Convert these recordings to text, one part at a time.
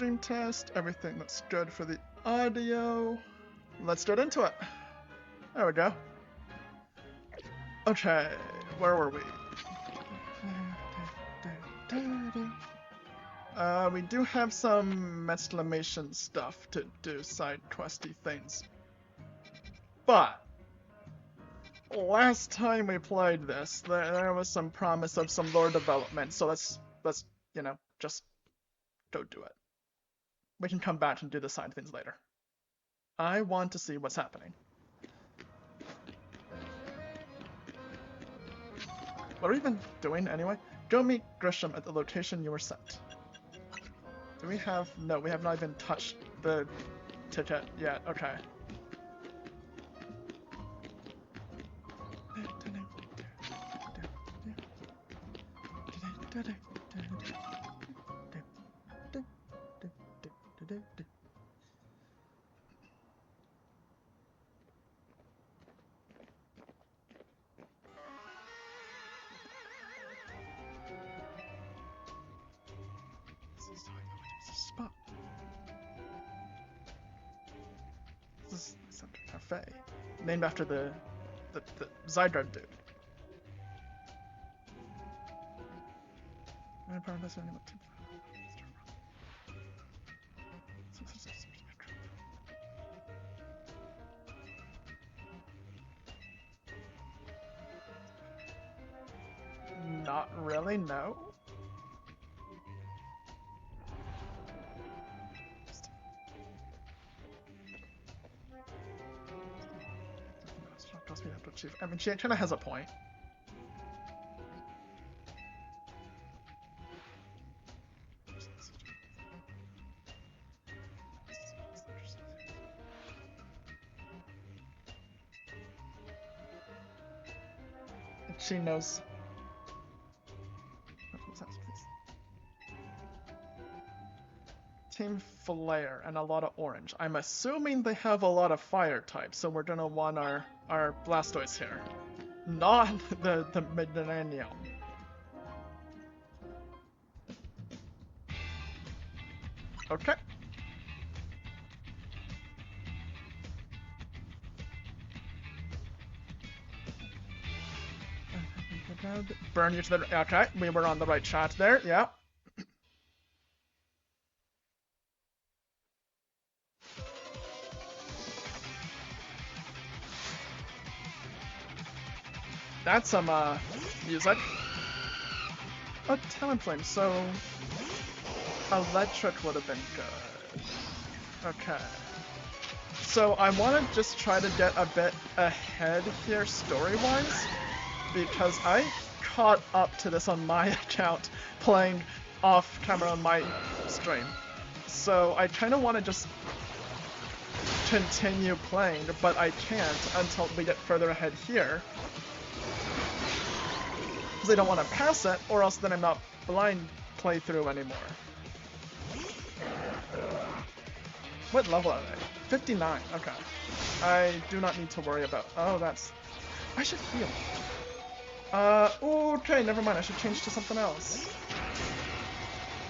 stream test, everything looks good for the audio. Let's get into it. There we go. Okay, where were we? We do have some exclamation stuff to do, side questy things. But last time we played this, there was some promise of some lore development, so let's you know, just go do it. We can come back and do the side things later. I want to see what's happening. What are we even doing anyway? Go meet Grisham at the location you were sent. Do we have... No, we have not even touched the ticket yet. Okay. Spot. This is Center Cafe, named after the Zygarde dude. Not really, no. I mean, she kind of has a point. She knows. Team Flare and a lot of orange. I'm assuming they have a lot of fire types, so we're gonna want our Blastoise here. Not the Millennium. Okay. Burn you to the... Okay, we were on the right track there, yeah. That's some, music. Oh, Talonflame, so... Electric would have been good. Okay. So I want to just try to get a bit ahead here story-wise, because I caught up to this on my account, playing off camera on my stream. So I kind of want to just continue playing, but I can't until we get further ahead here. Because I don't want to pass it, or else then I'm not blind playthrough anymore. What level are they? 59, okay. I do not need to worry about... Oh, that's... I should heal. Okay, never mind, I should change to something else.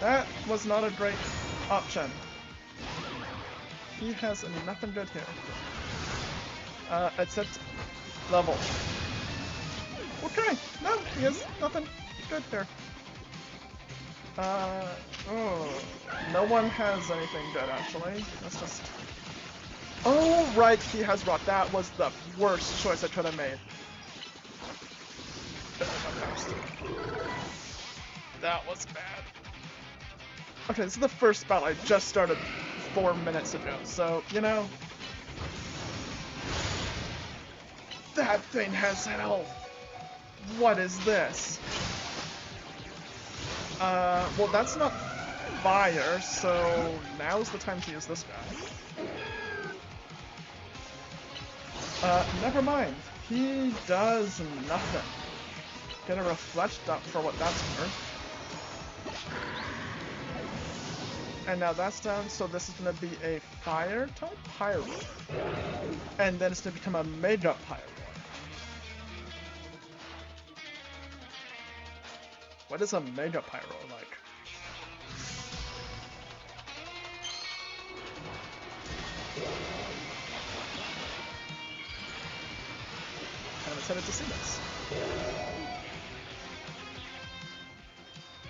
That was not a great option. He has nothing good here. Except level. Okay, no, he has nothing good here. Oh, no one has anything good actually. Let's just... Oh, right, he has rock. That was the worst choice I could have made. That was bad. Okay, this is the first battle I just started 4 minutes ago, so, you know... That thing has health! What is this? Well, that's not fire, so now's the time to use this guy. Never mind. He does nothing. Get a reflect up for what that's worth. And now that's down, so this is gonna be a fire type Pyro. And then it's gonna become a Mega Pyro. What is a Mega Pyro like? excited to see this.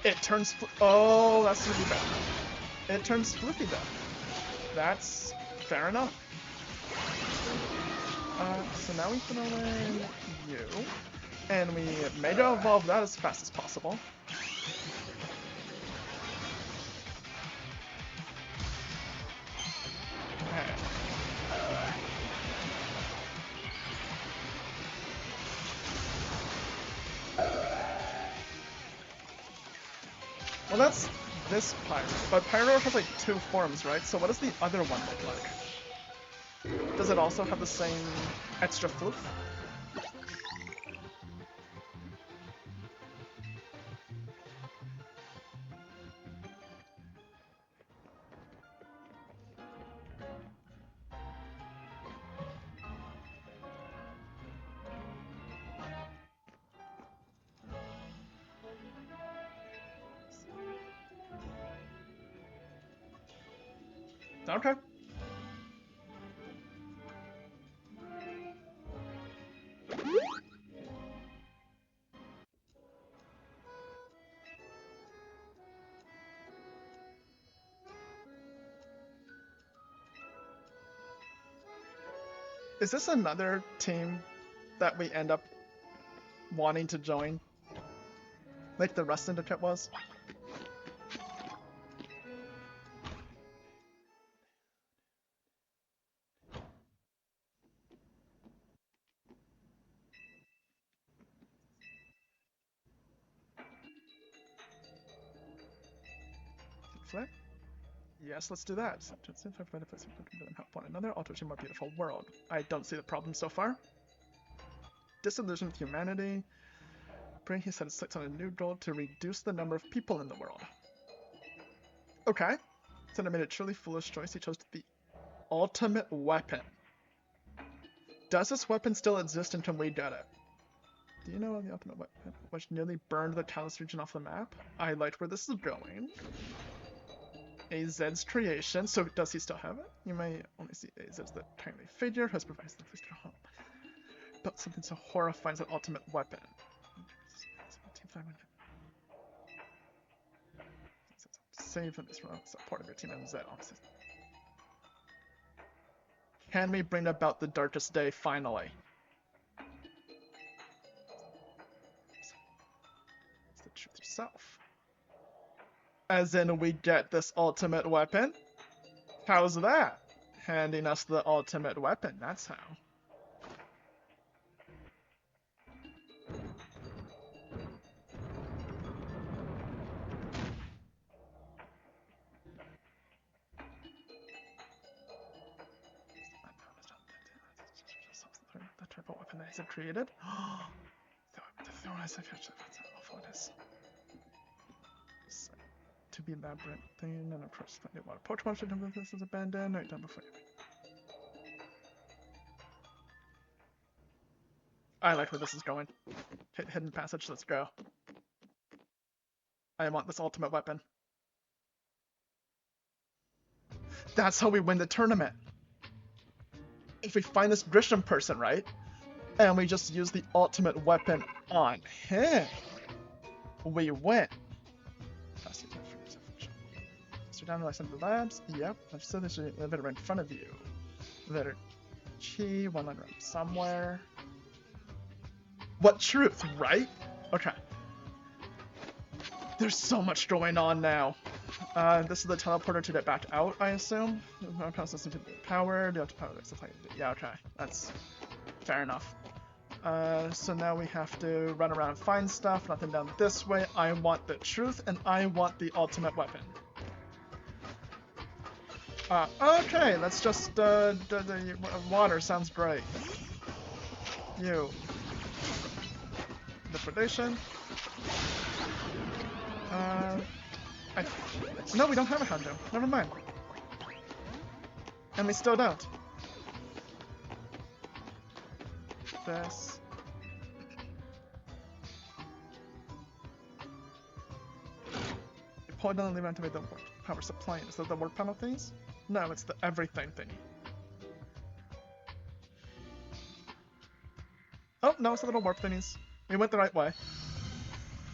It turns oh, that's gonna be bad. It turns floofy though. That's fair enough. So now we throw in you, and we made to evolve that as fast as possible. Okay. Well, that's this Pyro, but Pyro has like 2 forms, right? So what does the other one look like? Does it also have the same extra floof? Okay. Is this another team that we end up wanting to join? Like the Rust Syndicate was? Flip? Yes, let's do that. Help one another, alter a more beautiful world. I don't see the problem so far. Disillusion with humanity. Bring his sights on a new goal to reduce the number of people in the world. Okay. So I made a truly foolish choice. He chose the ultimate weapon. Does this weapon still exist until we get it? Do you know of the ultimate weapon, which nearly burned the Talos region off the map? I liked where this is going. AZ's creation. So does he still have it? You may only see AZ's the tiny figure who has provided the place to home. But something so horrifying as an ultimate weapon. Save them as well. Support of your team MZ. Can we bring about the darkest day finally? It's the truth yourself. As in, we get this ultimate weapon? How's that? Handing us the ultimate weapon, that's how. The turbo weapon that he's created? That's how awful it is. So, to be labyrinthine, and of course, finding water Pokemon should have this is abandoned. Right done before you. I like where this is going. Hidden passage, let's go. I want this ultimate weapon. That's how we win the tournament. If we find this Grisham person, right? And we just use the ultimate weapon on him, we win. So down to the center of the labs. Yep, I've said this should live it right in front of you. Letter Chi, one line around somewhere. What truth, right? Okay. There's so much going on now. This is the teleporter to get back out, I assume. The power system to be powered. You have to power the supply. Yeah, okay. That's fair enough. So now we have to run around and find stuff. Nothing down this way. I want the truth, and I want the ultimate weapon. Okay, let's just, the water sounds great. You. Liquidation. No, we don't have a Houndoom. Never mind. And we still don't. This. You pull it down and leave it to make the power supply. Is that the work panel things? No, it's the everything thingy. Oh, no, it's the little warp thingies. We went the right way.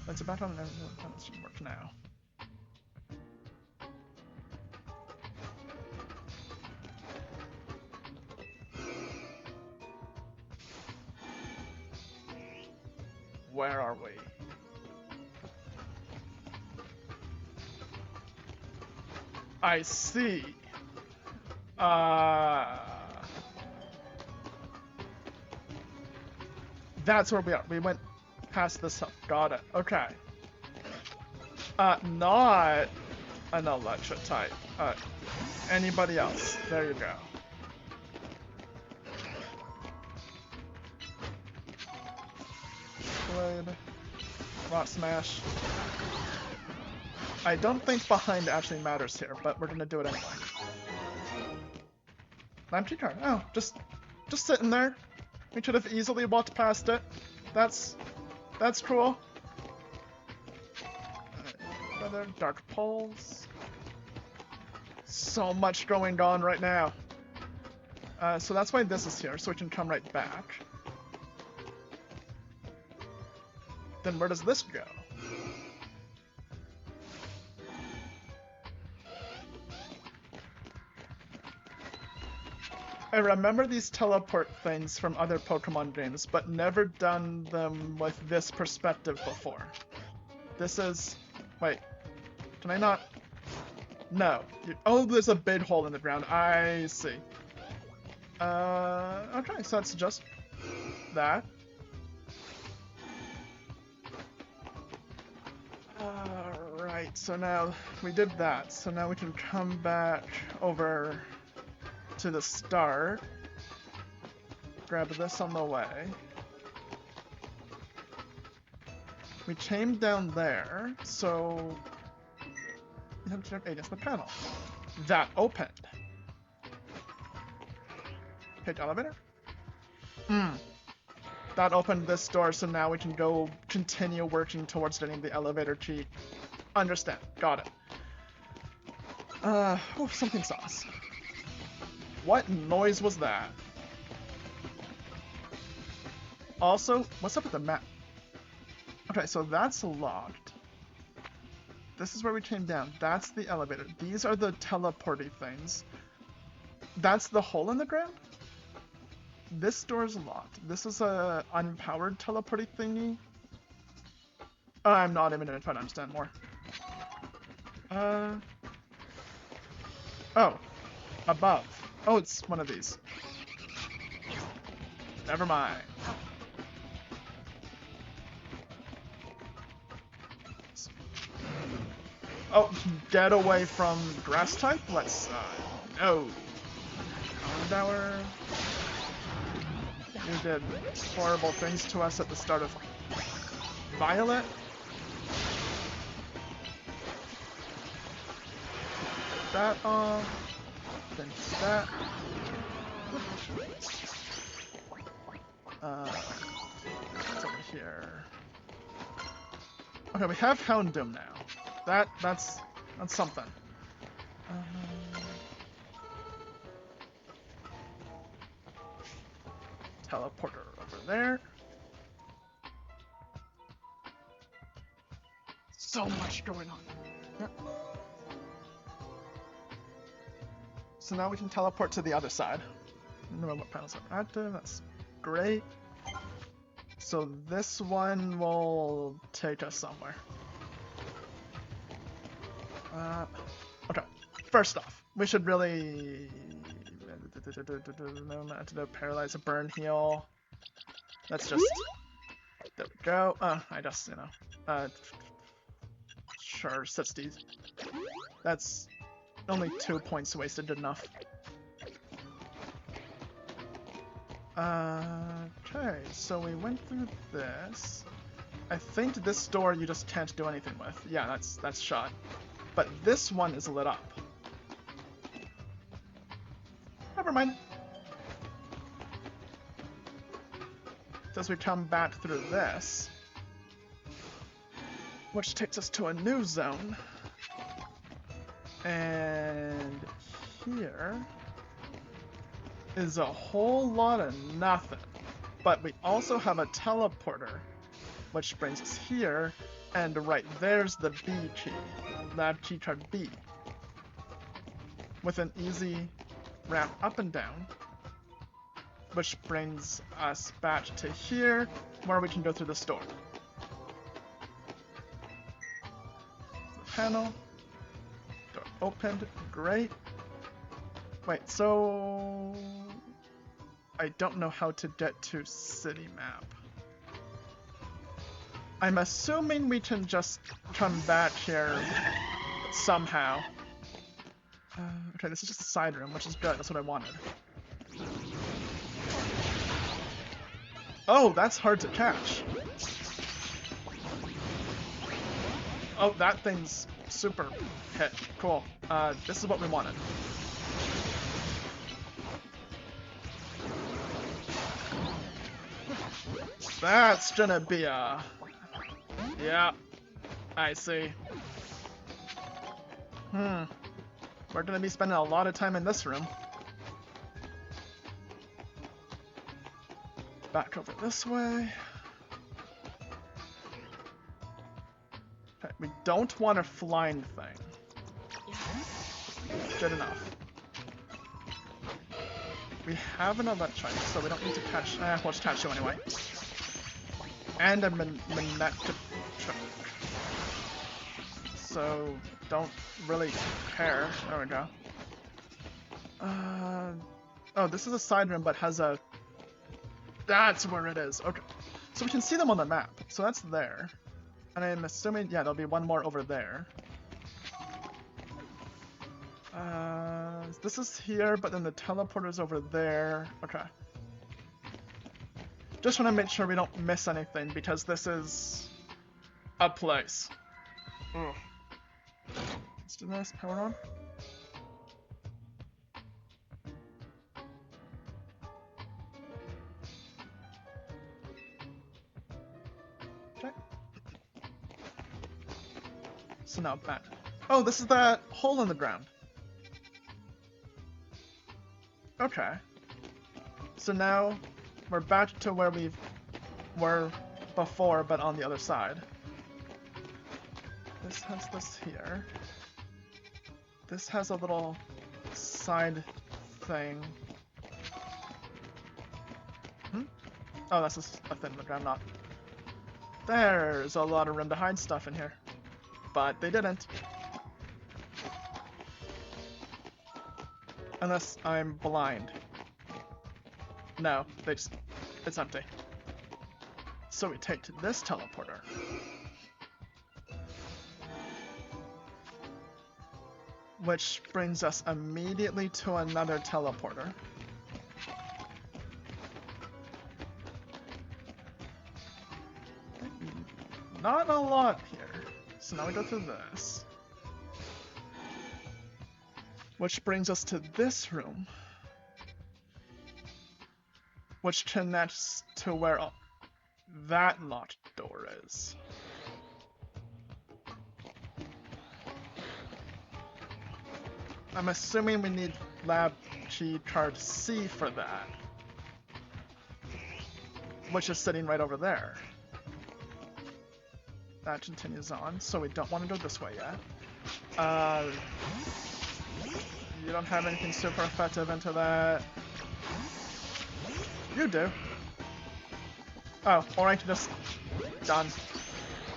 It's about on. That should work now. Where are we? I see. That's where we are. We went past this stuff. Got it. Okay. Not an electric type. Anybody else? There you go. Blade. Rock smash. I don't think behind actually matters here, but we're gonna do it anyway. Empty card. Oh, just sitting there. We could have easily walked past it. That's cool. Other dark poles. So much going on right now. So that's why this is here, so we can come right back. Then where does this go? I remember these teleport things from other Pokemon games, but never done them with this perspective before. This is... Wait. Can I not... No. Oh, there's a big hole in the ground. I see. Okay, so it's just that. Alright, so now we did that. So now we can come back over to the start. Grab this on the way. We came down there, so we have to jump against the panel. That opened. Hit elevator. That opened this door, so now we can go continue working towards getting the elevator key. Understand. Got it. Something sauce. What noise was that? Also, what's up with the map? Okay, so that's locked. This is where we came down. That's the elevator. These are the teleporty things. That's the hole in the ground? This door's locked. This is a unpowered teleporty thingy. I'm not even gonna try to understand more. Oh. Above. Oh, it's one of these. Never mind. Oh, get away from grass type? Let's, no. Power. You did horrible things to us at the start of Violet. That off. Then that. What's over here? Okay, we have Houndoom now. That's something. Teleporter over there. So much going on. Yep. So now we can teleport to the other side. No what panels are active, that's great. So this one will take us somewhere. Okay, first off, we should really... No, not to paralyze a burn heal. Let's just... There we go. I just, you know... Sure, 60. That's... Only 2 points wasted, good enough. Okay, so we went through this. I think this door you just can't do anything with. Yeah, that's shot. But this one is lit up. Never mind. As we come back through this, which takes us to a new zone. And here is a whole lot of nothing. But we also have a teleporter, which brings us here, and right there's the B key, lab key card B, with an easy ramp up and down, which brings us back to here, where we can go through this door. The panel, door opened, great. Wait, so I don't know how to get to city map. I'm assuming we can just come back here somehow. Okay, this is just a side room, which is good. That's what I wanted. Oh, that's hard to catch. Oh, that thing's super hit. Cool. This is what we wanted. That's gonna be a... Yeah, I see. We're gonna be spending a lot of time in this room. Back over this way. Okay, we don't want a flying thing. Good enough. We have an electronic, so we don't need to catch... we'll just catch you anyway. And a magnetic truck. So, don't really care. There we go. Oh, this is a side room, but has a... That's where it is. Okay. So we can see them on the map. So that's there. And I'm assuming, yeah, there'll be one more over there. This is here, but then the teleporter's over there. Okay. Just want to make sure we don't miss anything, because this is a place. Let's do this. Power on. Okay. So now back. Oh, this is that hole in the ground. Okay. So now we're back to where we were before, but on the other side. This has this here. This has a little side thing. Oh, that's just a thing in the ground, not. There's a lot of room to hide stuff in here. But they didn't. Unless I'm blind. No, it's empty. So we take to this teleporter. Which brings us immediately to another teleporter. Not a lot here. So now we go through this. Which brings us to this room. Which connects to where that locked door is. I'm assuming we need lab key card C for that. Which is sitting right over there. That continues on, so we don't want to go this way yet. You don't have anything super effective into that. You do. Oh, or I can just... Done.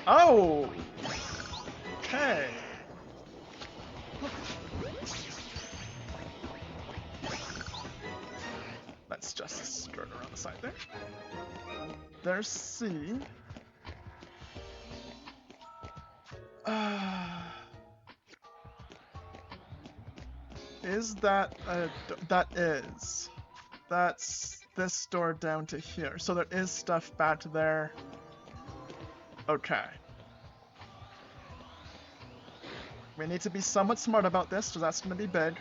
Oh! Okay. Let's just skirt around the side there. There's C. Is that that is. That's this door down to here. So there is stuff back there. Okay. We need to be somewhat smart about this, because that's going to be big.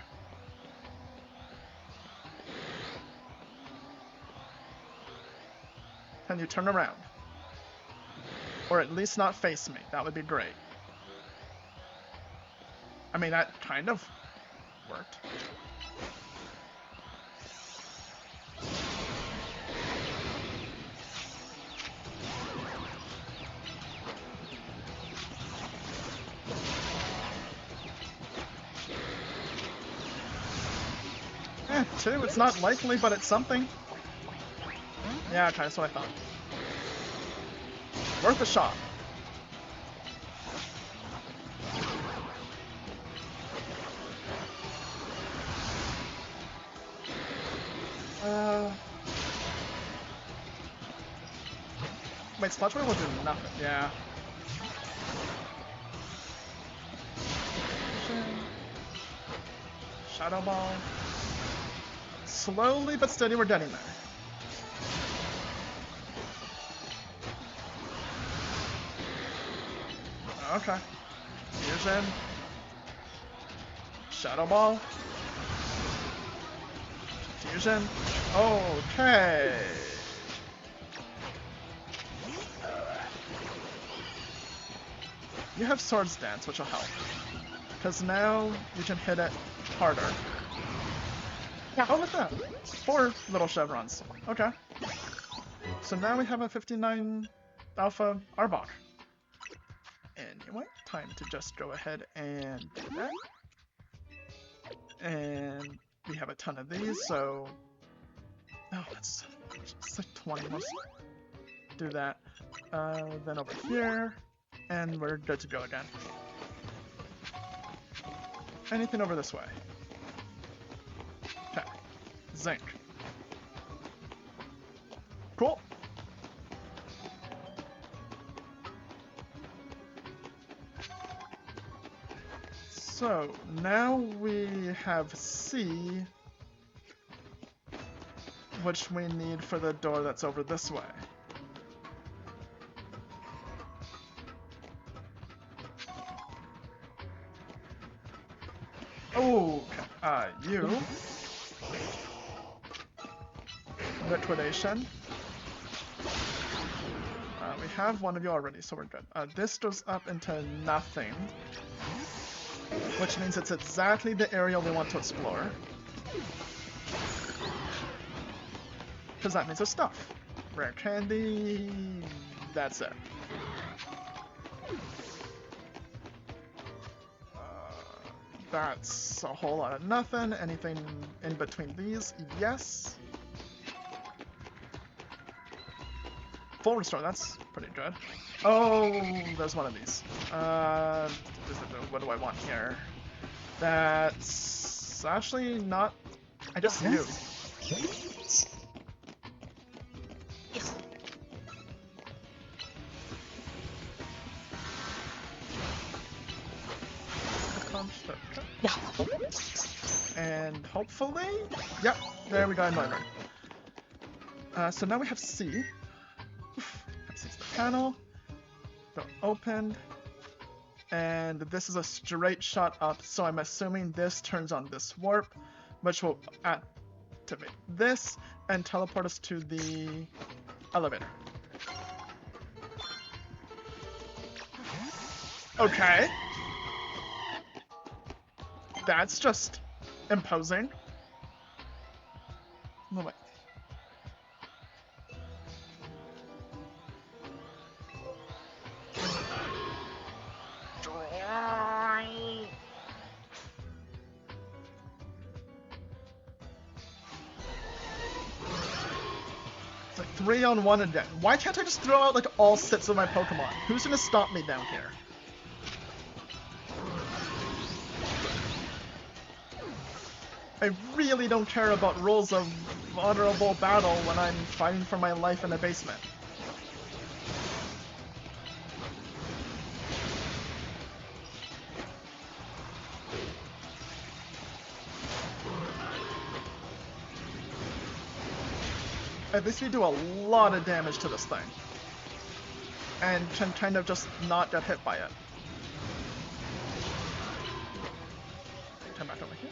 Can you turn around? Or at least not face me. That would be great. I mean, that kind of worked. Eh, 2, it's not likely, but it's something. Yeah, okay, that's what I thought. Worth a shot. Wait, Splotch Wave will do nothing. Yeah. Shadow Ball. Slowly but steady, we're getting there. Okay. Fusion. Shadow Ball. Fusion. Okay. You have Swords Dance, which will help. Because now you can hit it harder. Yeah, oh, look at that. 4 little chevrons. Okay. So now we have a 59 Alpha Arbok. Anyway, time to just go ahead and do that. And we have a ton of these, so... Oh, that's like 20. Let's do that. Then over here, and we're good to go again. Anything over this way? Okay. Zinc. Cool. So, now we have C, which we need for the door that's over this way. Oh, you. Liquidation. We have one of you already, so we're good. This goes up into nothing, which means it's exactly the area we want to explore. Because that means there's stuff. Rare candy, that's it. That's a whole lot of nothing. Anything in between these? Yes. Full restore, that's pretty good. Oh, there's one of these. What do I want here? That's actually not... I just knew. And hopefully... Yep, there we go, another. So now we have C. That's the panel. Go open. And this is a straight shot up, so I'm assuming this turns on this warp, which will activate this and teleport us to the elevator. Okay. That's just imposing. No way. It's like 3-on-1 again. Why can't I just throw out like all 6 of my Pokemon? Who's gonna stop me down here? I really don't care about rules of honorable battle when I'm fighting for my life in a basement. At least we do a lot of damage to this thing. And can kind of just not get hit by it. Come back over here.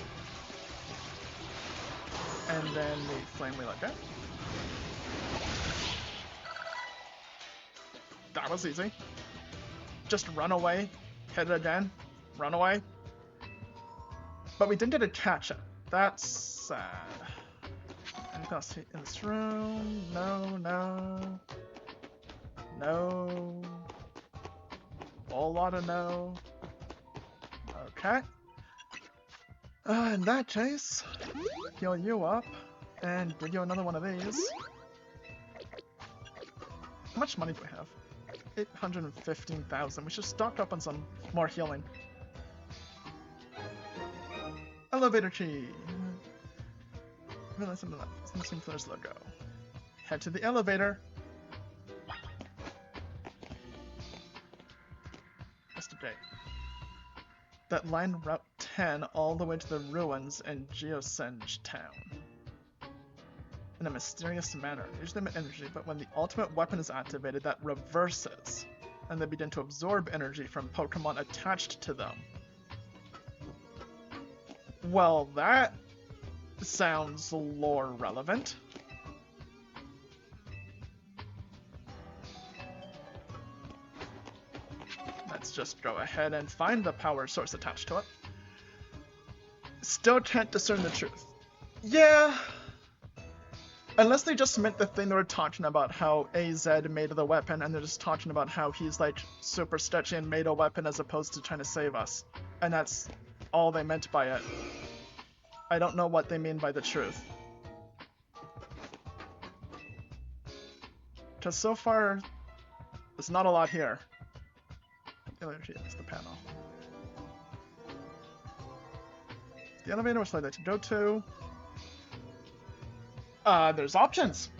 And then we flame wheel again. That was easy. Just run away, hit it again, run away. But we didn't get to catch it. That's sad. Anything else in this room? No, no. No. Whole lot of no. Okay. In that case, heal you up and give you another one of these. How much money do we have? 815,000. We should stock up on some more healing. Elevator key. Realize something left. It's the Player's logo. Head to the elevator. Yesterday. That line Route 10 all the way to the ruins in Geosenge Town. In a mysterious manner. Usually emit energy, but when the ultimate weapon is activated, that reverses. And they begin to absorb energy from Pokemon attached to them. Well, that sounds lore relevant. Let's just go ahead and find the power source attached to it. Still can't discern the truth. Yeah. Unless they just meant the thing they were talking about, how AZ made the weapon, and they're just talking about how he's like super stretchy and made a weapon as opposed to trying to save us. And that's all they meant by it. I don't know what they mean by the truth. Because so far, there's not a lot here. It's the panel. The elevator which I'd like to go to. There's options.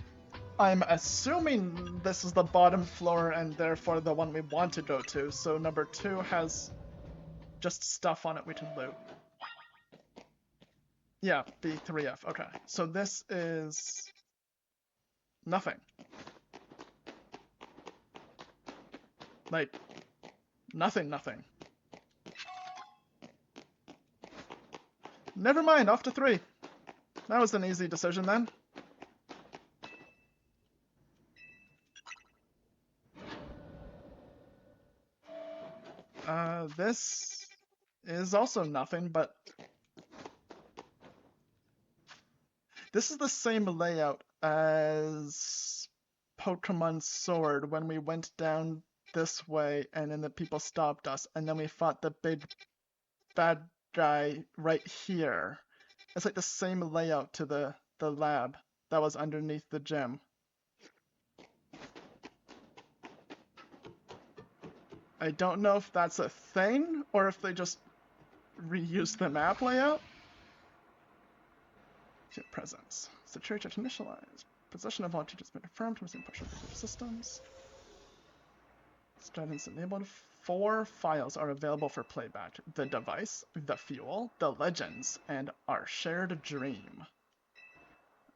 I'm assuming this is the bottom floor and therefore the one we want to go to. So number 2 has just stuff on it we can loot. Yeah, B3F. Okay. So this is nothing. Like, nothing. Never mind, off to 3. That was an easy decision then. This is also nothing, but this is the same layout as Pokemon Sword when we went down this way and then the people stopped us and then we fought the big bad guy right here. It's like the same layout to the lab that was underneath the gym. I don't know if that's a thing or if they just reused the map layout. Presence. The church has initialized. Possession of all teachers has been confirmed using partial systems. Guidance enabled. 4 files are available for playback. The device, the fuel, the legends, and our shared dream.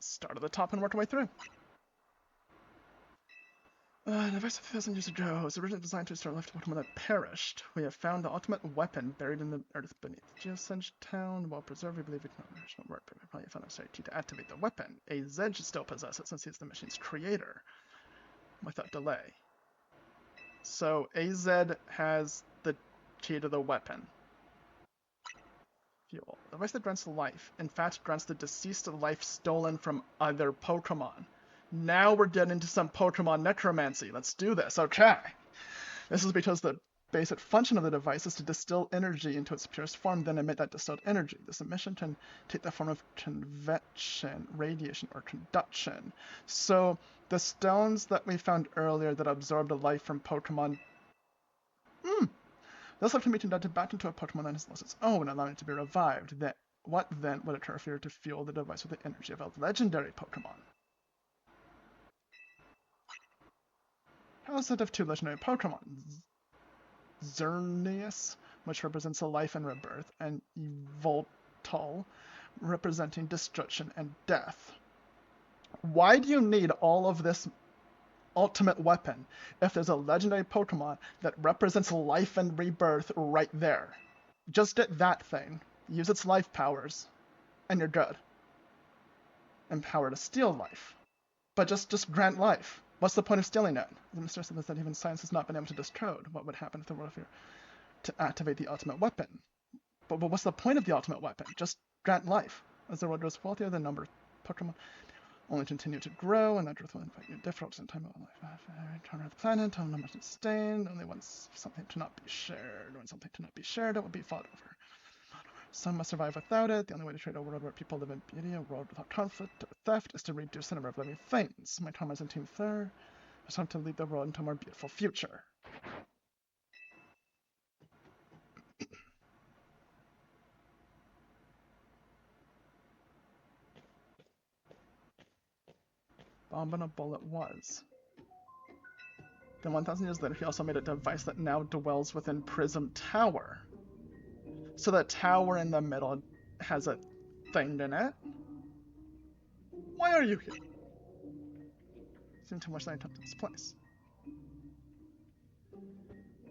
Start at the top and work our way through. The device of 1,000 years ago was originally designed to restore life to Pokemon that perished. We have found the ultimate weapon buried in the earth beneath Geosenge Town. Well preserved, we believe it can original work, but we probably found a key to activate the weapon. AZ still possesses it since he's the machine's creator. Without delay. So AZ has the key to the weapon. Fuel. The device that grants life, in fact, grants the deceased life stolen from other Pokemon. Now we're getting into some Pokemon necromancy. Let's do this. Okay. This is because the basic function of the device is to distill energy into its purest form, then emit that distilled energy. This emission can take the form of convection, radiation, or conduction. So the stones that we found earlier that absorbed the life from Pokemon... This life can be conducted back into a Pokemon that has lost its own, allowing it to be revived. What then would occur if you were to fuel the device with the energy of a legendary Pokemon? How's it of 2 legendary Pokemon? Xerneas, which represents a life and rebirth, and Yveltal, representing destruction and death. Why do you need all of this ultimate weapon if there's a legendary Pokemon that represents life and rebirth right there? Just get that thing, use its life powers, and you're good. Empower to steal life. But just grant life. What's the point of stealing it? The mystery says that even science has not been able to decode what would happen if the world were to activate the ultimate weapon. But what's the point of the ultimate weapon? Just grant life. As the world grows wealthier, the number of Pokemon only continue to grow, and that growth will invite new difficulties in time of life. Turn around the planet, total numbers sustained, only once something cannot be shared. When something cannot be shared, it will be fought over. Some must survive without it. The only way to create a world where people live in beauty, a world without conflict or theft, is to reduce the number of living things. My time as a Team Fleur is time to lead the world into a more beautiful future. Bomb and a bullet was. Then 1,000 years later, he also made a device that now dwells within Prism Tower. So the tower in the middle has a thing in it. Why are you here? Seem too much that I took to this place.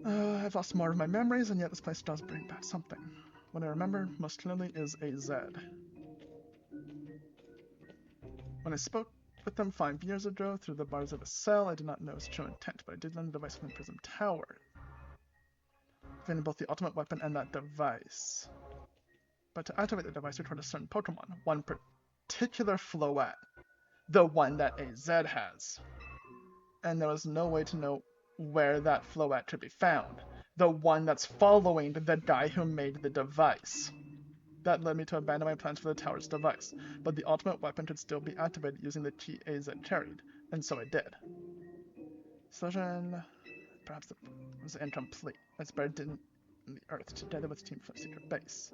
I've lost more of my memories, and yet this place does bring back something. What I remember most clearly is AZ. When I spoke with them 5 years ago through the bars of a cell, I did not know his true intent, but I did learn the device within Prism Tower. Finding both the ultimate weapon and that device. But to activate the device required a certain Pokemon, one particular Floette, the one that AZ has. And there was no way to know where that Floette could be found. The one that's following the guy who made the device. That led me to abandon my plans for the tower's device, but the ultimate weapon could still be activated using the key AZ carried, and so I did. Solution, perhaps it was incomplete. It's buried in the earth, together with Team Flip's secret base.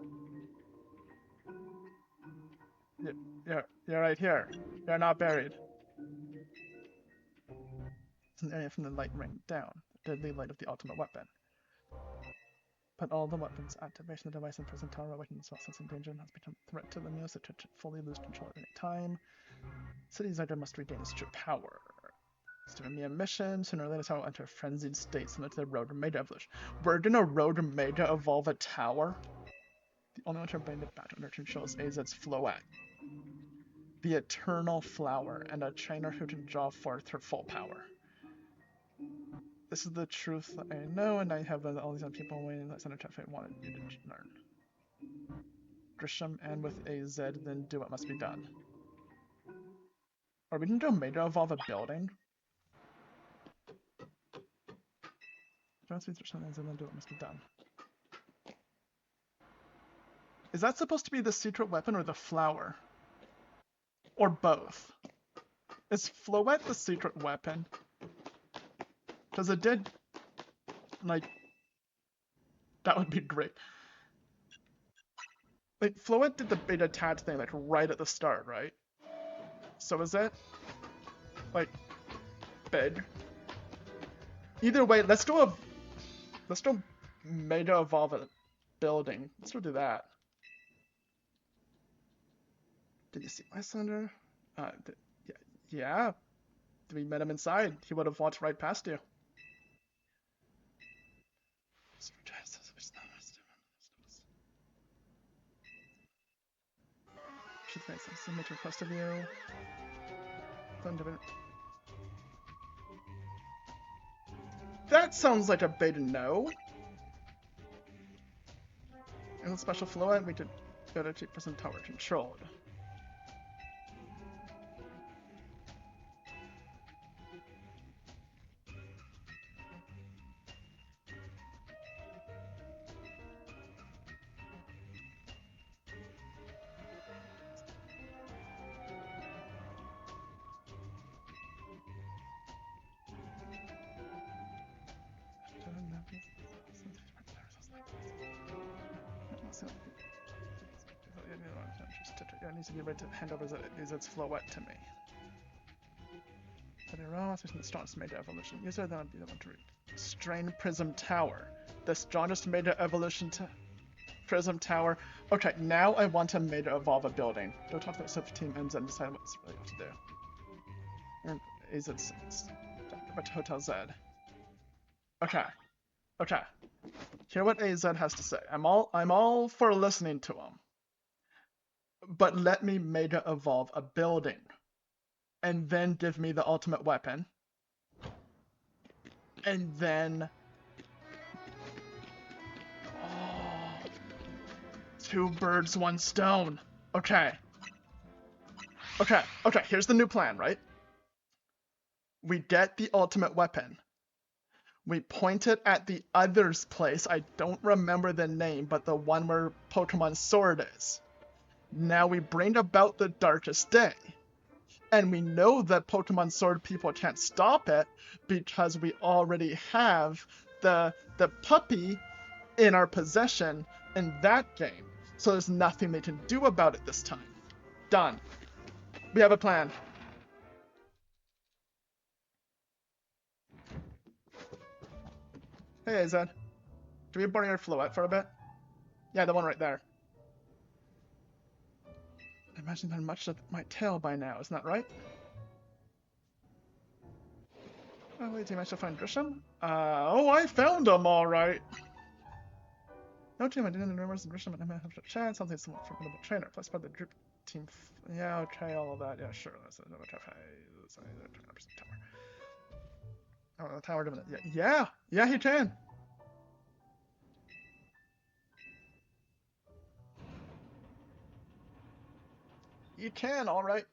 You're right here. You're not buried. It's an area from the light rain down, the deadly light of the ultimate weapon. But all the weapons, activation of the device in Prism Tower awakens while sensing danger and has become a threat to the Muse that could fully lose control at any time. City Zyger must regain its true power. It's giving me a mission. Sooner or later, I will enter a frenzied state similar to the Road Mega evolution. We're gonna Road Mega evolve a tower? The only one to bring it back under control is AZ's Floette, the Eternal Flower, and a trainer who can draw forth her full power. This is the truth I know, and I have all these other people waiting. That's another truth I wanted you to learn. Grisham and with AZ, then do what must be done. Are we gonna go Mega Evolve a building? Then do what must be done. Is that supposed to be the secret weapon or the flower? Or both? Is Floette the secret weapon? Because it did, like, that would be great. Like, Floette did the beta tat thing, like, right at the start, right? So is it, like, big? Either way, let's go Mega Evolve a building. Let's go do that. Did you see my Slender? Yeah. We met him inside. He would have walked right past you. Submit a request of you. That sounds like a big no. In the special Floette, we could go to keep Prism Tower controlled. I need to be ready to hand over its Floette to me. But the raw the strongest Mega Evolution user, then I'll be the one to read. Strain Prism Tower. The strongest Mega Evolution to Prism Tower. Okay, now I want to Mega Evolve a building. Go talk to the sub team ends and decide what's really what to do. And AZ's back to Hotel Z. Okay. Hear what AZ has to say. I'm all for listening to him. But let me Mega Evolve a building. And then give me the ultimate weapon. And then... Oh, 2 birds, 1 stone. Okay, here's the new plan, right? We get the ultimate weapon. We pointed at the other's place. I don't remember the name, but the one where Pokemon Sword is. Now we bring about the darkest day. And we know that Pokemon Sword people can't stop it because we already have the puppy in our possession in that game. So there's nothing they can do about it this time. Done. We have a plan. Hey, Zed. Do we burn your Floette for a bit? Yeah, the one right there. I imagine they're much of my tail by now, isn't that right? Oh, wait, did you manage to find Grisham? Oh, I found him, alright. No team, I didn't know rumors of Grisham and I might have a chance. Something somewhat formidable trainer, plus part of the group team. Yeah, okay, all of that. Yeah, sure. That's another tough. Tower. Oh, the tower doing it. Yeah, he can. You can, alright.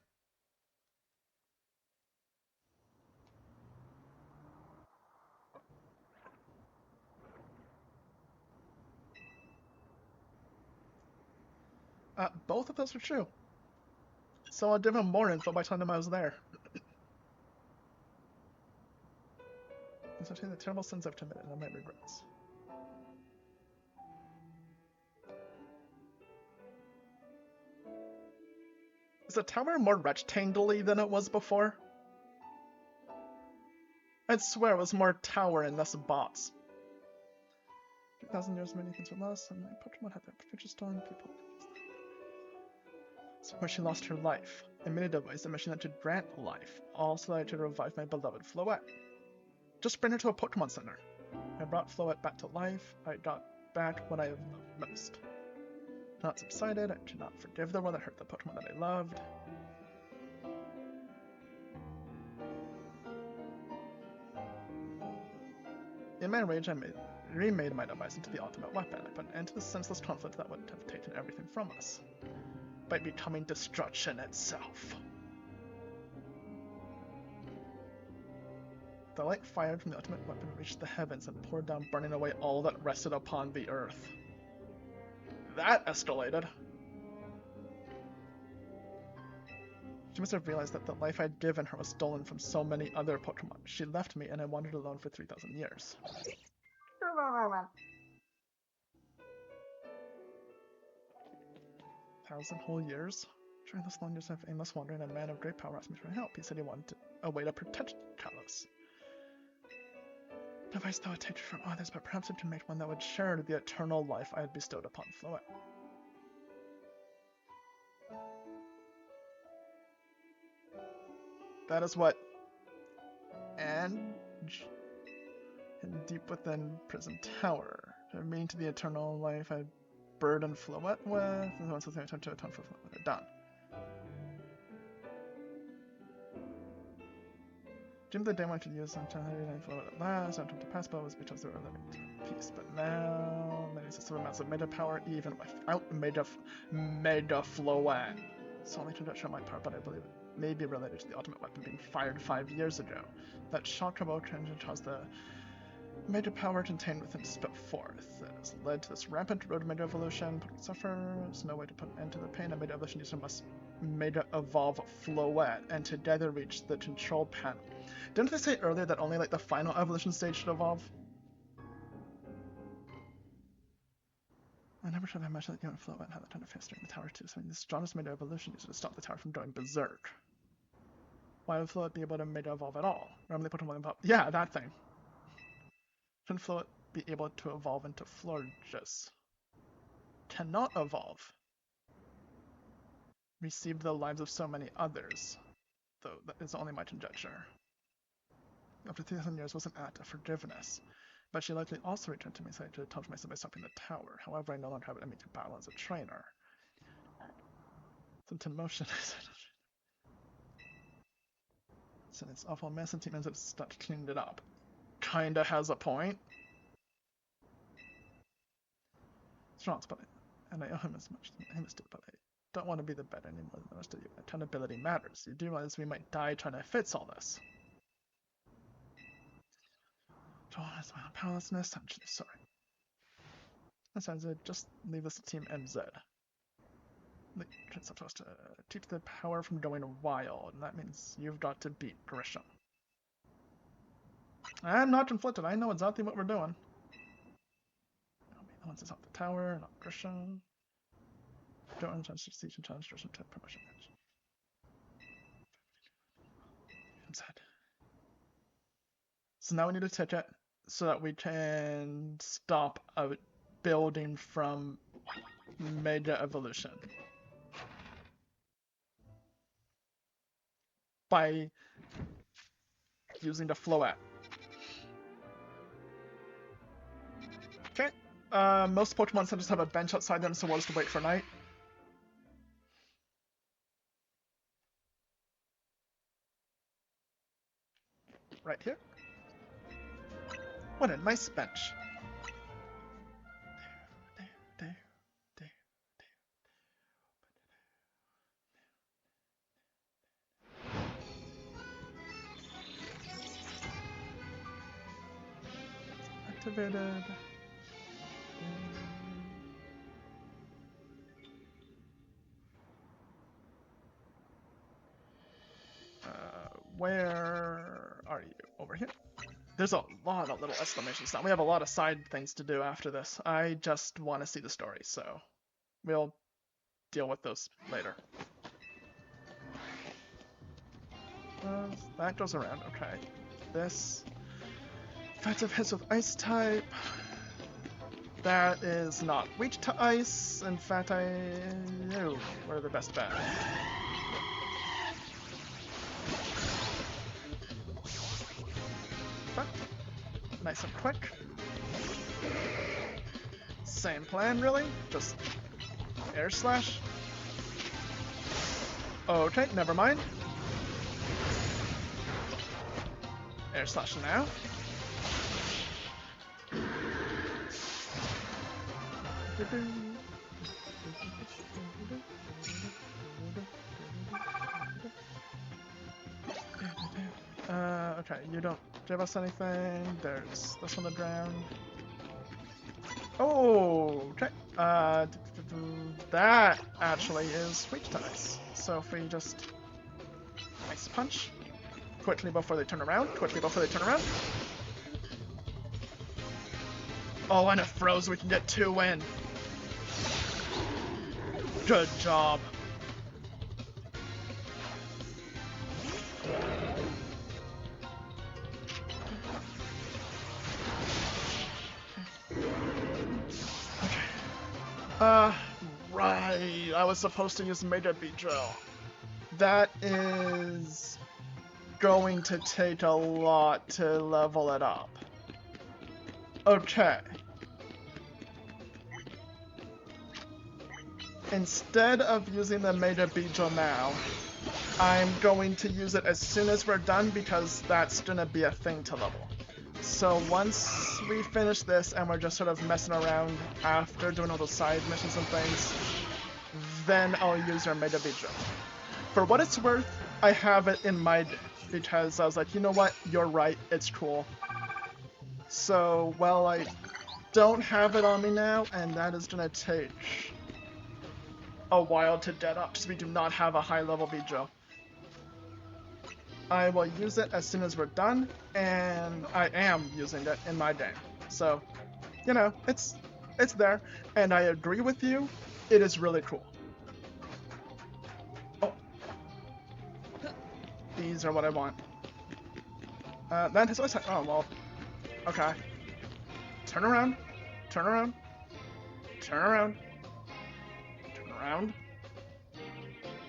Both of those are true. So I'll give him more info by telling him I was there. Essentially the terrible sins I've committed and my regrets. Is the tower more rectangle-y than it was before? I'd swear it was more tower and less bots. 2,000 years, many things were lost, and my Pokemon had that future stolen people. So where she lost her life. I made a device, a machine that could grant life, also I to revive my beloved Floette. Just bring her to a Pokemon Center. I brought Floette back to life. I got back what I loved most. Not subsided, I could not forgive the one that hurt the Pokemon that I loved. In my rage, I remade my device into the ultimate weapon. I put an end to the senseless conflict that would have taken everything from us. By becoming destruction itself. The light fired from the ultimate weapon reached the heavens and poured down, burning away all that rested upon the earth. That escalated. She must have realized that the life I'd given her was stolen from so many other Pokemon. She left me and I wandered alone for 3,000 years. 1,000 whole years? During this long years of aimless wandering, a man of great power asked me for help. He said he wanted a way to protect Kalos. Device that would take from others, but perhaps it could make one that would share the eternal life I had bestowed upon Floette. That is what and deep within Prison Tower. Meaning to the eternal life I burdened Floette with, and once I attempt to atone for Floette, they're done. Jim the day wanted to use Sanctuary and Floette at last, I attempted to pass, but it was because they were living in peace. But now, many system amounts of meta power, even without mega Floette. It's only conjecture on my part, but I believe it may be related to the ultimate weapon being fired 5 years ago. That shock of engine caused the mega power contained within spit forth. It has led to this rampant road mega evolution. Pokemon suffers, no way to put an end to the pain. A mega evolution user must mega evolve Floette and together reach the control panel. Didn't they say earlier that only like the final evolution stage should evolve? I never should have imagined that you and Floette had that kind of history in the tower too. So the strongest mega evolution user to stop the tower from going berserk. Why would Floette be able to mega evolve at all? Normally Pokemon evolve. Yeah, that thing. Shouldn't Floette be able to evolve into Florges? Cannot evolve. Received the lives of so many others. Though that is only my conjecture. After 3,000 years was an act of forgiveness. But she likely also returned to me so I could atone for myself by stopping the tower. However, I no longer have it in me to battle as a trainer. Sent in motion. So it's awful mess and team ends up stuck cleaned it up. Kinda has a point. Strong, but and I owe him as much as him as did, but I don't want to be the better anymore than the rest of you. Accountability matters. You do realize we might die trying to fix all this. Powerlessness. Sorry. That sounds good. Just leave this to Team MZ. It's supposed to keep the power from going wild, and that means you've got to beat Grisham. I'm not conflicted. I know exactly what we're doing. I'll be the ones that's off the tower, not Grisham. Don't chance to see challenge Grisham to promotion match. MZ. So now we need a ticket so that we can stop a building from Mega Evolution. By using the Float. Okay. Most Pokemon centers have a bench outside them, so we'll just wait for night. Right here. What a nice bench. There. Activated. Where are you? Over here? There's a lot of little exclamations now. We have a lot of side things to do after this. I just want to see the story, so we'll deal with those later. That goes around, okay. This effective hits with ice type. That is not weak to ice. In fact, we're the best bet. Okay. Nice and quick. Same plan, really? Just air slash. Okay, never mind. Air slash now. Okay, you don't give us anything. There's this on the ground. Oh, okay. That actually is weak to ice. So if we just ice punch quickly before they turn around, Oh, and it froze. We can get 2 in. Good job. Right. I was supposed to use Mega Beat Drill. That is going to take a lot to level it up. Okay. Instead of using the Mega Beat Drill now, I'm going to use it as soon as we're done because that's gonna be a thing to level. So once we finish this and we're just sort of messing around after doing all those side missions and things, then I'll use our Mega Beat Drill. For what it's worth, I have it in my deck because I was like, you know what, you're right, it's cool. So, well, I don't have it on me now, and that is gonna take a while to dead up because we do not have a high level Beat Drill. I will use it as soon as we're done, and I am using it in my game. So, you know, it's there, and I agree with you, it is really cool. Oh. These are what I want. That is always, oh, well, okay. Turn around.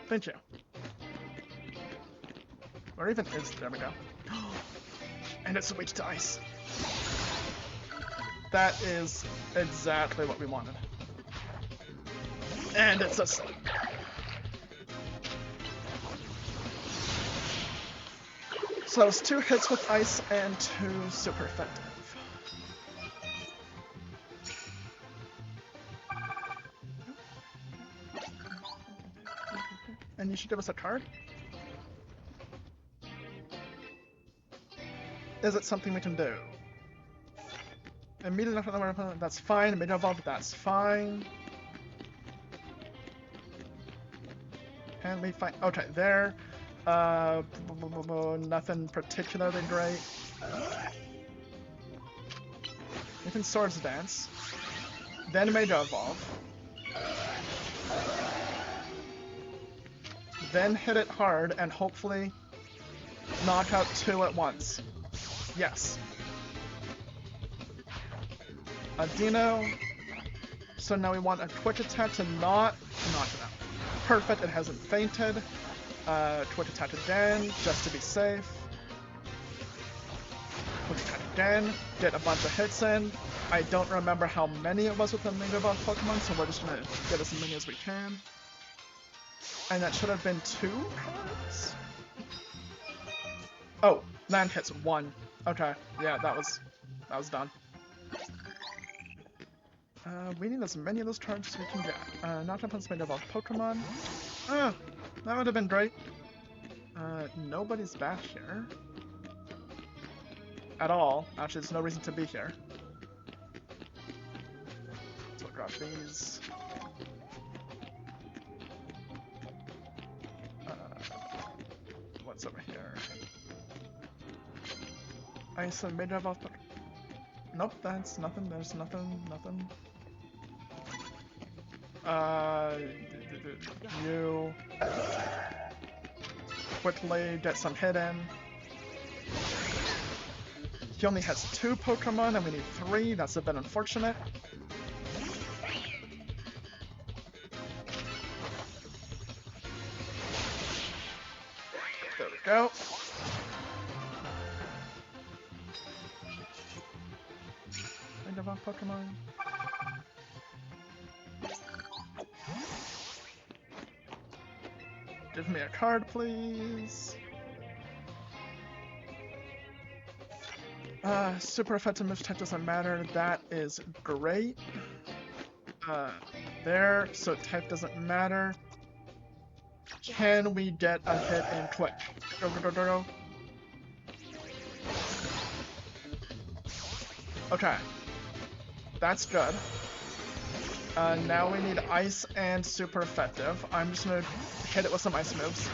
Thank you. Where even is, there we go. And it's weak to ice. That is exactly what we wanted. And it's a sleep. So it's 2 hits with ice and 2 super effective. And you should give us a card? Is it something we can do? Immediately after the opponent, that's fine. Mega Evolve, that's fine. Can we find? Okay, there. Nothing particularly great. We can Swords Dance. Then Mega Evolve. Then hit it hard and hopefully knock out 2 at once. Yes. A Dino. So now we want a quick attack to not knock it out. Perfect, it hasn't fainted. Quick attack again, just to be safe. Quick attack again, get a bunch of hits in. I don't remember how many it was with the Mega Evolved Pokemon, so we're just gonna get as many as we can. And that should have been 2 cards? Oh, land hits 1. Okay, yeah, that was done. We need as many of those cards as we can get. Not gonna Mega Evolved Pokemon. Oh, that would have been great. Nobody's back here. At all. Actually, there's no reason to be here. So I'll grab these. What's over here? Ice and Mega Evolved Pokemon. Nope, that's nothing. There's nothing. You quickly get some hit in. He only has 2 Pokemon and we need 3. That's a bit unfortunate. There we go. Mega Evolved Pokemon. Give me a card, please. Super effective move type doesn't matter. That is great. There, so type doesn't matter. Can we get a hit in quick? Go. Okay. That's good. Now we need ice and super effective. I'm just gonna hit it with some ice moves.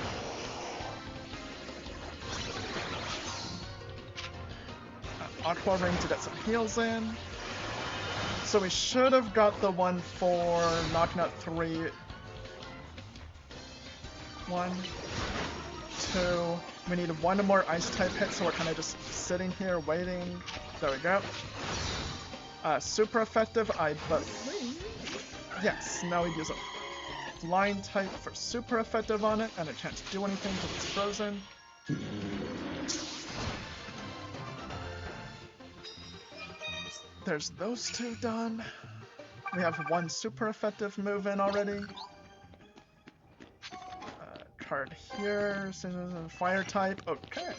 Aqua Ring to get some heals in. So we should have got the one for knocking out 3. 1, 2. We need 1 more ice type hit, so we're kind of just sitting here waiting. There we go. Super effective, I believe. Yes, now we use a flying type for super effective on it, and it can't do anything because it's frozen. There's those 2 done. We have 1 super effective move in already. Card here, fire type. Okay.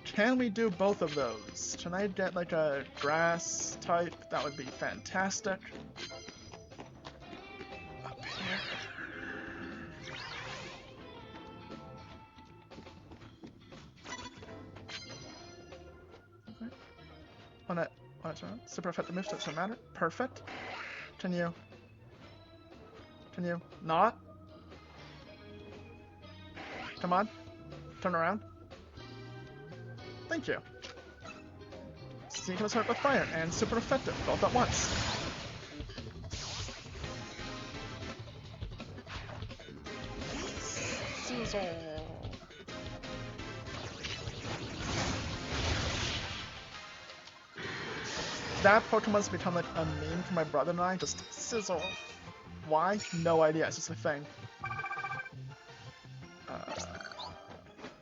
Can we do both of those? Can I get like a grass type? That would be fantastic. Up here. Okay. On it. Super effective moves doesn't matter. Perfect. Can you not? Come on. Turn around. Thank you. Sneak us hurt with fire and super effective, both at once. Sizzle. That Pokemon's become like a meme for my brother and I, just sizzle. Why? No idea, it's just a thing.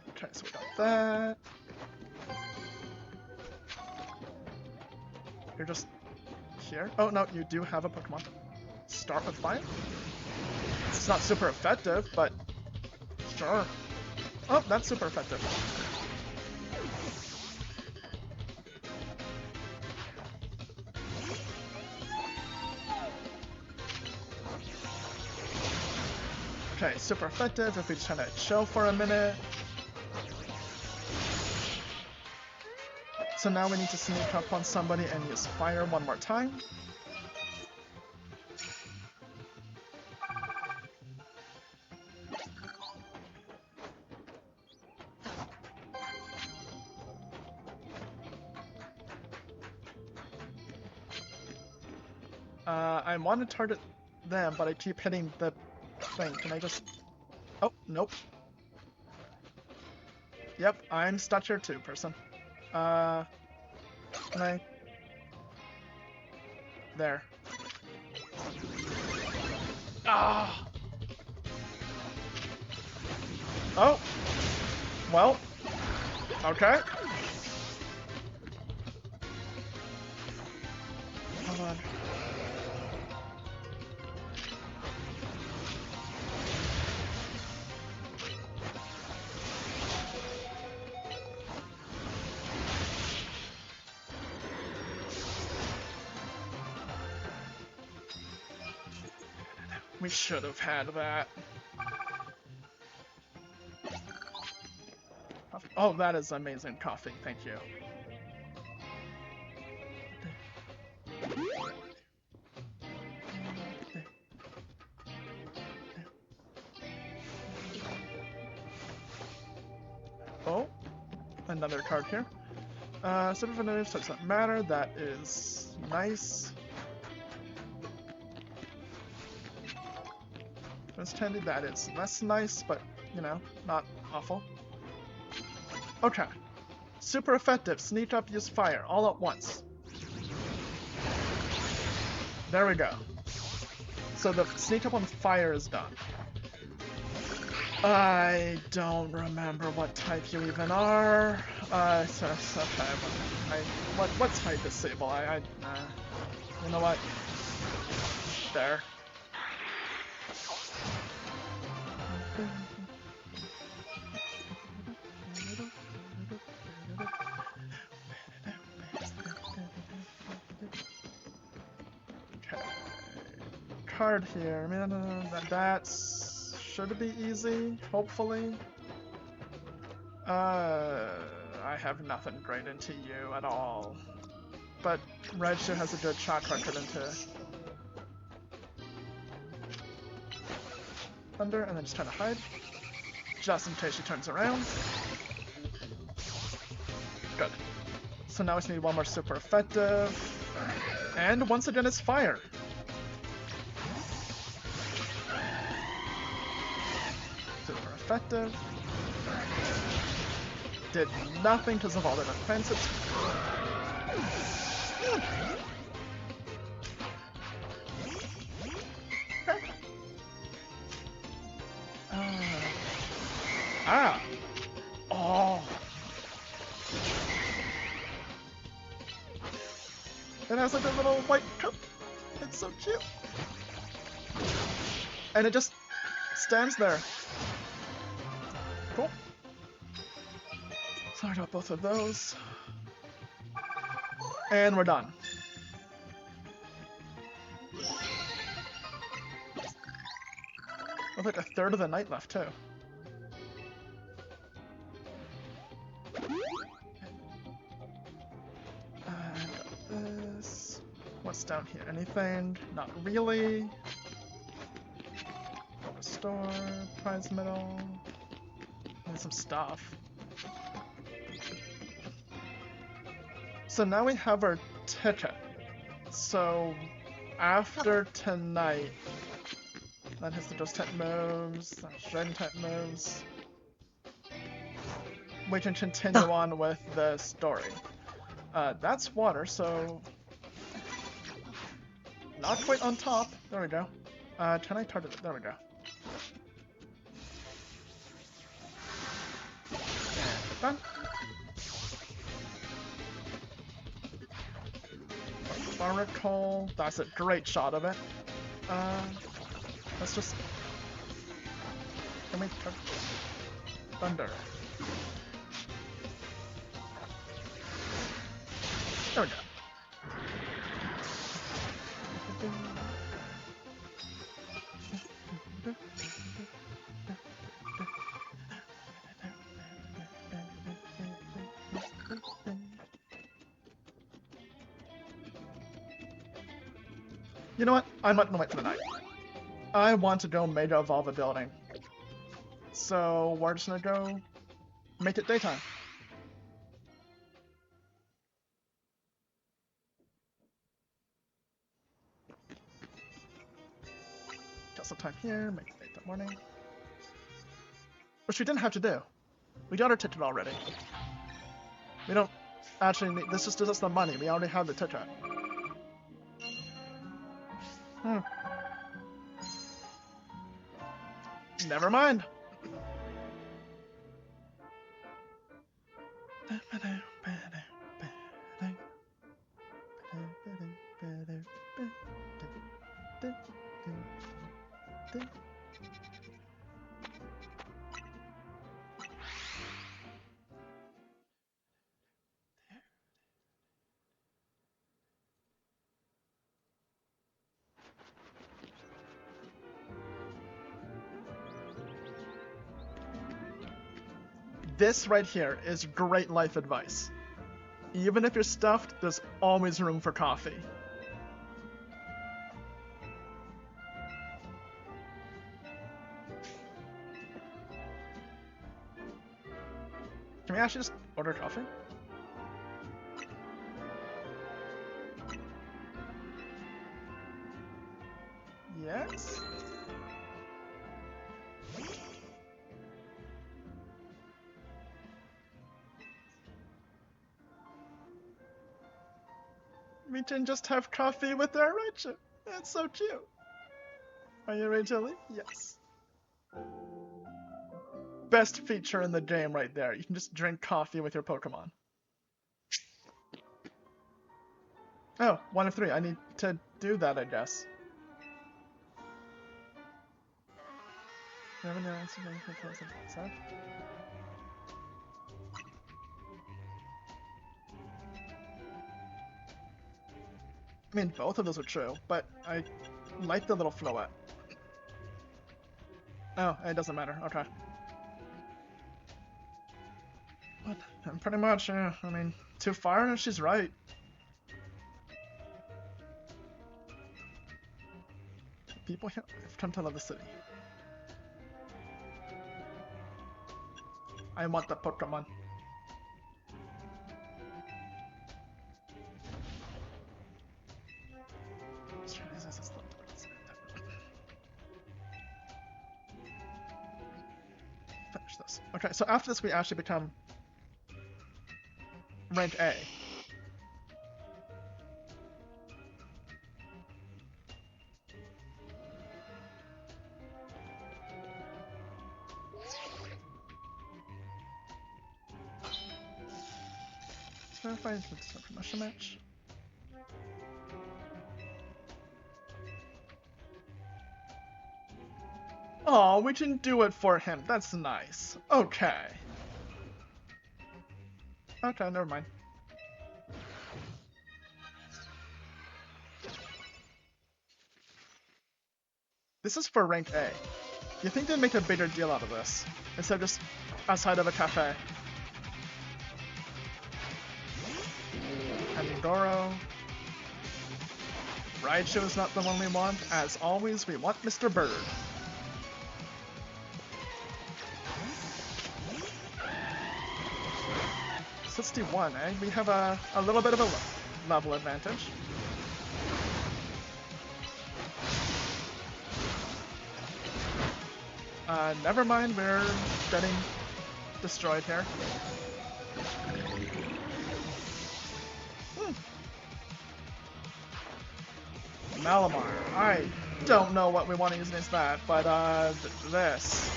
Okay, so we got that. You're just here? Oh no, you do have a Pokemon. Start with fire? It's not super effective, but sure. Oh, that's super effective. Okay, super effective if we just kind of chill for a minute. So now we need to sneak up on somebody and use fire one more time. I want to target them, but I keep hitting the thing. Can I just... Oh, nope. Yep, I'm stuck here too, person. Can I... There. Ah! Oh! Well. Okay. Hold on. We should have had that. Oh, that is amazing coffee. Thank you. Oh, another card here. Super News doesn't matter. That is nice. Miss Tandy, that is less nice, but, you know, not awful. Okay. Super effective. Sneak up, use fire, all at once. There we go. So the sneak up on fire is done. I don't remember what type you even are. Okay, what type is Sable? You know what? There. Okay. Card here. I mean, that's should be easy, hopefully. I have nothing great into you at all. But Raichu has a good shot record into Thunder, and then just trying to hide. Just in case she turns around. Good. So now we just need one more super effective. And once again it's fire. Super effective. Did nothing because of all the defenses. Ah! Oh! It has like a little white cup. It's so cute. And it just stands there. Cool. So I got both of those. And we're done. With like a third of the night left too. This. What's down here? Anything? Not really. Restore, prize medal, and some stuff. So now we have our ticket. So after tonight, that has the Ghost type moves, that's Dragon type moves. We can continue on with the story. That's water, so not quite on top. There we go. Can I target it? There we go. And done. Barnacle. That's a great shot of it. Let's just... Can we... Thunder. There we go. You know what? I'm not gonna wait for the night. I want to go Mega Evolve a building. So we're just gonna go make it daytime. Got some time here, make it daytime morning. Which we didn't have to do. We got our ticket already. We don't actually need, this just gives us the money, we already have the ticket. Never mind. This right here is great life advice. Even if you're stuffed, there's always room for coffee. Can we actually just order coffee? Yes? We can just have coffee with our Rachel. That's so cute. Are you Rachel? Yes. Best feature in the game right there. You can just drink coffee with your Pokemon. Oh, 1 of 3. I need to do that, I guess. I mean, both of those are true, but I like the little Floette. Oh, it doesn't matter. Okay. But pretty much, I mean, too far, and she's right. People have come to love the city. I want the Pokemon. Finish this. Okay, so after this we actually become rank A. Verify it's a promotion match. Oh, we can do it for him. That's nice. Okay. Okay, never mind. This is for rank A. You think they'd make a bigger deal out of this, instead of just outside of a cafe? Andoro. Raichu is not the one we want. As always, we want Mr. Bird. '61, eh? We have a little bit of a level advantage. Never mind, we're getting destroyed here. Malamar. I don't know what we want to use against that, but this.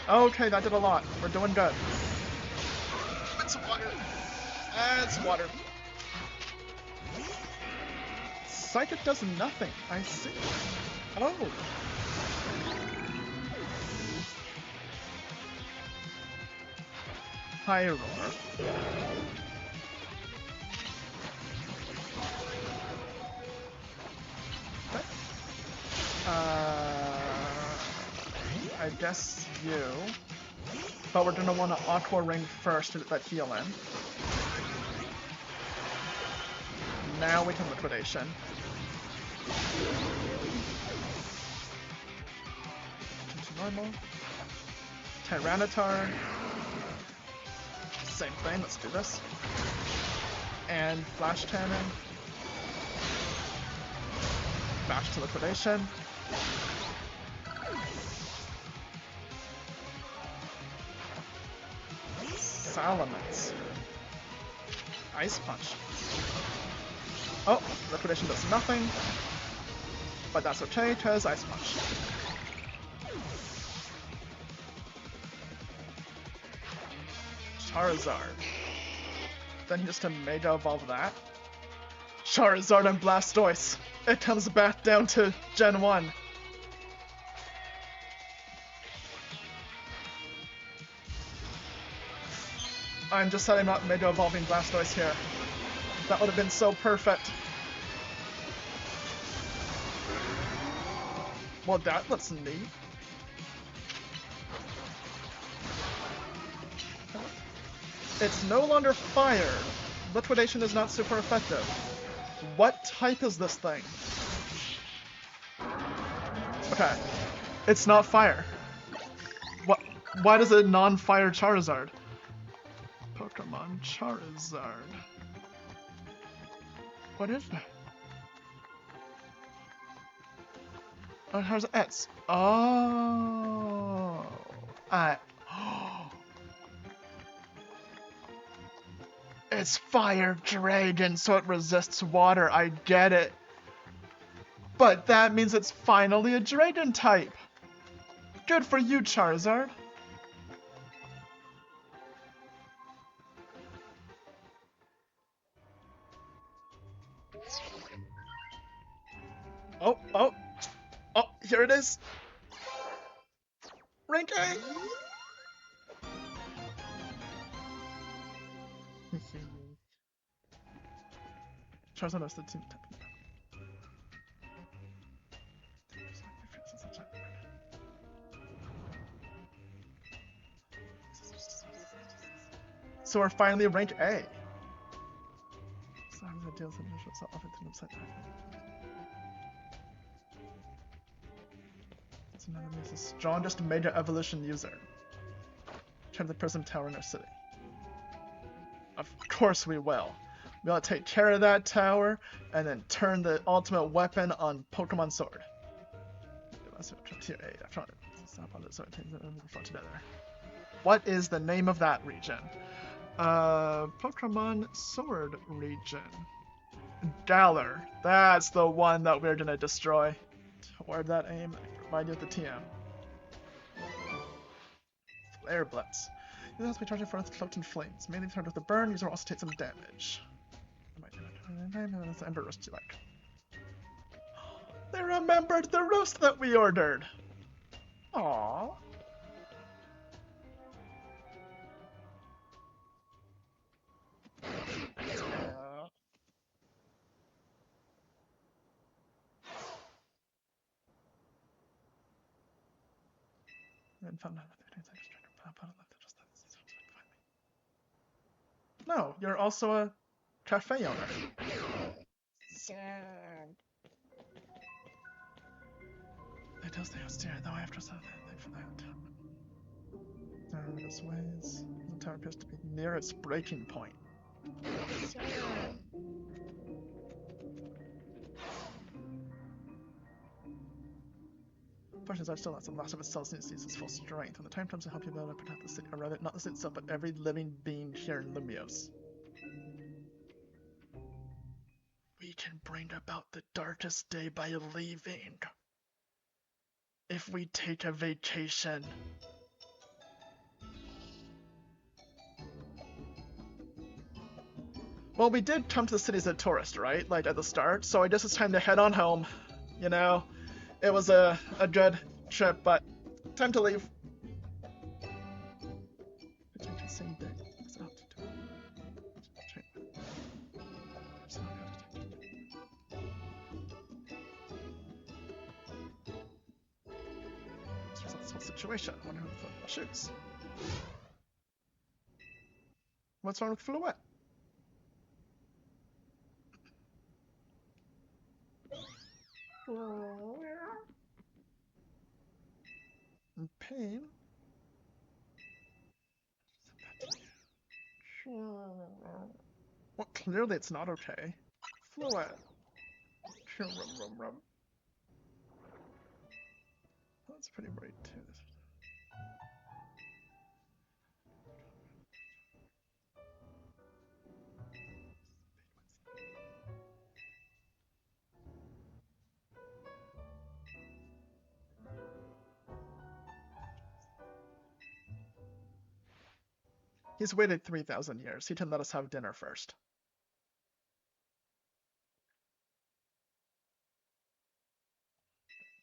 Okay, that did a lot. We're doing good. It's water. It's water. Psychic does nothing. I see. Oh. High roar. I guess you. But we're gonna want to Aqua Ring first to get that heal in. Now we can Liquidation. To normal. Tyranitar. Same thing, let's do this. And Flash Cannon. Bash to liquidation. Salamence. Ice Punch. Oh, liquidation does nothing. But that's okay, because Ice Punch. Charizard. Then just to Mega Evolve that. Charizard and Blastoise. It comes back down to Gen 1. I'm just setting up Mega Evolving Blastoise here. That would have been so perfect. Well, that looks neat. It's no longer fire. Liquidation is not super effective. What type is this thing? Okay. It's not fire. What? Why does it non-fire Charizard? Pokemon Charizard. What is that? Oh, how's it? Oh. It's Fire Dragon, so it resists water. I get it. But that means it's finally a Dragon type. Good for you, Charizard. Oh, here it is. Rank A. Charizard knows the team type. So we're finally rank A. This is strongest Mega Evolution user. Turn the Prism Tower in our city. Of course we will. We gotta take care of that tower and then turn the ultimate weapon on Pokemon Sword. What is the name of that region? Pokemon Sword region. Galar. That's the one that we're gonna destroy. Toward that aim, I provide you with the TM. Flare Blitz. You have to be charging for cloaked in flames. Mainly charged with the burn, user will also take some damage. Ember roast you like. They remembered the roast that we ordered! Aww. No, you're also a cafe owner. Sad. It does stay austere, though I have to say that for that. This ways. The tower appears to be near its breaking point. Portions are still not so lots of its cells needs to use its full strength. When the time comes to help you build and protect the city, or rather, not the city itself, but every living being here in Lumios. We can bring about the darkest day by leaving. If we take a vacation. Well, we did come to the city as a tourist, right? Like, at the start, so I guess it's time to head on home. You know? It was a good trip, but time to leave. Same day. This whole situation. I wonder who the fuck shoots. What's wrong with Fluette? In pain? Well, clearly it's not okay. Fluid. That's pretty right too. He's waited 3,000 years. He can let us have dinner first.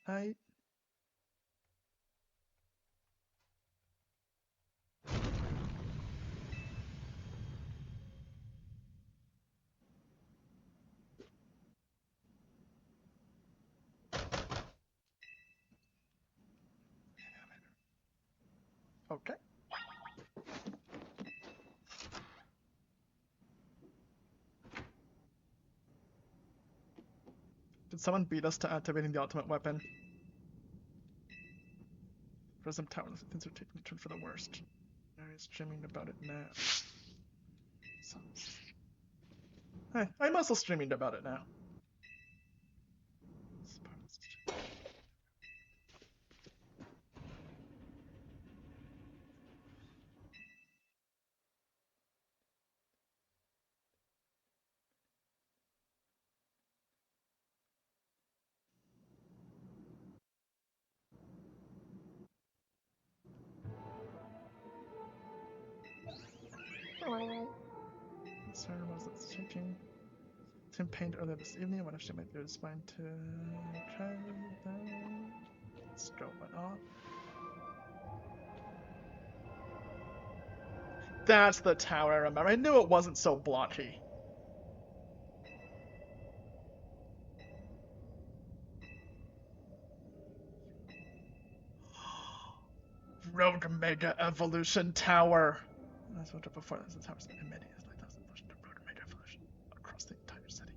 I... Okay. Did someone beat us to activating the ultimate weapon? Prism Tower, things are taking a turn for the worst. He's streaming about it now. So... Hey, I'm also streaming about it now. Sorry, was it checking? Tim painted earlier this evening. I wonder if she might be responding to try them. Stroke went off. That's the tower I remember. I knew it wasn't so blocky. Rogue Mega Evolution Tower. That's what before this. The tower's emitting is like that's the version of Rogue Mega Evolution across the entire city.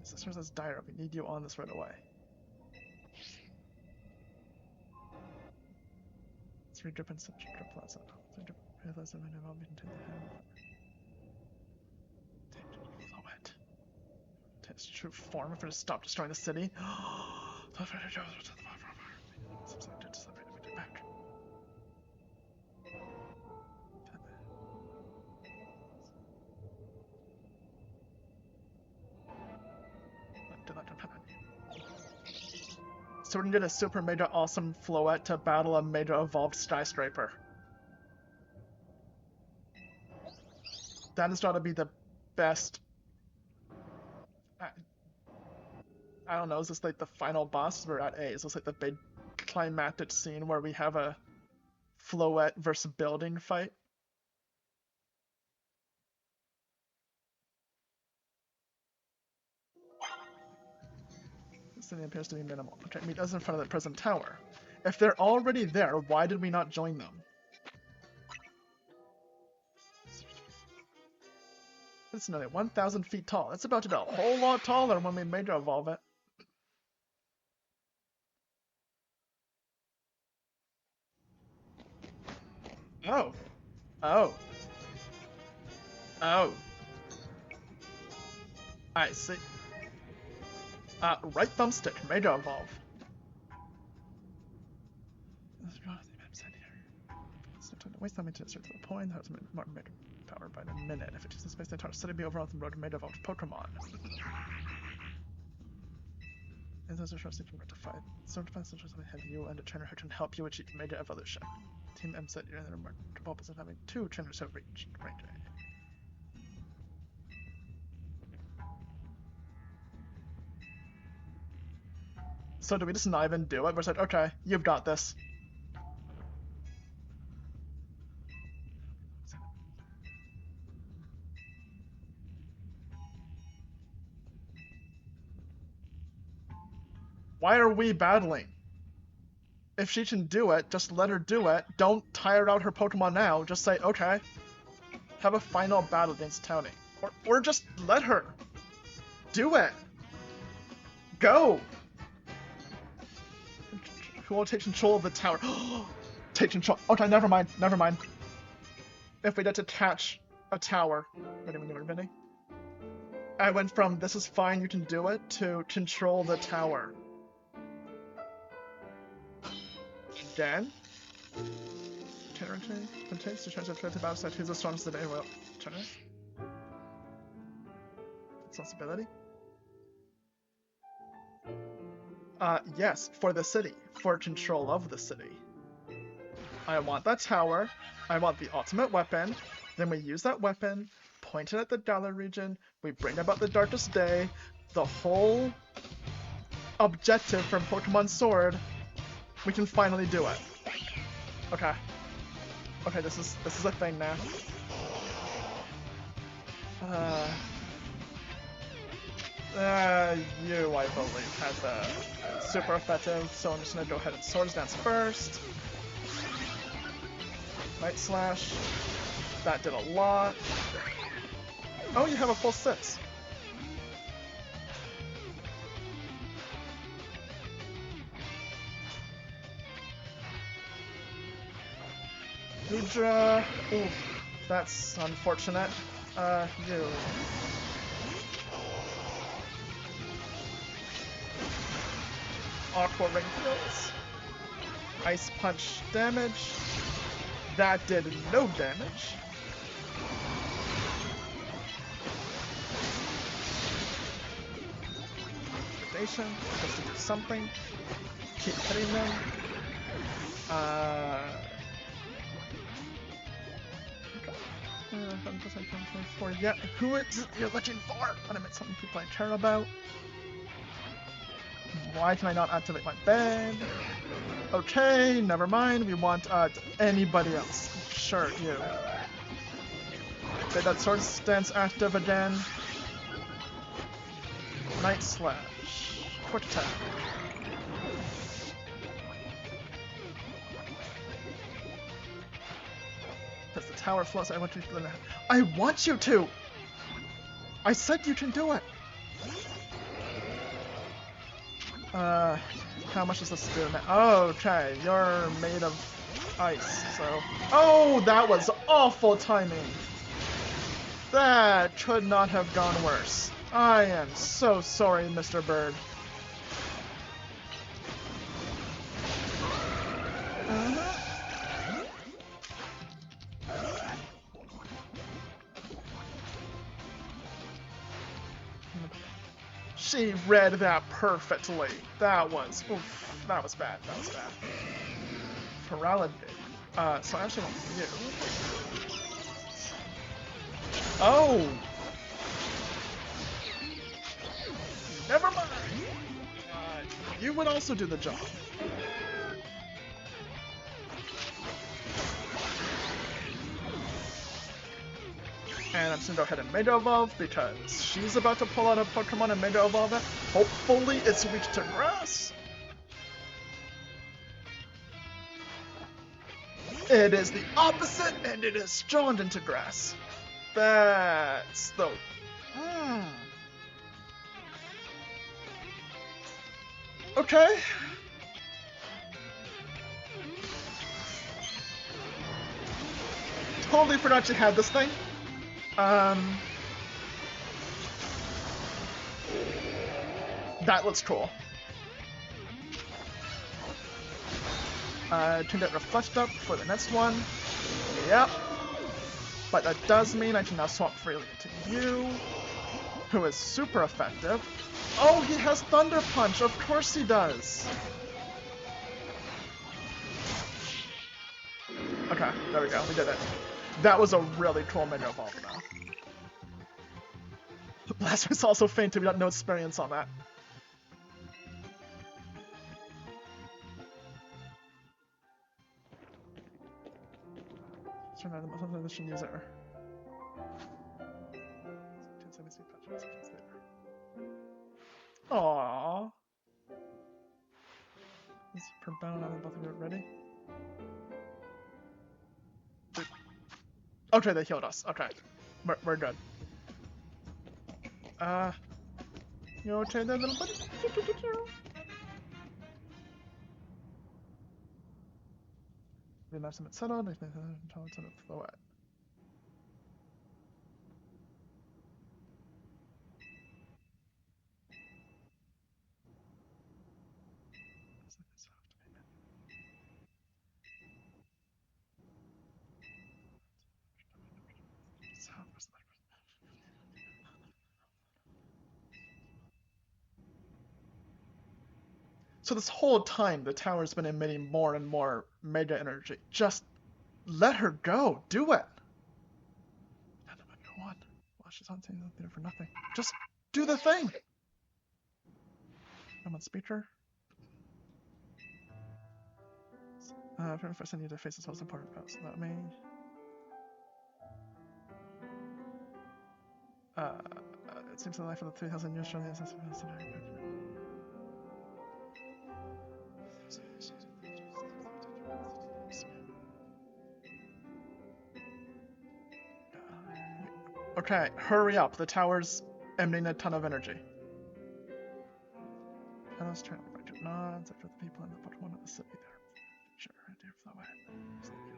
Sister says Dire, we need you on this right away. Let's redrip and such a plaza. Realize that we never been to the hand. Fluid. Its true form if it has stopped destroying the city. So we're gonna get a super mega awesome Floette to battle a mega evolved skyscraper. That has got to be the best. I don't know, is this like the final boss? We're at A. Is this like the big climactic scene where we have a Floette versus building fight? This thing appears to be minimal. Okay, meet us in front of the present tower. If they're already there, why did we not join them? It's nearly 1,000 feet tall. It's about to be a whole lot taller when we mega evolve it. Oh. Oh. Oh. I see. Right thumbstick, mega evolve. Waste time to search the point. That's more mega power by the minute. If it uses space, the entire city be overall from road mega evolved Pokemon. And those are short from rectified. So depends on something have you and a trainer who can help you achieve mega evolution. Team M said you're in the remarkable position having 2 trainers have reached range A. So do we just not even do it? We're just like, okay, you've got this. Why are we battling? If she can do it, just let her do it. Don't tire out her Pokemon now. Just say, okay, have a final battle against Tony. Or just let her. Do it. Go. Who will take control of the tower? Take control. Okay, never mind. Never mind. If we get to catch a tower. Ready? I went from this is fine, you can do it, to control the tower. Again? Continues to transfer to battle side. Who's the strongest today? Well, Turner? Responsibility? Yes, for the city. For control of the city. I want that tower. I want the ultimate weapon. Then we use that weapon, point it at the Galar region, we bring about the darkest day, the whole objective from Pokemon Sword, we can finally do it. Okay. Okay, this is a thing now. You, I believe, has a super effective, so I'm just gonna go ahead and Swords Dance first. Night Slash. That did a lot. Oh, you have a full 6. Hydra. Ooh, that's unfortunate. You. Aqua Ring heals. Ice Punch damage. That did no damage. Predation, just to do something. Keep hitting them. Okay. Yeah, who is it you're looking for? When I met some people I care about. Why can I not activate my bed? Okay, never mind. We want anybody else. Sure, you. Okay, that Sword Stance active again. Night Slash. Quick attack. Does the tower floats? I want you to. I want you to! I said you can do it! How much does this do now? Oh, okay, you're made of ice, so... Oh, that was awful timing! That could not have gone worse. I am so sorry, Mr. Bird. She read that perfectly. That was, oof, that was bad. That was bad. Paralidate. So I actually want you. Oh! Never mind! You would also do the job. And I'm just gonna go ahead and Mega Evolve because she's about to pull out a Pokemon and Mega Evolve it. Hopefully it's weak to Grass. It is the opposite, and it is strong into Grass. That's the... Okay. Totally forgot you had this thing. That looks cool. Can get Reflect up for the next one. Yep. But that does mean I can now swap freely into you, who is super effective. Oh, he has Thunder Punch! Of course he does! Okay, there we go, we did it. That was a really cool Mega Evolve though. Blastoise also fainted, we got no experience on that. Turn on the most edition user. Aww. Is per bound on both of you ready? Okay, they healed us. Okay. We're good. You okay there, little buddy? The nice and settled. Flow at. So this whole time, the tower's been emitting more and more mega energy. Just let her go. Do it. Go on. Well, she's on there for nothing. Just do the thing. I'm on speaker. First I need to face this most important post. Let me. It seems the life of the 3,000 years surely is. Okay, hurry up. The tower's emitting a ton of energy. And let's turn back to nods after the people in the Pokémon of the city there. Sure, dear flower.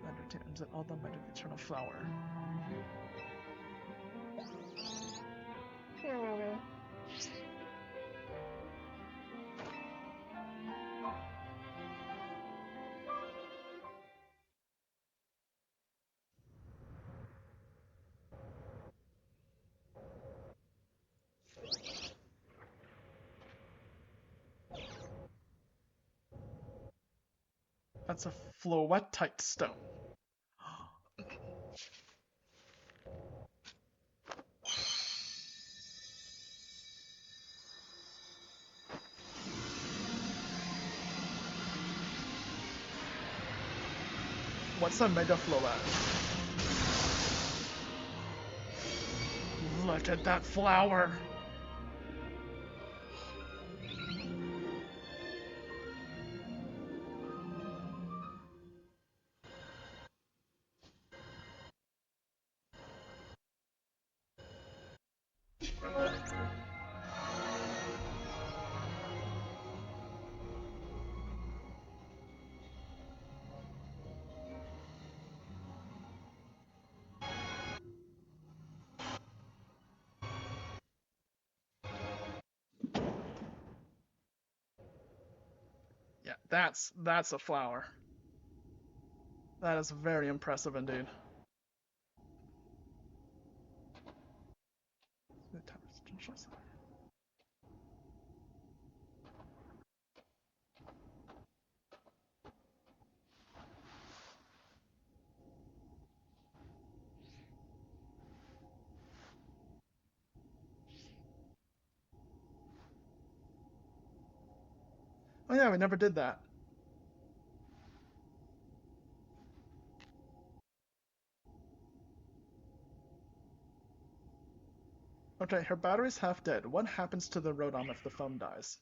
Entertains it all done by the eternal flower. That's a Floetite stone. What's a Mega Floet? Look at that flower. Yeah, that's a flower. That is very impressive indeed. Oh yeah, we never did that. Okay, her battery's half dead. What happens to the Rotom if the phone dies?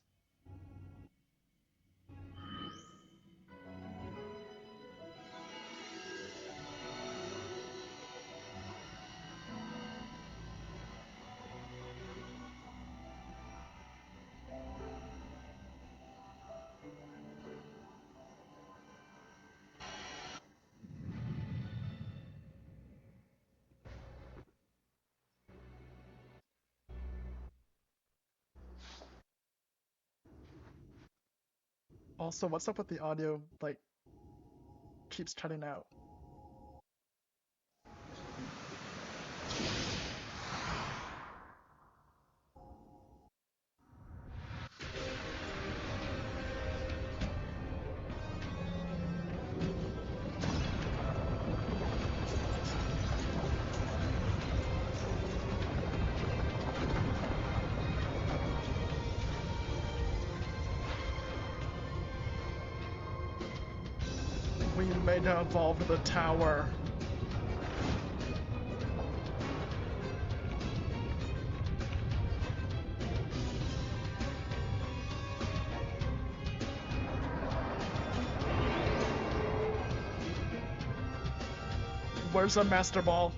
Also, what's up with the audio, like, keeps cutting out? We mega evolved the tower. Where's the Master Ball?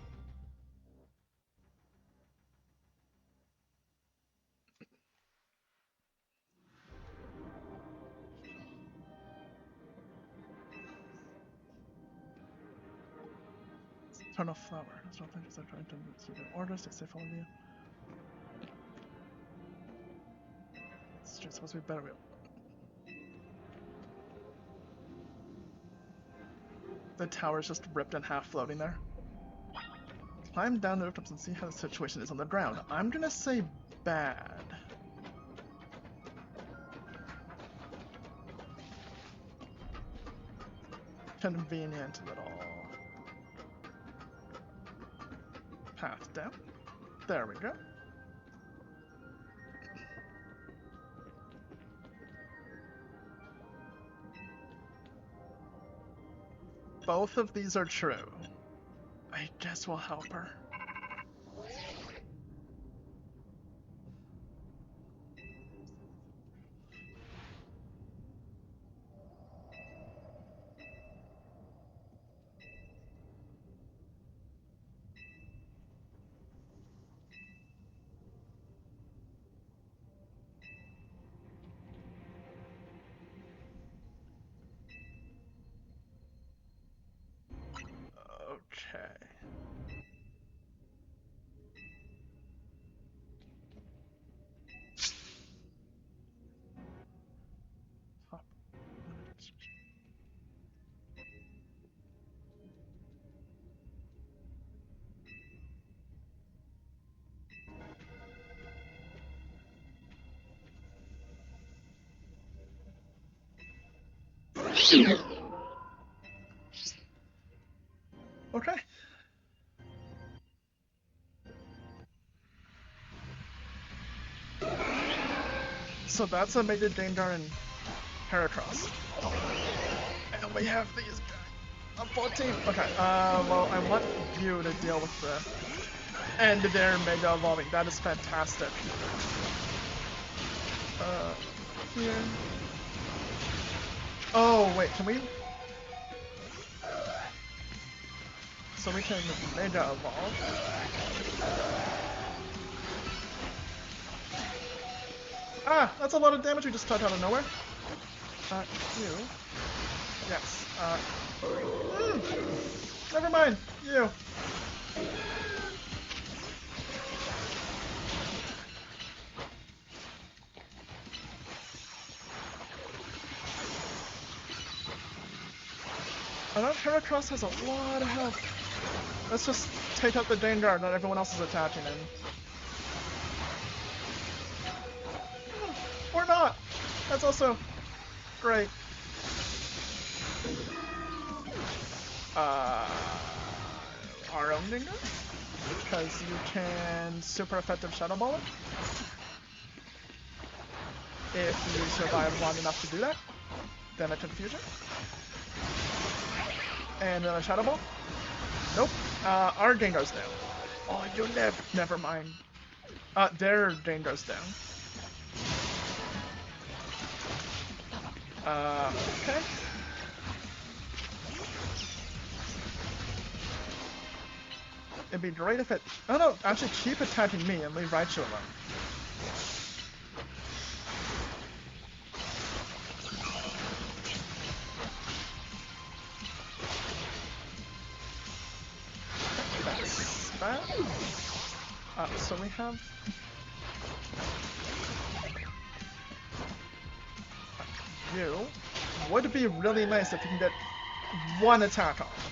Infernal flower. That's not things I'm trying to receive an order. Stay safe, all of you. It's supposed to be better. The tower's just ripped in half, floating there. Climb down the rooftops and see how the situation is on the ground. I'm gonna say bad. Convenient little path down. There we go. Both of these are true. I guess we'll help her. Okay. Hop. Okay. So that's a major danger in Heracross. And we have these guys. I'm 14. Okay, well, I want you to deal with the end their Mega Evolving. That is fantastic. Here. Oh, wait, can we? So we can Mega Evolve. Ah, that's a lot of damage we just took out of nowhere. You. Yes. Never mind. You. I know Heracross has a lot of health. Let's just take out the Dangar that everyone else is attaching in. Or not! That's also great. Our own Dangar? Because you can super effective Shadow Ball it. If you survive long enough to do that. Then it confusion. And a Shadow Ball? Nope. Our Gengar's down. Oh, you never mind. Their Gengar's down. Okay. It'd be great if it... Oh no, actually keep attacking me and leave Raichu alone. That's bad. So we have... You. Would be really nice if you can get one attack off.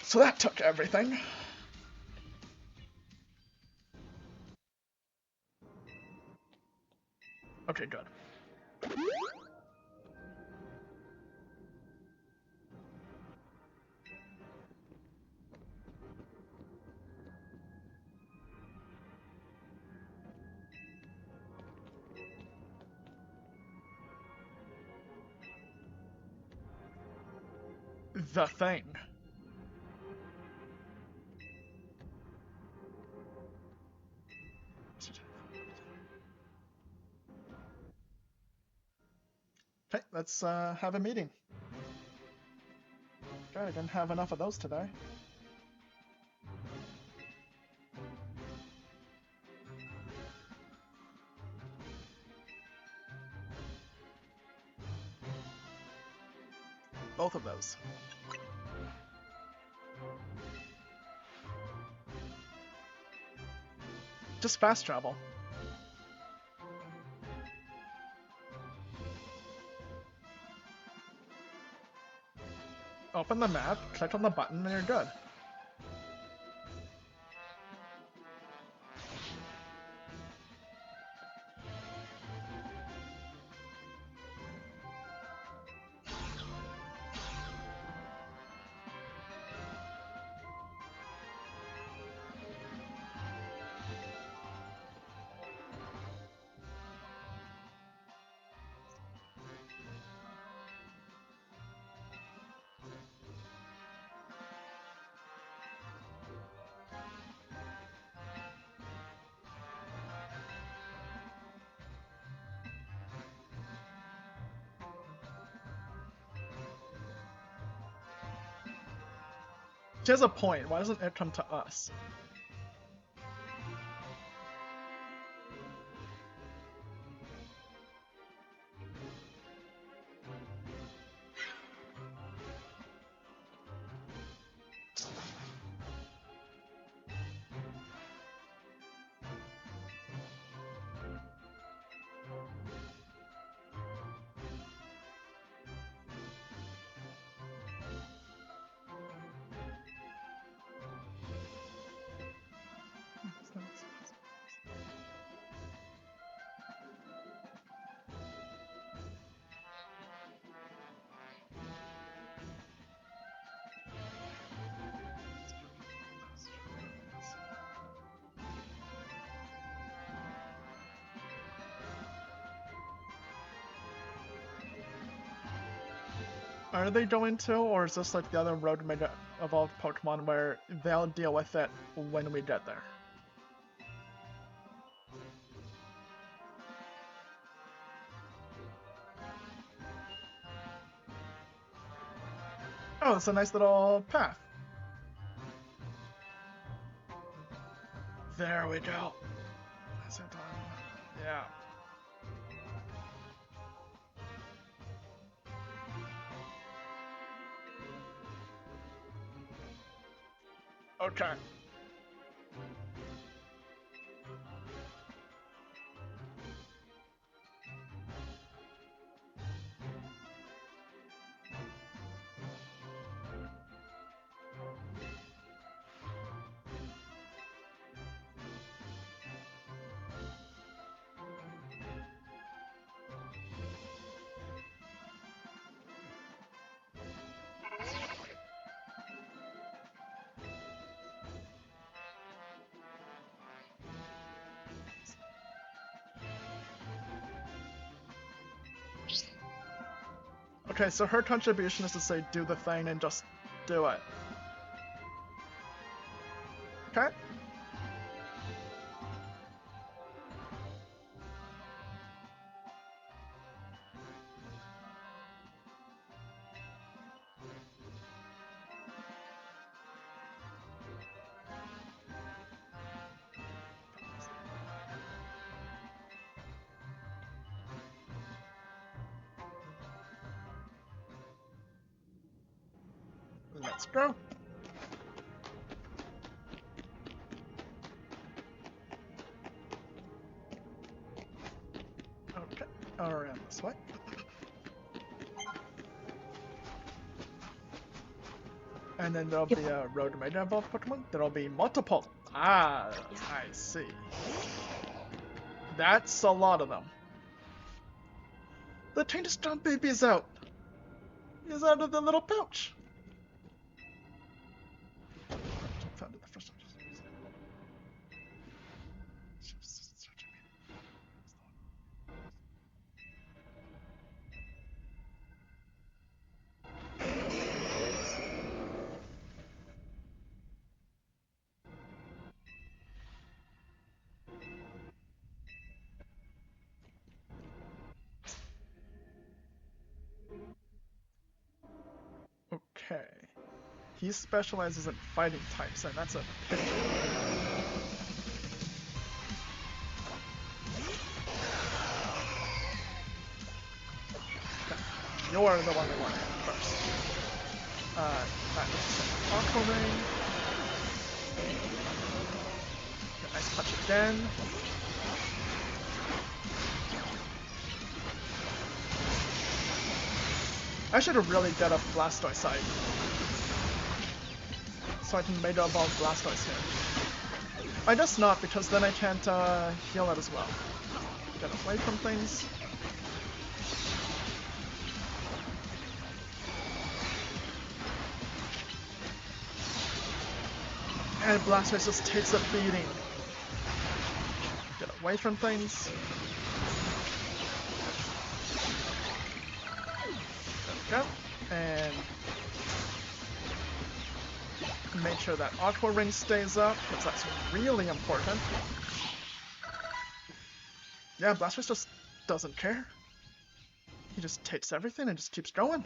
So that took everything. Okay, good. The thing. Okay, let's have a meeting. Okay, I didn't have enough of those today. both of those. Just fast travel. Open the map, click on the button, and you're good. She has a point. Why doesn't it come to us? Are they going to, or is this like the other Road Mega Evolved Pokemon where they'll deal with it when we get there? Oh, it's a nice little path. There we go. Is it done? Yeah. Okay. Okay, so her contribution is to say do the thing and just do it. Okay? Let's go. Okay, around this way. And then there'll be a Road Mega Evolved Pokemon. There'll be multiple. Ah, I see. That's a lot of them. The Tiny Storm Baby is out. He's out of the little pouch. Found it the first time. Okay. He specializes in fighting types, and that's a pity. You're the one we want to hit course. Alright, let's just hit Aqua Ring. Okay, nice punch again. I should really get a Blastoise side. So I can Mega Evolve Blastoise here. I guess not, because then I can't heal it as well. Get away from things. And Blastoise just takes a beating. Get away from things. There we go. And make sure that Aqua Ring stays up, because that's really important. Yeah, Blastoise just doesn't care. He just takes everything and just keeps going.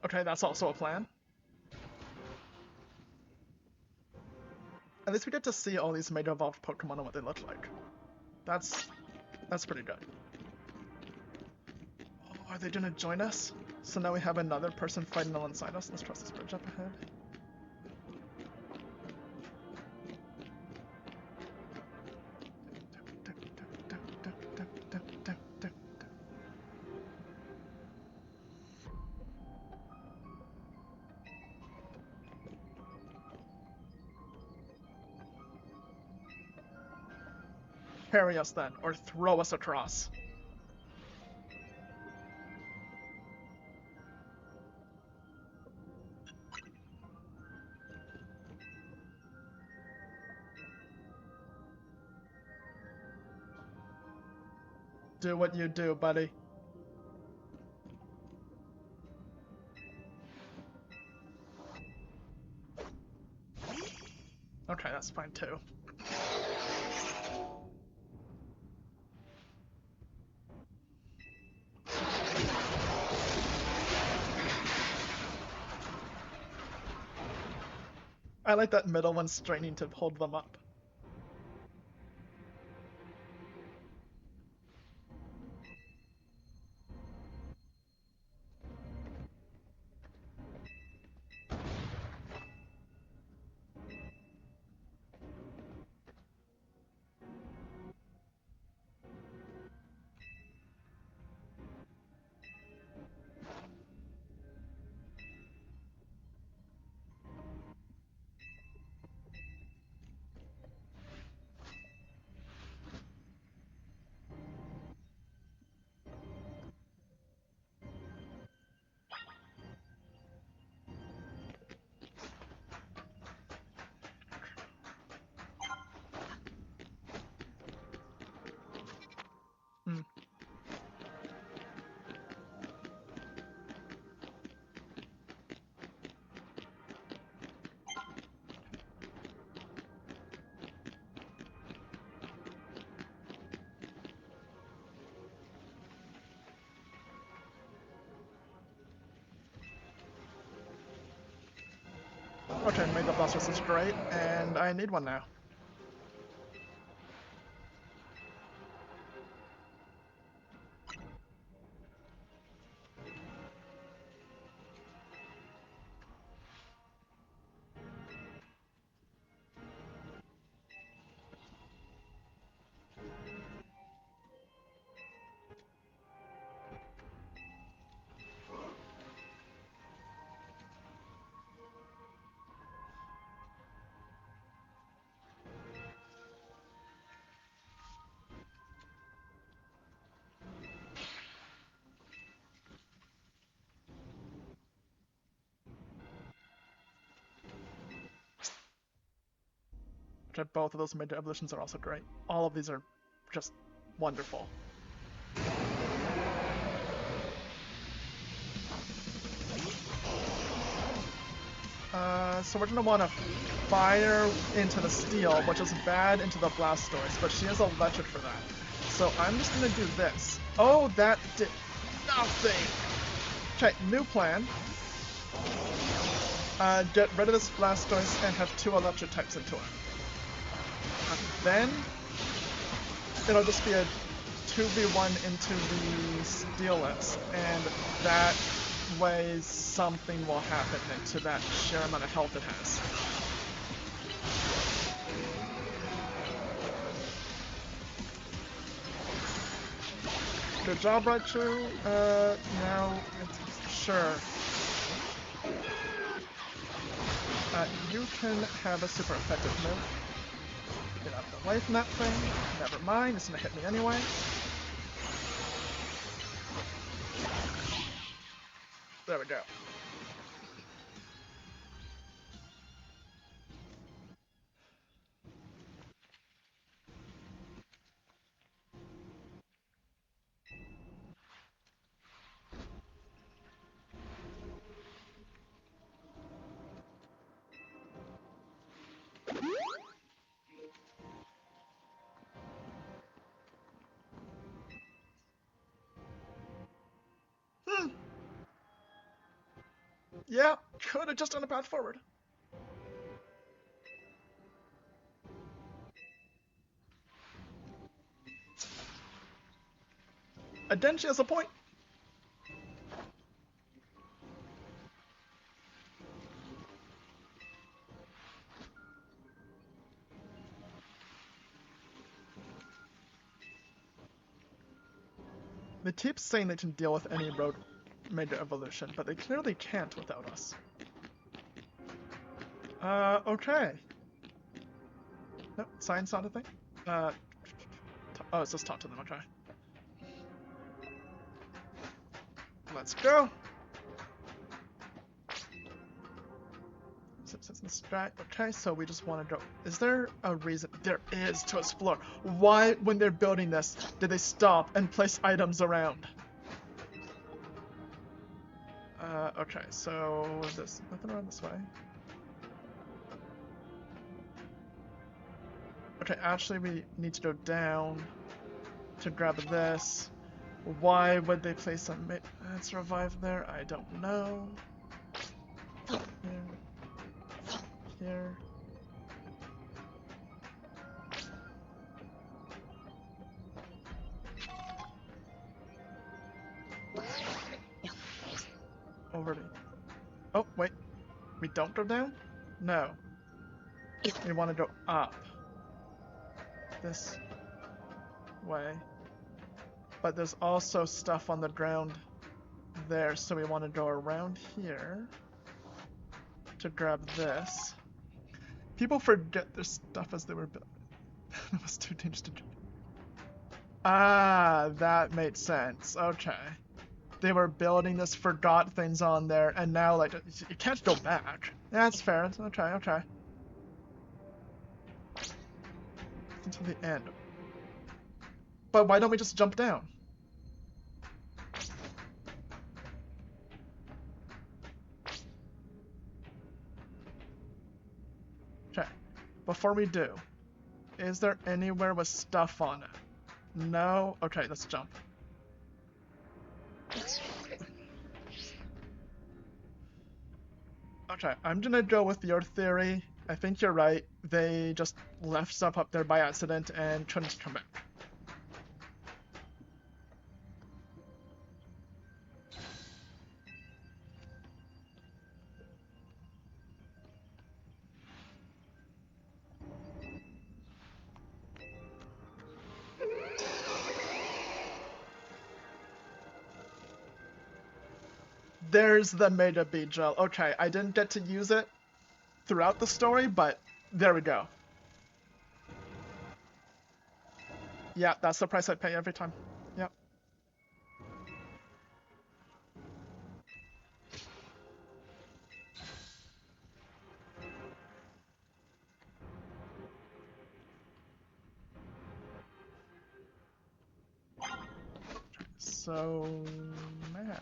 Okay, that's also a plan. At least we get to see all these Mega Evolved Pokemon and what they look like. That's pretty good. Oh, are they gonna join us? So now we have another person fighting alongside us. Let's cross this bridge up ahead. Parry us then, or throw us across. Do what you do, buddy. Okay, that's fine too. I like that middle one straining to hold them up. Hmm. Okay, made the Blastoise is great, and I need one now. which both of those major evolutions are also great. All of these are just wonderful. So we're gonna want to fire into the steel, which is bad into the Blastoise, but she has electric for that. So I'm just gonna do this. Oh, that did nothing! Okay, new plan. Get rid of this Blastoise and have 2 electric types into it. And then it'll just be a 2v1 into the Steelix, and that way something will happen to that sheer amount of health it has. Good job, Raichu. Now, sure. You can have a super effective move. Get out of the way from that thing. Never mind, it's gonna hit me anyway. There we go. Yeah, could have just done a path forward. Adenchi has a point. They keep saying they can deal with any road major evolution, but they clearly can't without us. Okay. Nope, science not a thing. Oh, it's just talk to them, okay. Let's go. Okay, so we just want to go. Is there a reason? There is to explore. Why, when they're building this, did they stop and place items around? Okay, so there's nothing around this way. Okay, actually we need to go down to grab this. Why would they place a let's revive there? I don't know. Here. Over to... Oh, wait. We don't go down? No. We want to go up. This way. But there's also stuff on the ground there, so we want to go around here to grab this. People forget their stuff as they were built. It was too dangerous to do. Ah, that made sense. Okay. They were building this, forgot things on there, and now, like, you can't go back. That's fair. Okay, okay. Until the end. But why don't we just jump down? Okay. Before we do, is there anywhere with stuff on it? No? Okay, let's jump. Okay, I'm gonna go with your theory. I think you're right. They just left stuff up there by accident and couldn't come back. There's the Mega Bead Gel. Okay, I didn't get to use it throughout the story, but there we go. Yeah, that's the price I pay every time. Yep. So now...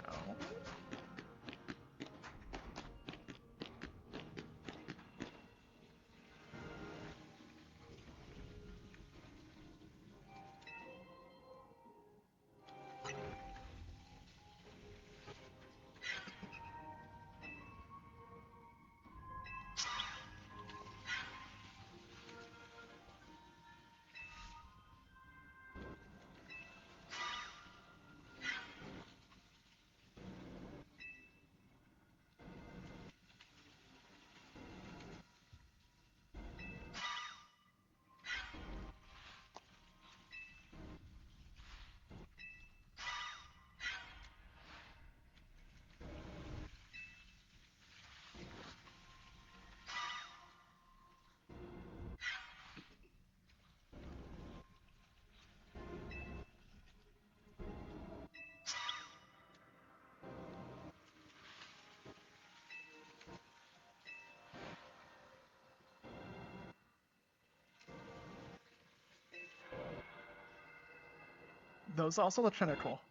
Those also look kinda cool.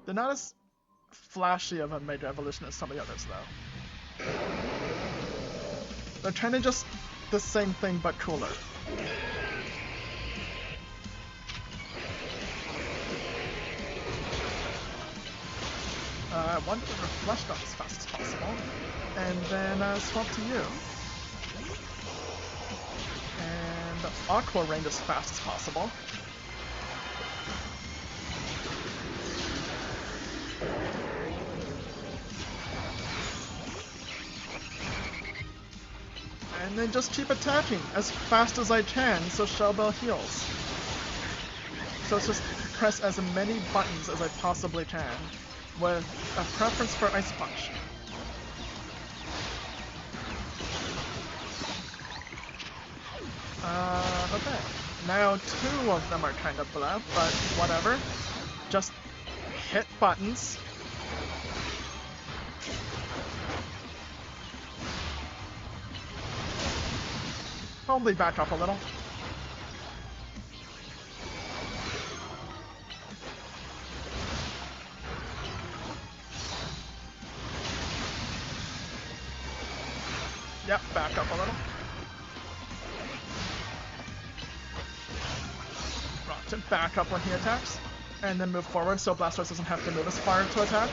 They're not as flashy of a major evolution as some of the others, though. They're kinda just the same thing, but cooler. I want to refresh up as fast as possible, and then swap to you. And Aqua Rain as fast as possible. And then just keep attacking as fast as I can so Shellbell heals. So it's just press as many buttons as I possibly can, with a preference for Ice Punch. Okay. Now 2 of them are kind of blah, but whatever. Just hit buttons. Probably back up a little. Yep, back up a little. Right, to back up when he attacks. And then move forward so Blastoise doesn't have to move as far to attack.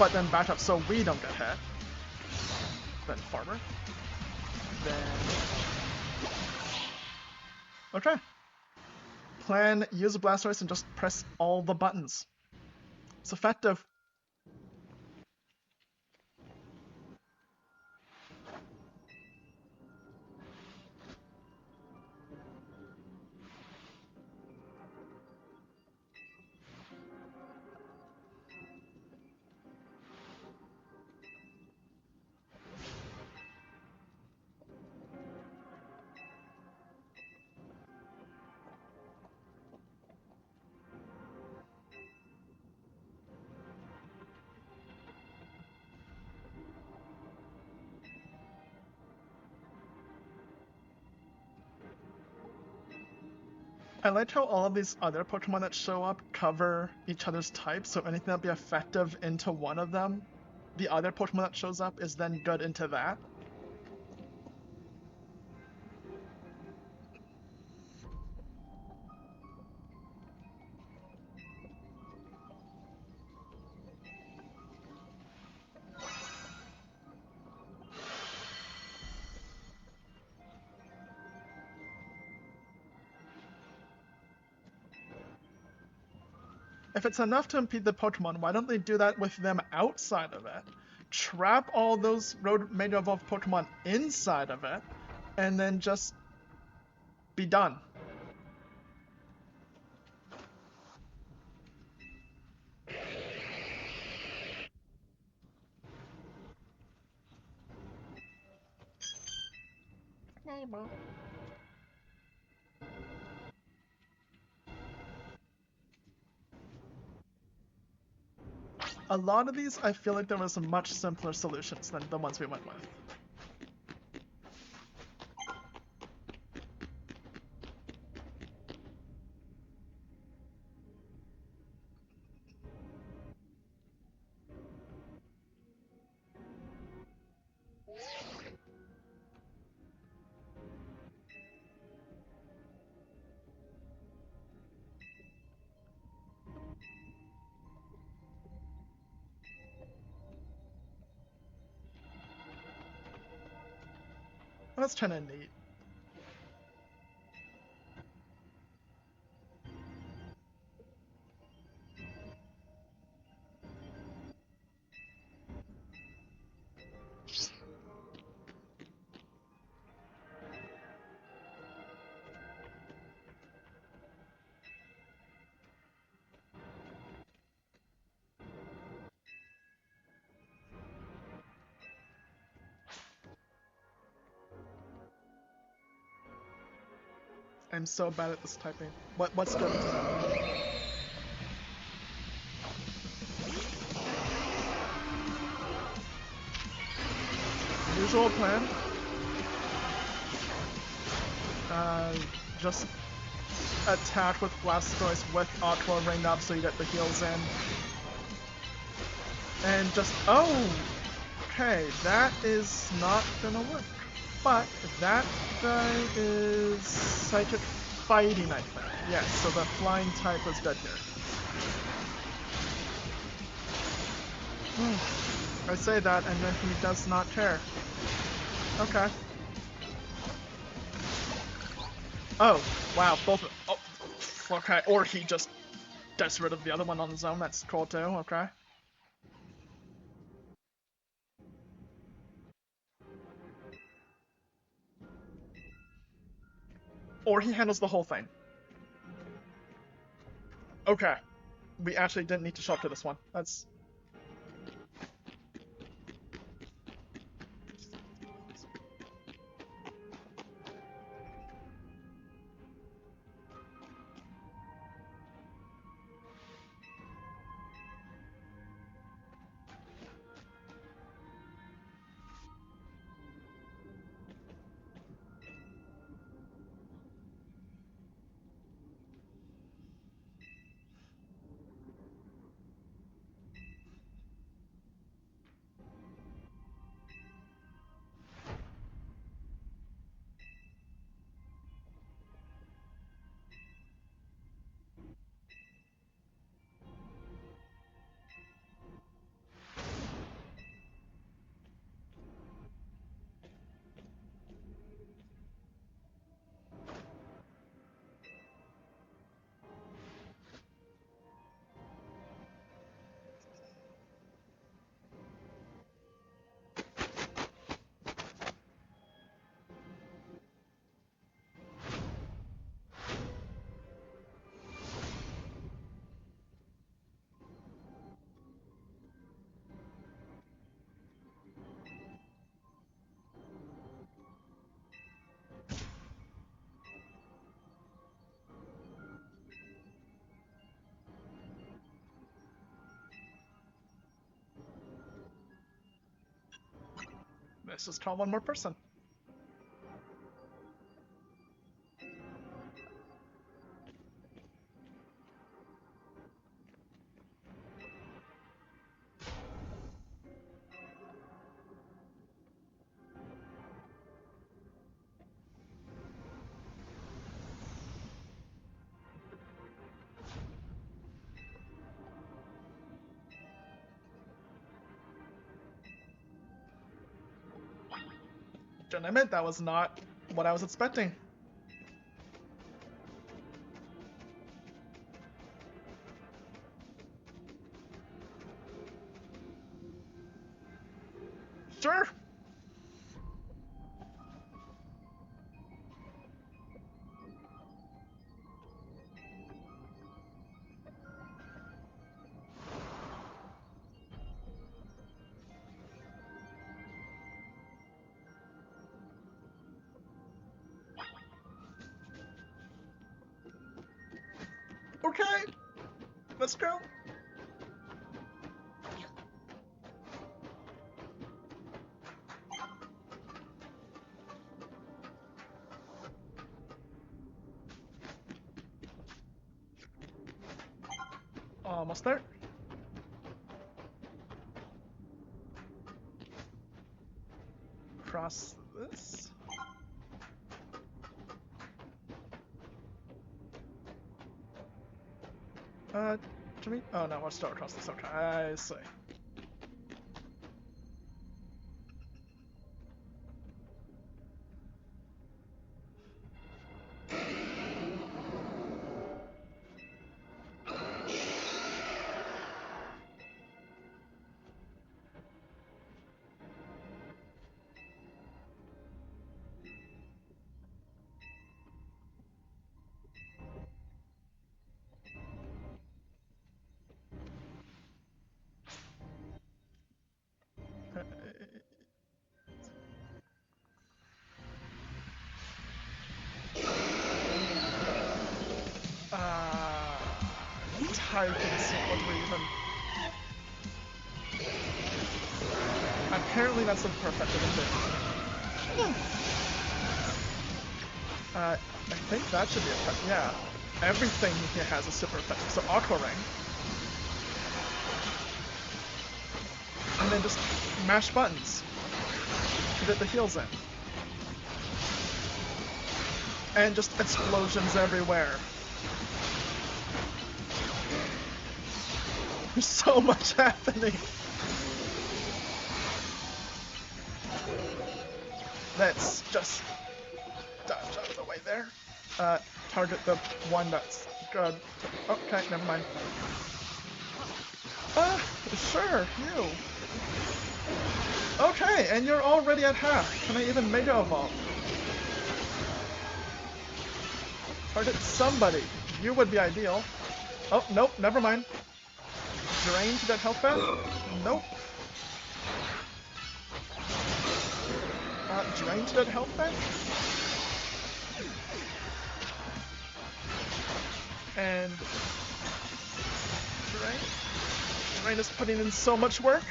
But then back up so we don't get hit. Then forward. Then... Okay. Plan, use a Blastoise and just press all the buttons. It's effective. I like how all of these other Pokemon that show up cover each other's types, so anything that'll be effective into one of them, the other Pokemon that shows up is then good into that. If it's enough to impede the Pokemon, why don't they do that with them outside of it? Trap all those Road Major Evolved Pokemon inside of it, and then just be done. A lot of these, I feel like there was much simpler solutions than the ones we went with. That's kind of neat. I'm so bad at this typing. What's good to know? Usual plan. Just attack with Blastoise with Aqua Ring up so you get the heals in. And just, oh! Okay, that is not gonna work. But that guy is Psychic Fighting, I think. Yes, so the Flying type was dead here. I say that, and then he does not care. Okay. Oh, wow, both. Oh, okay, or he just gets rid of the other one on his own. That's cool too. Okay. Or he handles the whole thing. Okay. We actually didn't need to show up to this one. That's... Let's just call one more person. Gonna admit, that was not what I was expecting. Sure. Okay. Let's go. Almost there. Cross this. Do we? Oh no, we're still across this. Okay, I see. Typing what we even. Apparently that's a perfect thing. I think that should be effective. Yeah, everything he has is super effective. So Aqua Ring, and then just mash buttons to get the heals in, and just explosions everywhere. There's so much happening. Let's just dodge out of the way there. Target the one that's good. Okay, never mind. Sure, you. Okay, and you're already at half. Can I even Mega Evolve? Target somebody. You would be ideal. Oh, nope, never mind. Drain to that health back? Nope. Drain to that health back? And Drain? Drain is putting in so much work.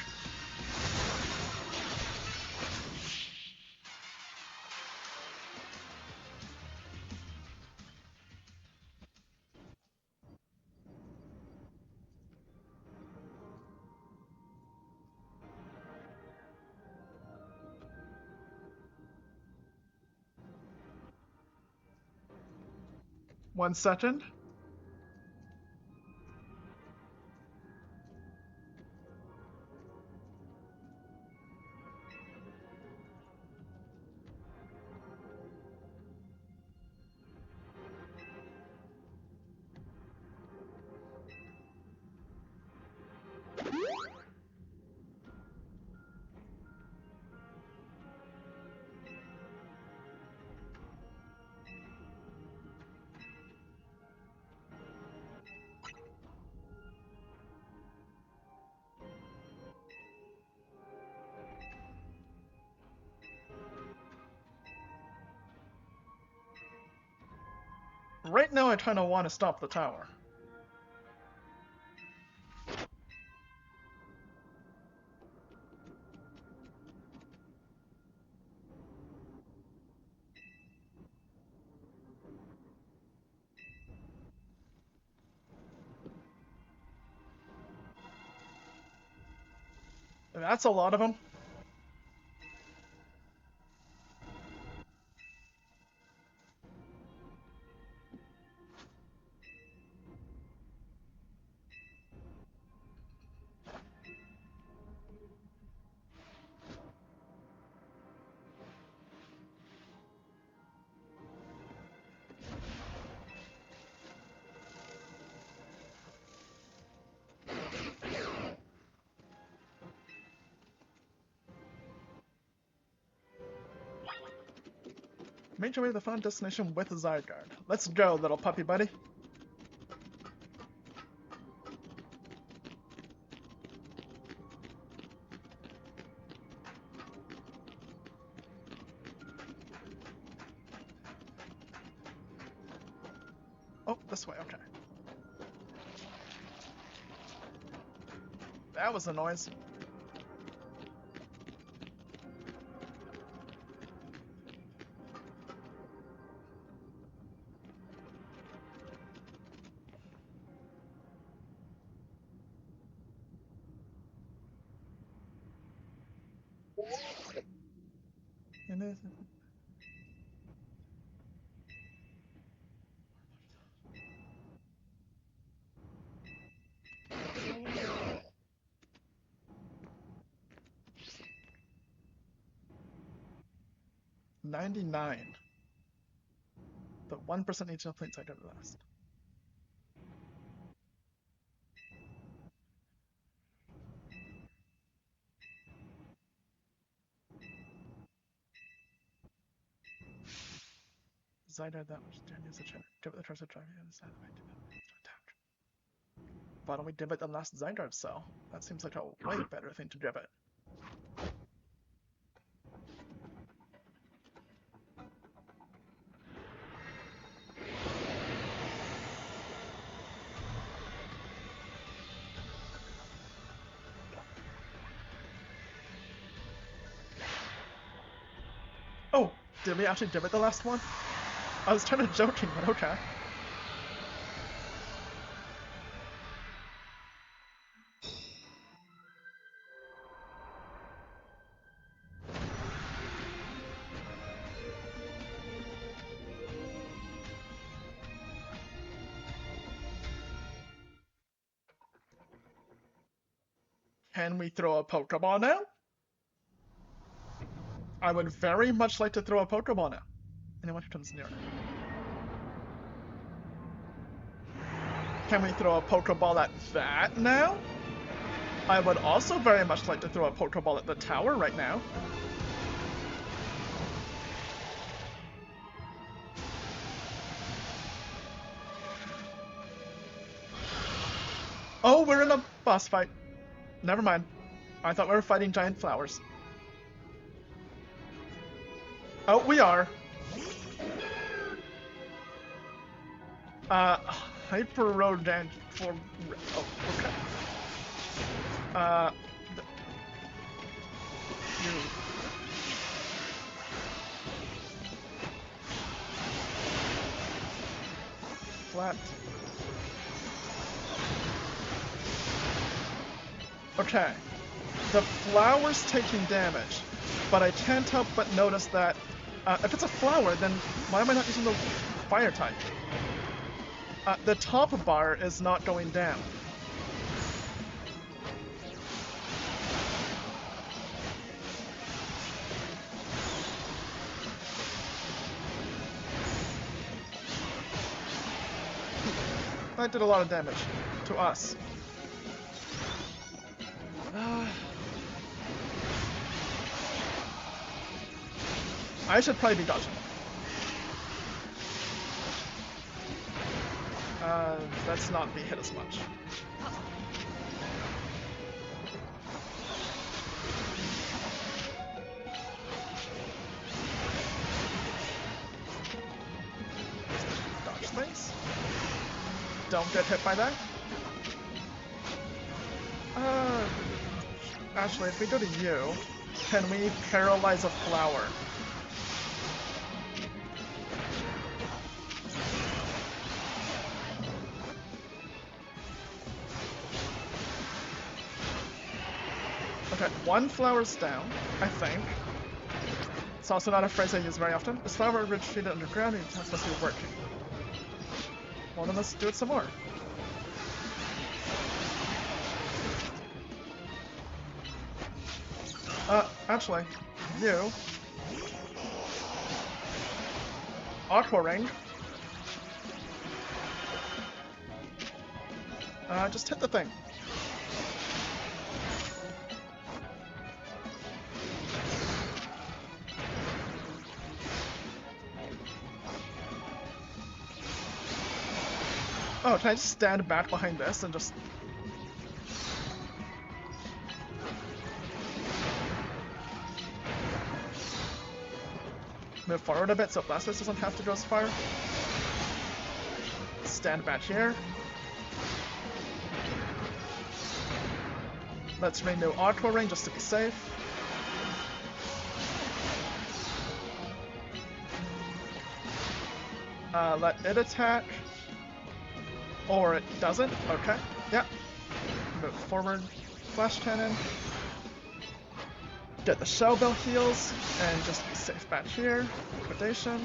One second. Right now I kind of want to stop the tower. That's a lot of them. Make your way to the final destination with Zygarde. Let's go, little puppy buddy. Oh, this way, okay. That was a noise. this. $99. But 1% each of the plates I did last. Zyder that much damage the check. Dibit the trust of driving on the side of the attack. Why don't we dibit the last Zyder cell? That seems like a way better thing to dibit. Oh, did we actually dibit the last one? I was kind of joking, but okay. Can we throw a Pokeball now? I would very much like to throw a Pokeball now. Anyone who comes near. Can we throw a Pokeball at that now? I would also very much like to throw a Pokeball at the tower right now. Oh, we're in a boss fight. Never mind. I thought we were fighting giant flowers. Oh, we are. Hyper Rodent for... Oh, okay. You... Flat. Okay. The flower's taking damage, but I can't help but notice that if it's a flower, then why am I not using the fire type? The top bar is not going down. That did a lot of damage to us. I should probably be dodging. Let's not be hit as much. Dodge things. Don't get hit by that. Actually, if we go to you, can we paralyze a flower? Okay, one flower's down, I think. It's also not a phrase I use very often. This flower retreated underground and it's not supposed to be working. Well, then let's do it some more. Actually, you... Aqua Ring. Just hit the thing. Oh, can I just stand back behind this and just... move forward a bit so Blastoise doesn't have to go as far? Stand back here. Let's renew Aqua Ring just to be safe. Let it attack. Or it doesn't. Okay. Yep. Move forward. Flash Cannon. Get the Shell Bell heals, and just be safe back here. Liquidation.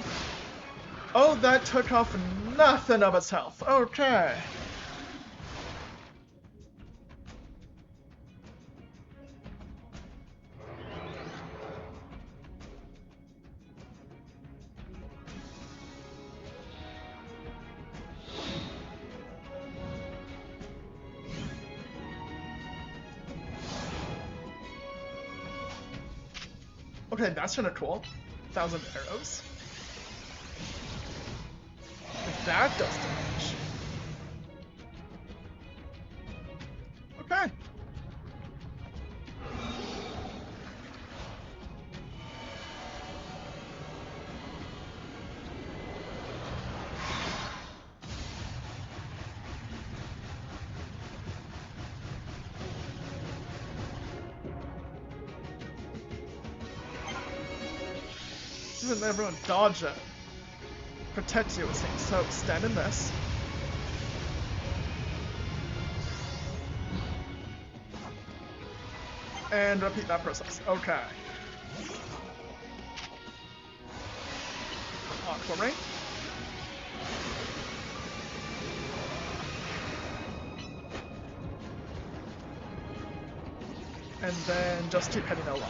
Oh, that took off nothing of its health. Okay. Okay, that's kinda cool. 1,000 arrows. If that does damage. Okay. Even everyone dodge it. Protect you, it seems. So stand in this. And repeat that process. Okay. Aqua Ring. And then just keep heading along.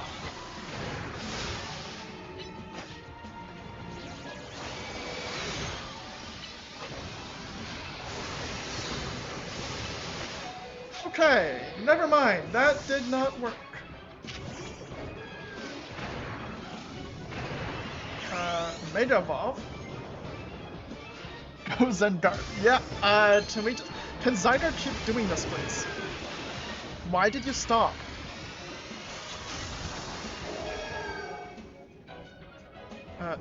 Okay, never mind. That did not work. Mega Evolve. Go Zengarde. Yeah, can Zygarde keep doing this, please? Why did you stop?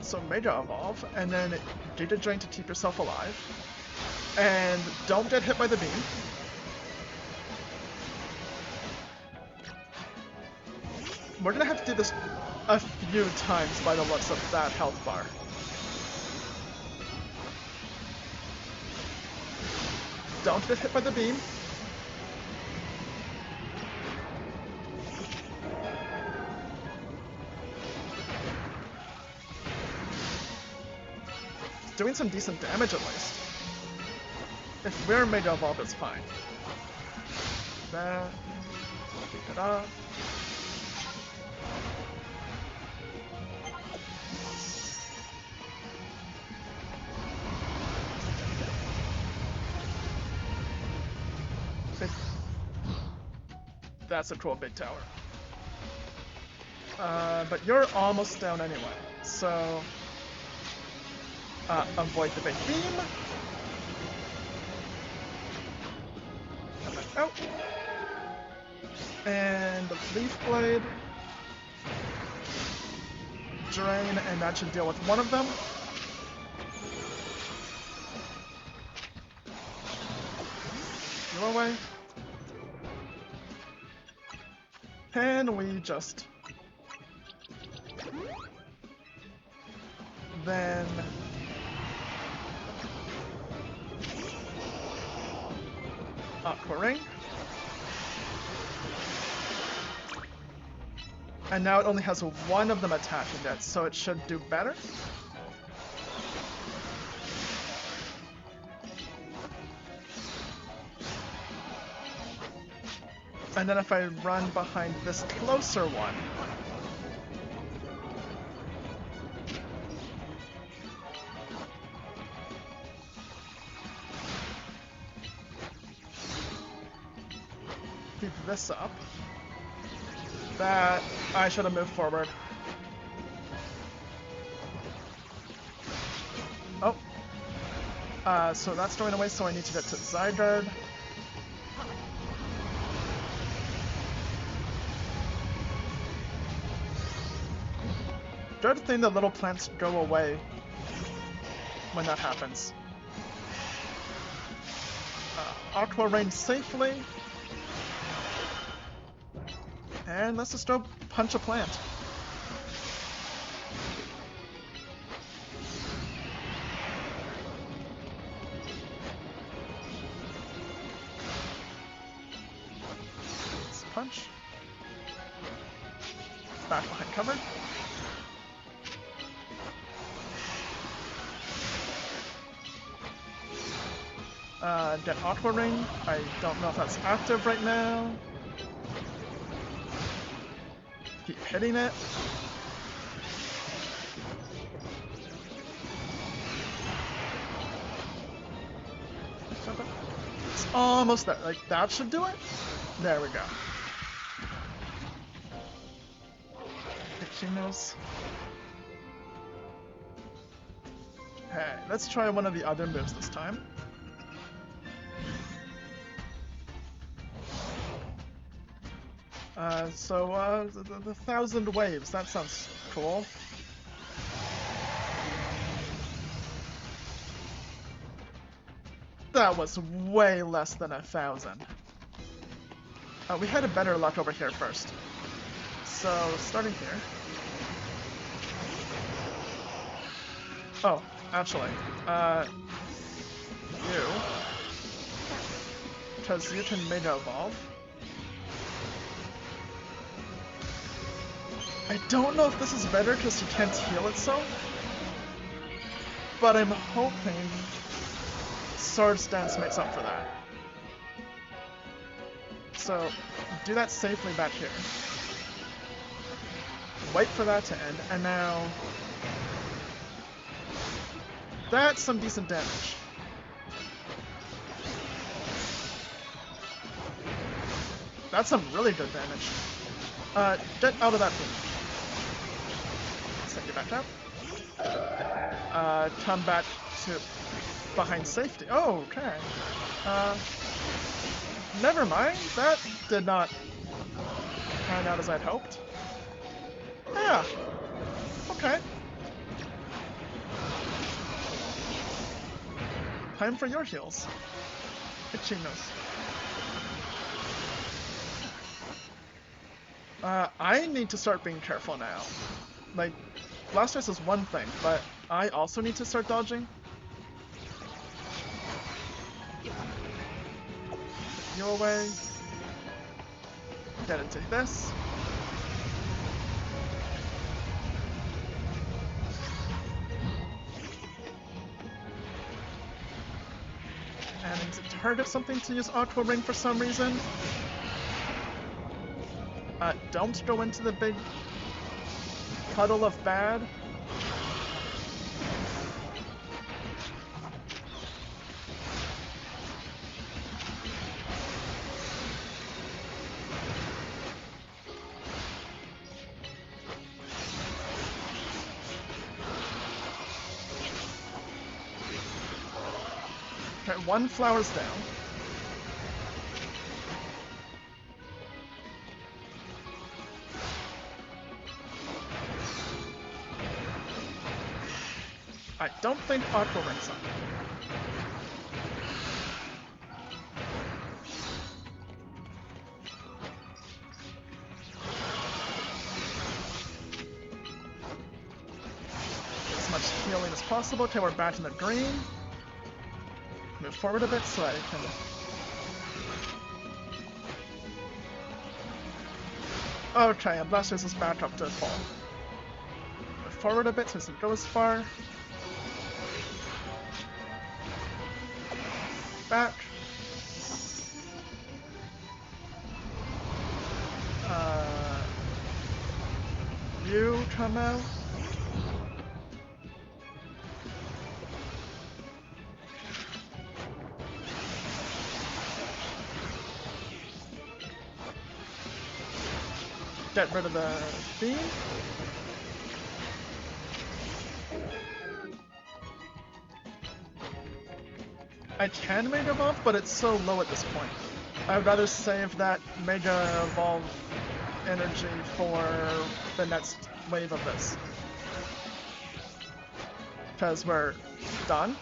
So Mega Evolve, and then Data Drain to keep yourself alive. And don't get hit by the beam. We're gonna have to do this a few times by the looks of that health bar. Don't get hit by the beam. It's doing some decent damage at least. If we're Mega Evolved, it's fine. That. Pick it up. That's a cool big tower. But you're almost down anyway, so avoid the big beam. Come back out. And Leaf Blade. Drain, and that should deal with one of them. Go away. And we just... Then... Aqua Ring. And now it only has one of them attacking it, so it should do better. And then if I run behind this closer one, keep this up, that I should have moved forward. Oh. So that's going away, so I need to get to Zygarde. Good thing the little plants go away when that happens. Aqua Rain safely. And let's just go punch a plant. Let's punch. back behind cover. Get Aqua Ring. I don't know if that's active right now. Keep hitting it. It's almost there. Like, that should do it. There we go. She knows. Hey, let's try one of the other moves this time. The 1,000 waves, that sounds cool. That was way less than 1,000. We had a better luck over here first. So, starting here. Oh, actually, you. Because you can Mega Evolve. I don't know if this is better because you can't heal itself, but I'm hoping Swords Dance makes up for that. So, do that safely back here. Wait for that to end, and now... That's some decent damage. That's some really good damage. Get out of that beam. Send you back out. Come back to behind safety. Oh, okay. Never mind. That did not turn out as I'd hoped. Yeah. Okay. Time for your heals. Itchy nose. I need to start being careful now. Like, Blastoise is one thing, but I also need to start dodging. You away. Get into this. And to target something to use Aqua Ring for some reason. Don't go into the big puddle of bad. Okay, one flower's down. I don't think Aqua Ring's on. As much healing as possible. Okay, we're back in the green. Move forward a bit so I can... Okay, and Blastoise is back up to full. Move forward a bit so it doesn't go as far. Back. You come out. Get rid of the beam. I can Mega Evolve, but it's so low at this point. I would rather save that Mega Evolve energy for the next wave of this. Because we're done.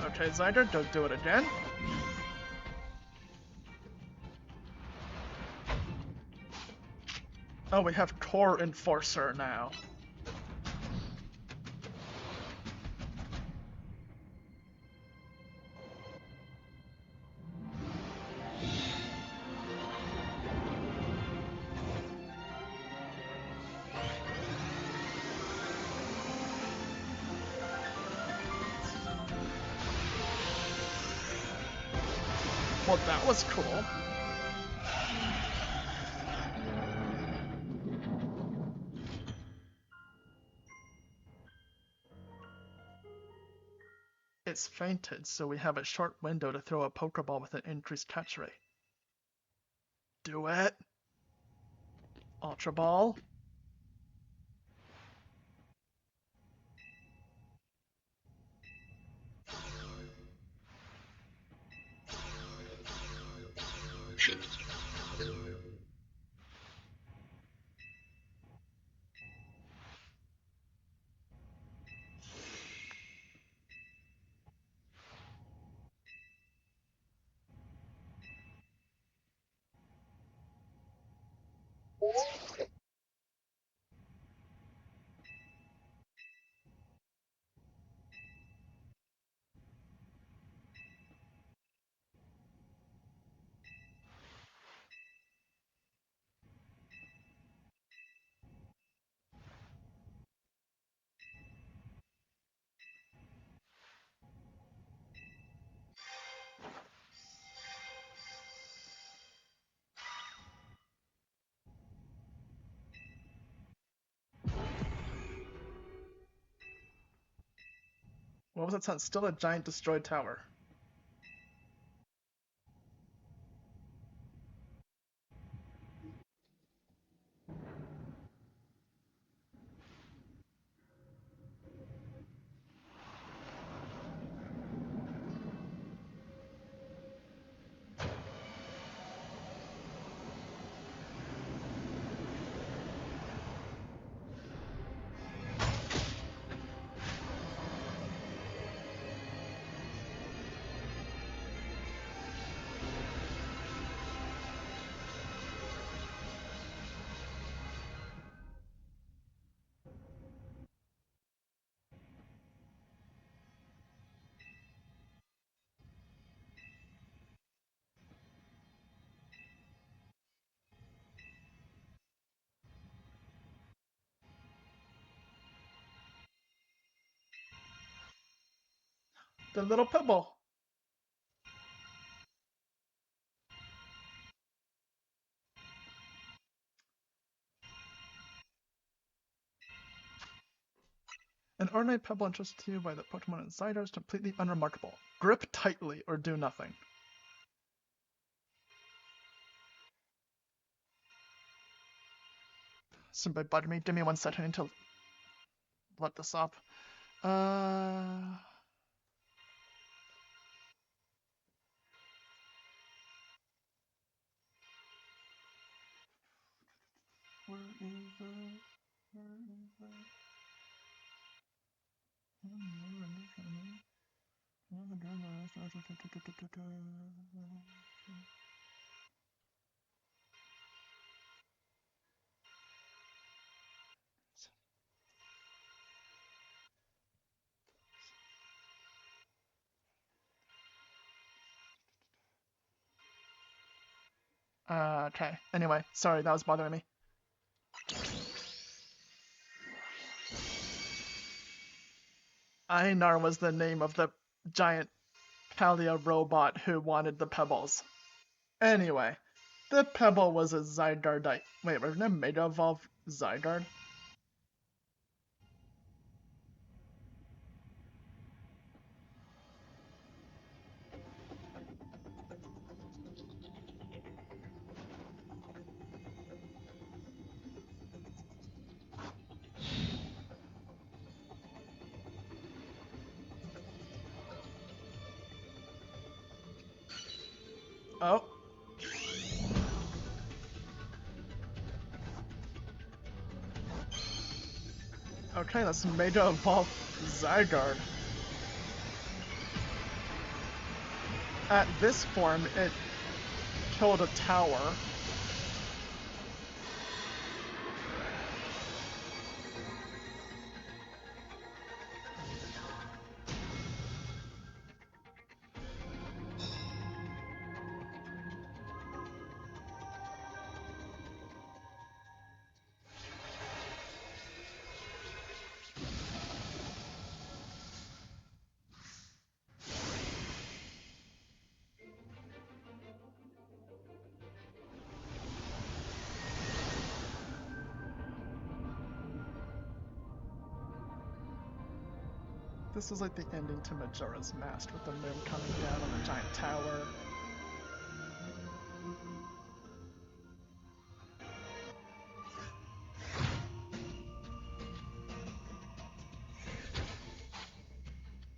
Okay, Zyger, don't do it again. Oh, we have Core Enforcer now. Well, that was cool. It's fainted, so we have a short window to throw a Pokeball with an increased catch rate. Do it! Ultra Ball. What was that sound? Still a giant destroyed tower. The little pebble. An ordinary pebble entrusted to you by the Pokemon Insider is completely unremarkable. Grip tightly or do nothing. Somebody buttered me. Give me 1 second to let this up. Where is it? Where is it? Okay. Anyway, sorry, that was bothering me. Einar was the name of the giant Palea robot who wanted the pebbles. Anyway, the pebble was a Zygarde. Wait, wasn't it Mega Evolved Zygarde? Oh. Okay, that's Mega Evolved Zygarde. At this form, it killed a tower. This was like the ending to Majora's Mask with the moon coming down on the giant tower.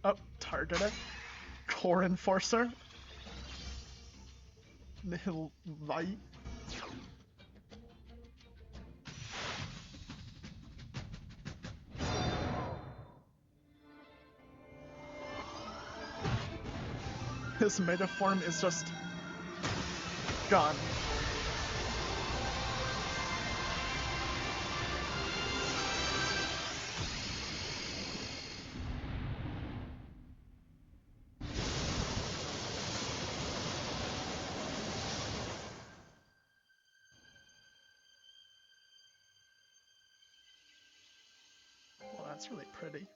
Oh, targeted. Core Enforcer. Nihil Light. His mega form is just gone. Well, that's really pretty.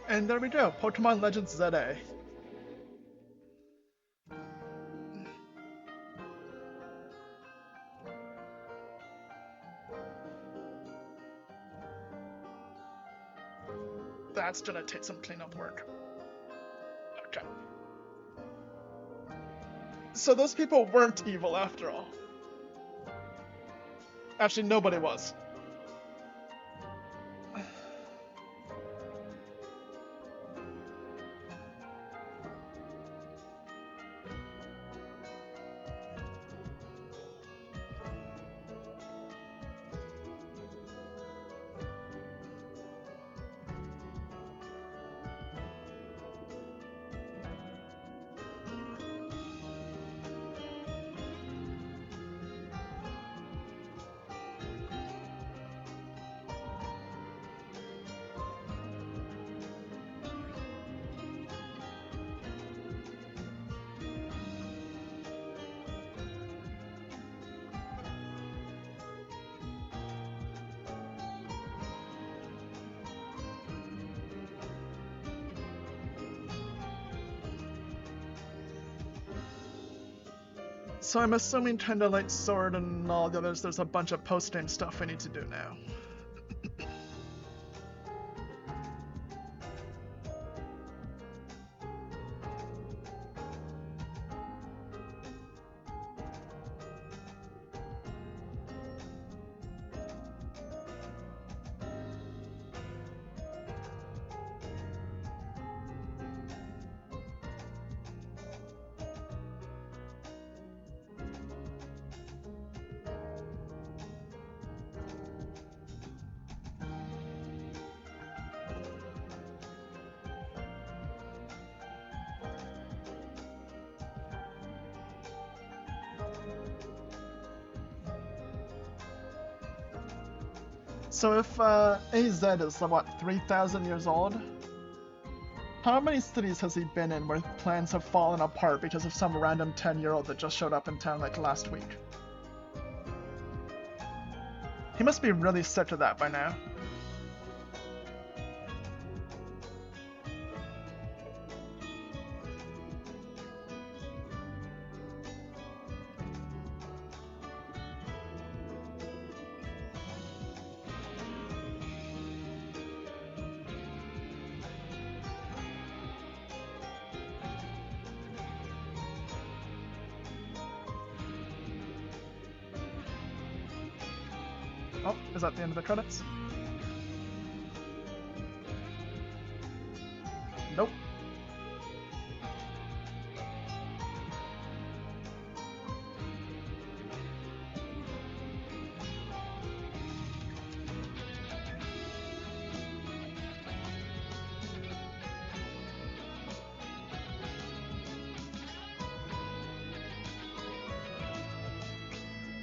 And there we go, Pokemon Legends Z-A. That's gonna take some cleanup work. Okay. So those people weren't evil after all. Actually, nobody was. So I'm assuming Tender Light Sword and all the others, there's a bunch of post-game stuff we need to do now. So if AZ is, what, 3,000 years old? How many cities has he been in where plans have fallen apart because of some random 10-year-old that just showed up in town like last week? He must be really sick of that by now. Oh, is that the end of the credits? Nope.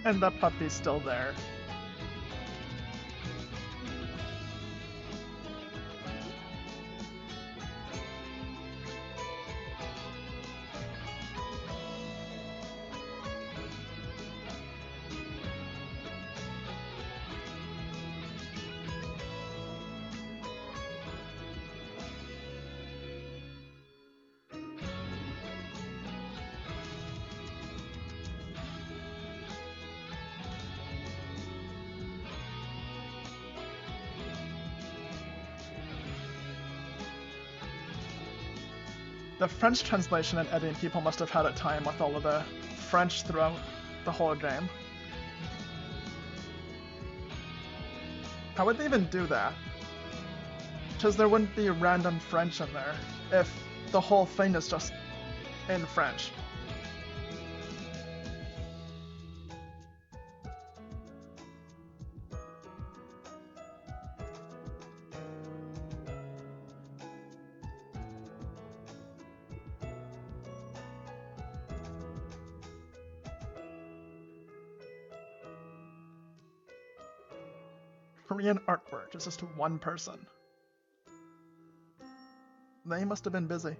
And the puppy's still there. The French translation and editing people must have had a time with all of the French throughout the whole game. How would they even do that? Because there wouldn't be random French in there if the whole thing is just in French. Korean artwork is just one person. They must have been busy.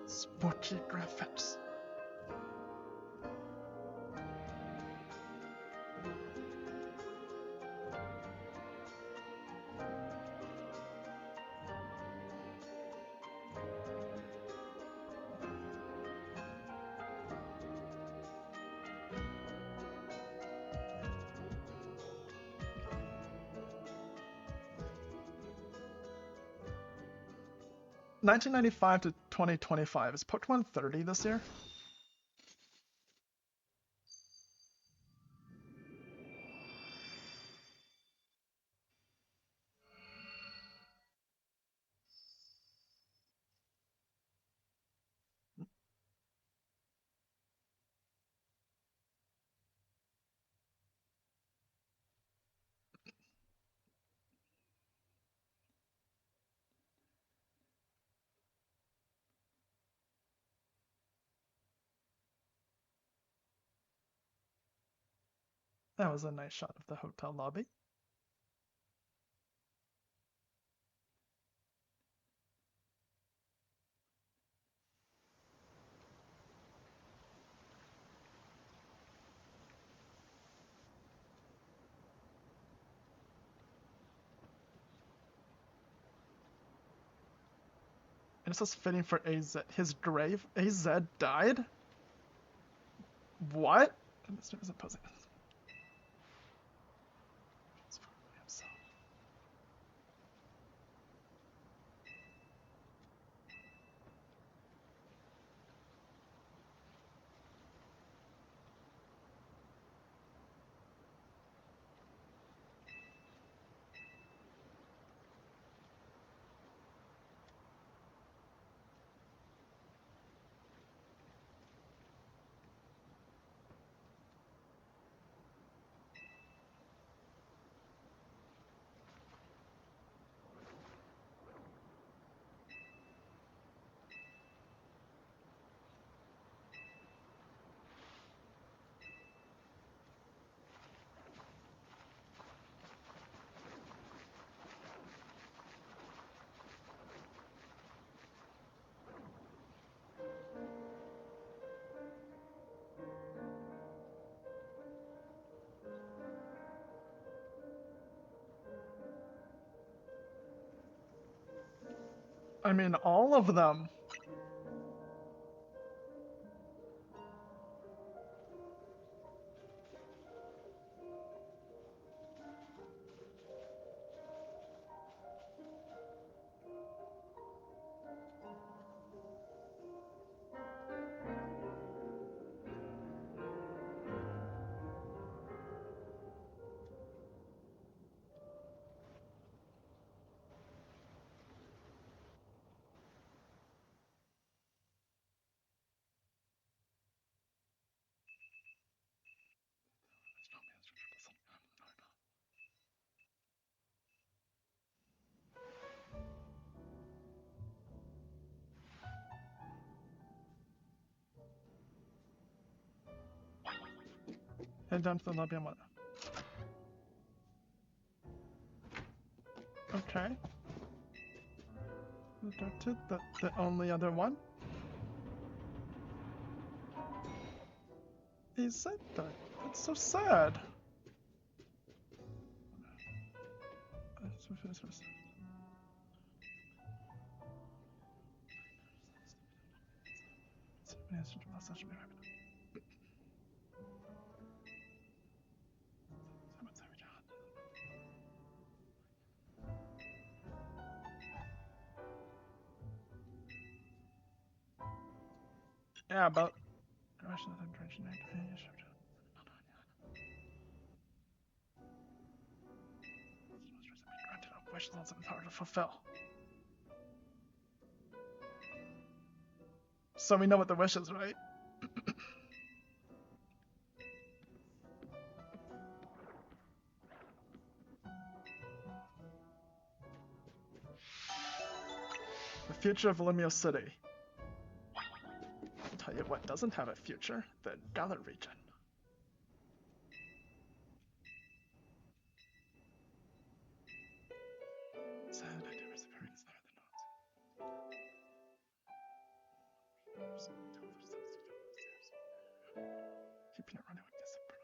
Spooky graphics. $19.95 to $20.25. Is Pokemon 30 this year? That was a nice shot of the hotel lobby. And this is fitting for AZ. His grave? AZ died? What? This isn't posing. I mean, all of them. Head down to the lobby and what? Okay. The only other one? He said that. It's so sad. Yeah, but wish lots of power to fulfill. So we know what the wish is, right? The future of Limio City. I'll tell you what doesn't have a future, the Galar region. Keeping it running with discipline.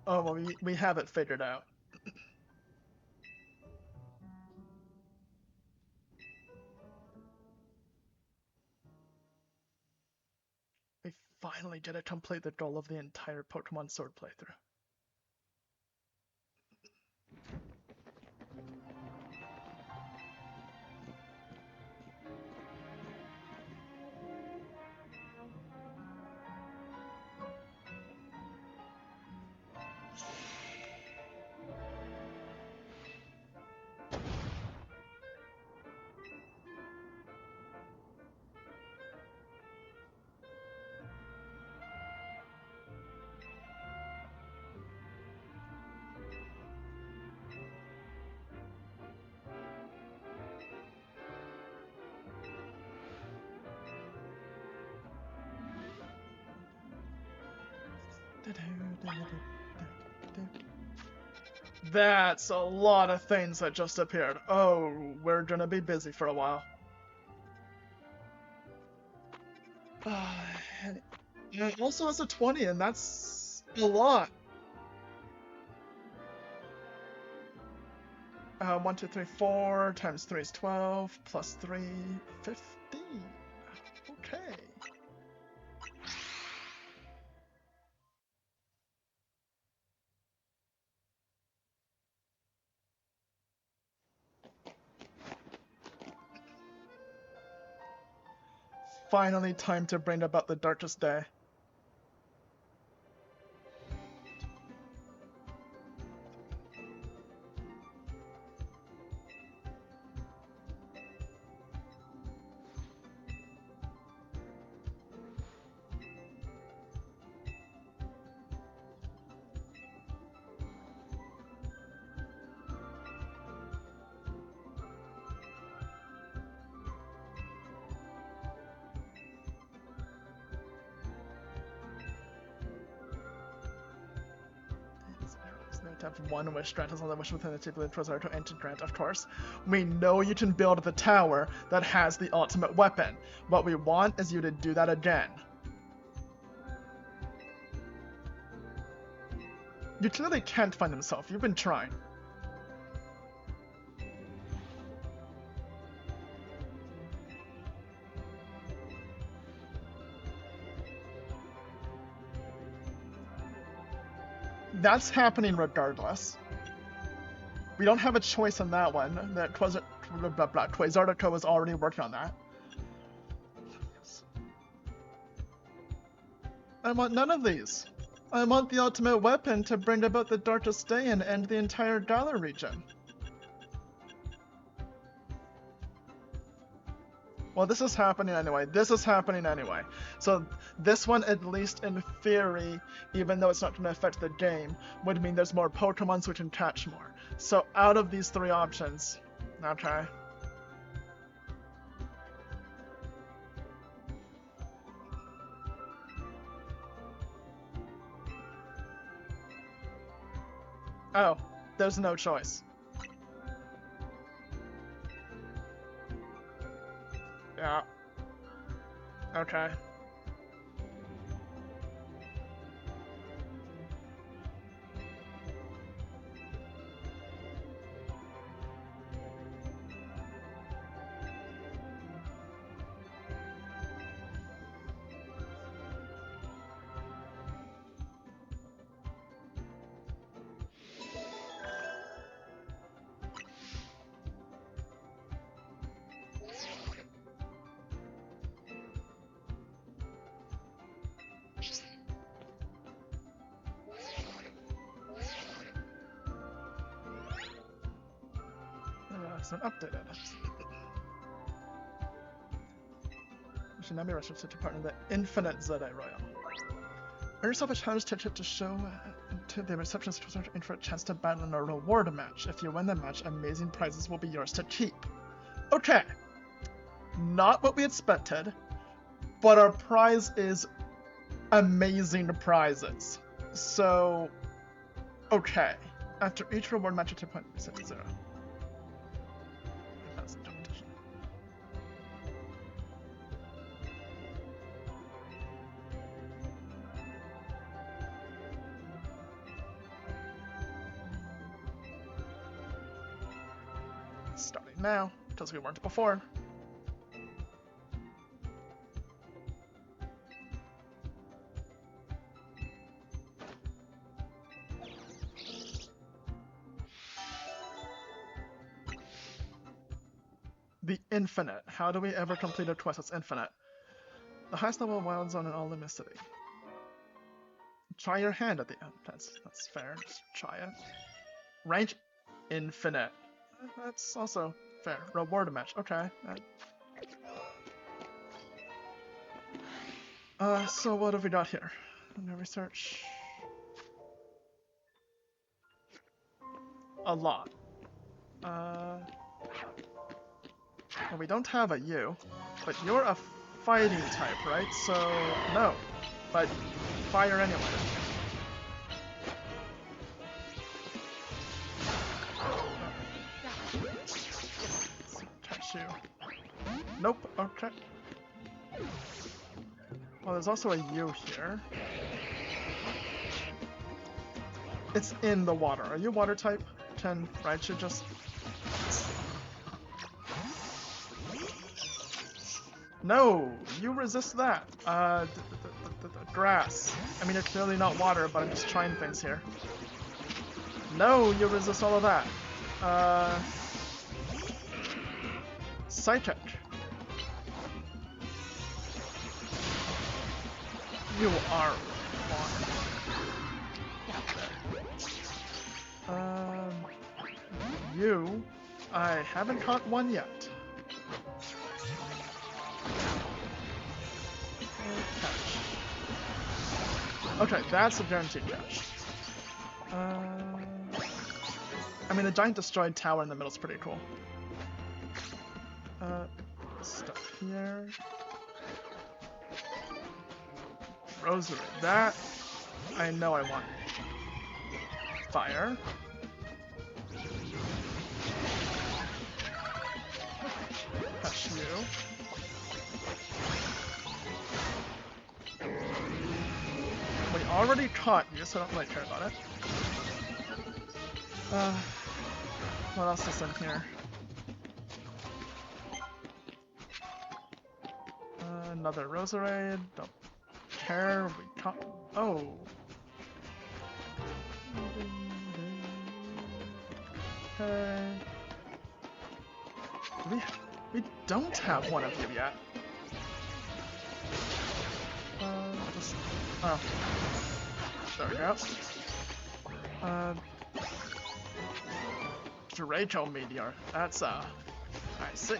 Oh, well, we have it figured out. We finally did it, complete the goal of the entire Pokemon Sword playthrough. That's a lot of things that just appeared. Oh, we're gonna be busy for a while. It also has a 20, and that's a lot. 1, 2, 3, 4 times 3 is 12, plus 3, 15. Okay. Finally time to bring about the darkest day. To have one wish, grant us all the wish within the typically Trezor to ancient grant, of course. We know you can build the tower that has the ultimate weapon. What we want is you to do that again. You clearly can't find himself. You've been trying. That's happening regardless. We don't have a choice on that one. That Quasartico was already working on that. I want none of these. I want the ultimate weapon to bring about the darkest day and end the entire Galar region. Well, this is happening anyway. This is happening anyway. So this one, at least in theory, even though it's not going to affect the game, would mean there's more Pokemon so we can catch more. So out of these three options, okay. Oh, there's no choice. Yeah. Okay. It's not updated. You should now be registered to partner in the Infinite Z-A Royal. Earn yourself a challenge ticket to show to the reception in for a chance to battle in a reward match. If you win the match, amazing prizes will be yours to keep. Okay. Not what we expected, but our prize is amazing prizes. So, okay. After each reward match, your point is set to 0. Starting now, because we weren't before. The Infinite. How do we ever complete a quest that's infinite? The highest level wild zone in all Lumicity. Try your hand at the end. That's fair. Just try it. Rank infinite. That's also fair. Reward match. Okay. So what have we got here? No research. A lot. Well, we don't have a U, but you're a fighting type, right? So, no. But fire anyway. Catch you. Nope, okay. Well, there's also a U here. It's in the water. Are you water type? Can Raichu just... No! You resist that! Grass. I mean, it's clearly not water, but I'm just trying things here. No! You resist all of that. Psychic. You are water. You... I haven't caught one yet. Catch. Okay, that's a guaranteed catch. I mean, the giant destroyed tower in the middle is pretty cool. Stuff here. Rosary. That I know I want. Fire. Touch you. We already caught you, so I don't really care about it. What else is in here? Another Roserade. Don't care. We can't. Oh. Okay. We don't have one of you yet. Just. Oh. There we go. Draco Meteor. That's I see.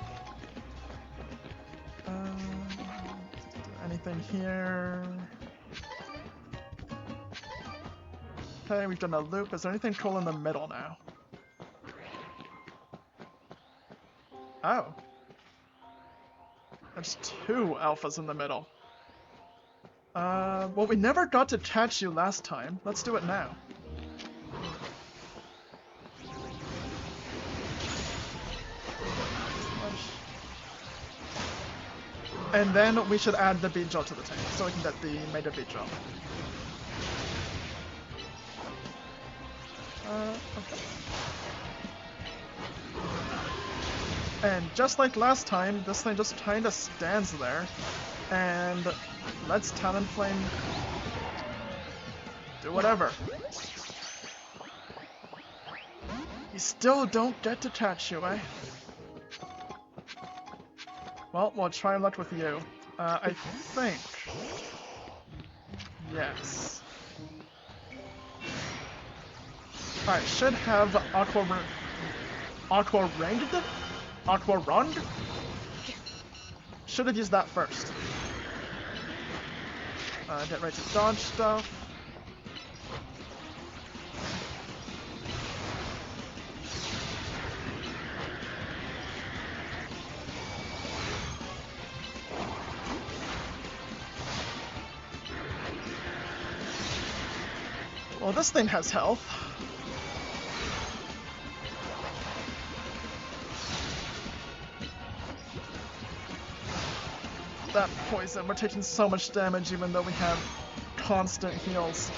Anything here? Okay, we've done a loop. Is there anything cool in the middle now? Oh. There's 2 alphas in the middle. Well, we never got to catch you last time. Let's do it now. And then we should add the Beedrill to the tank, so we can get the Mega Beedrill. Okay. And just like last time, this thing just kinda stands there, and lets Talonflame do whatever. You still don't get to catch you, eh? Well, we'll try luck with you. I think... Yes. I should have Aqua Ranged? Aqua Rung? Should have used that first. Get ready to dodge stuff. Well, this thing has health. That poison, we're taking so much damage even though we have constant heals.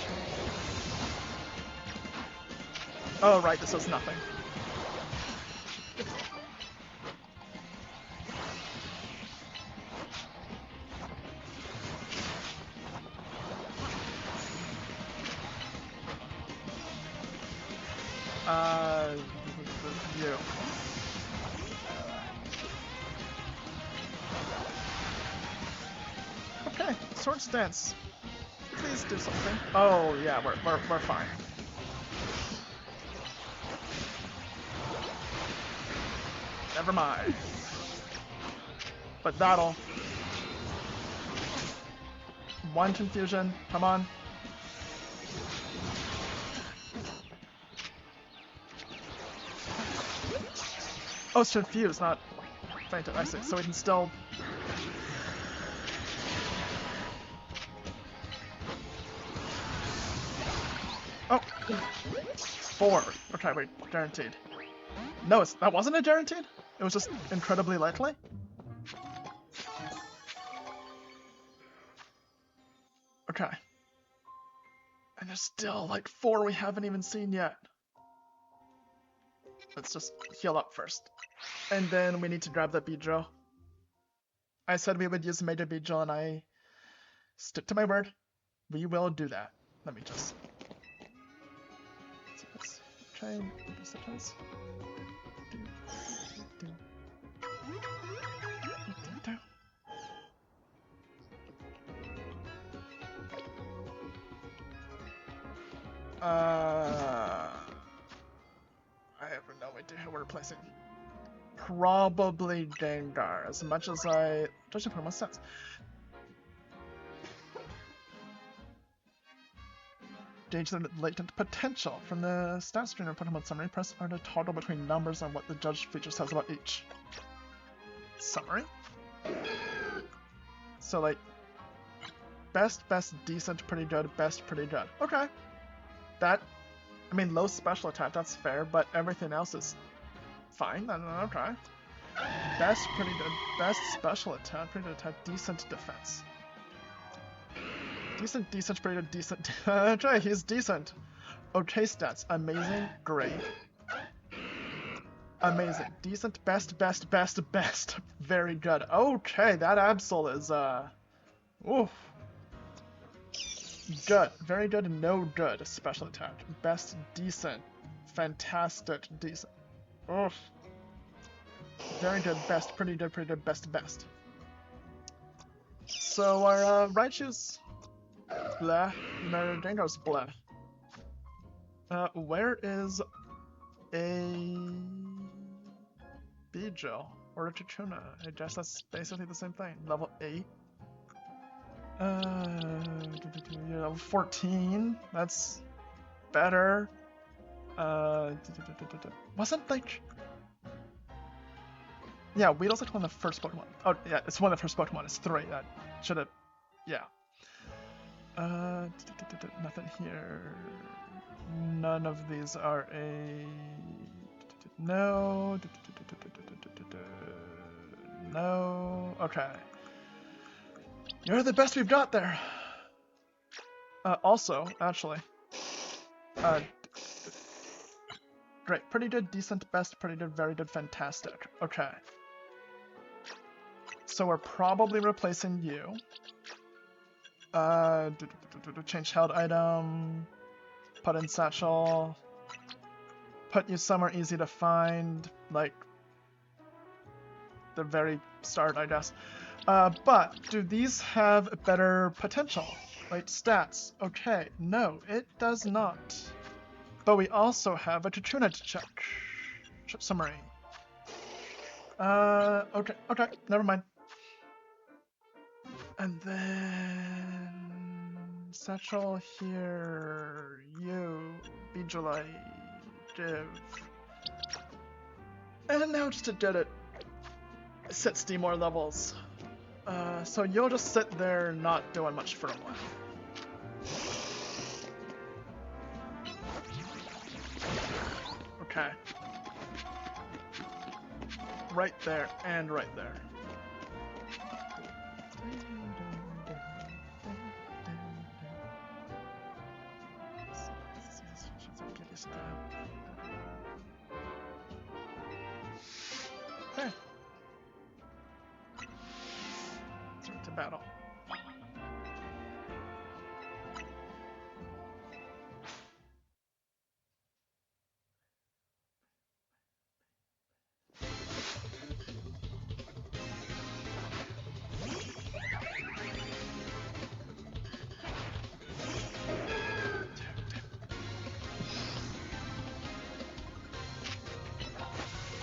Oh right, this does nothing. You. Okay, Swords Dance. Please do something. Oh yeah, we're fine. Never mind. But that'll. 1 confusion. Come on. Oh, it's confused, not fainted. I see. So we can still. Oh! 4. Okay, wait. Guaranteed. No, that wasn't a guaranteed? It was just incredibly likely? Okay. And there's still like 4 we haven't even seen yet. Let's just heal up first. And then we need to grab the Beedrill. I said we would use Mega Beedrill and I stick to my word. We will do that. Let me just... Let's try and press the place. I have no idea who we're replacing. Probably Gengar, as much as I... Doesn't make much sense. Gauge the latent potential. From the stat screen or Pokemon summary, press R to toggle between numbers and what the judge feature says about each. Summary? So like, best, decent, pretty good, best, pretty good. Okay. That, I mean, low special attack, that's fair, but everything else is fine. Okay. Best, pretty good, best special attack, pretty good attack, decent defense. Decent, pretty good, decent. Okay, he's decent. Okay stats. Amazing, great. Amazing, decent, best, best, best, best. Very good. Okay, that Absol is, oof. Good, very good, no good. Special attack. Best, decent. Fantastic, decent. Oof. Very good, best, pretty good, best, best. So our Raichu's blah, Meridango's blah. Where is a Beedrill or a Chachuna? I guess that's basically the same thing. Level 8. Level 14. That's better. Wasn't like. Yeah, Weedle's like one of the first Pokemon. Oh, yeah, it's one of the first Pokemon. It's 3. That should have. Yeah. Nothing here. None of these are a. No. No. Okay. You're the best we've got there. Also, actually. Great. Pretty good, decent, best, pretty good, very good, fantastic. Okay. So we're probably replacing you. Change held item. Put in satchel. Put you somewhere easy to find, like the very start, I guess. But do these have better potential? Like stats? Okay, no, it does not. But we also have a Chachuna to check. Summary. Okay, never mind. And then satchel here, you, Beedrill, give. And now just to get it, 60 more levels. So you'll just sit there not doing much for a while. Okay. Right there, and right there. Okay. Start to battle.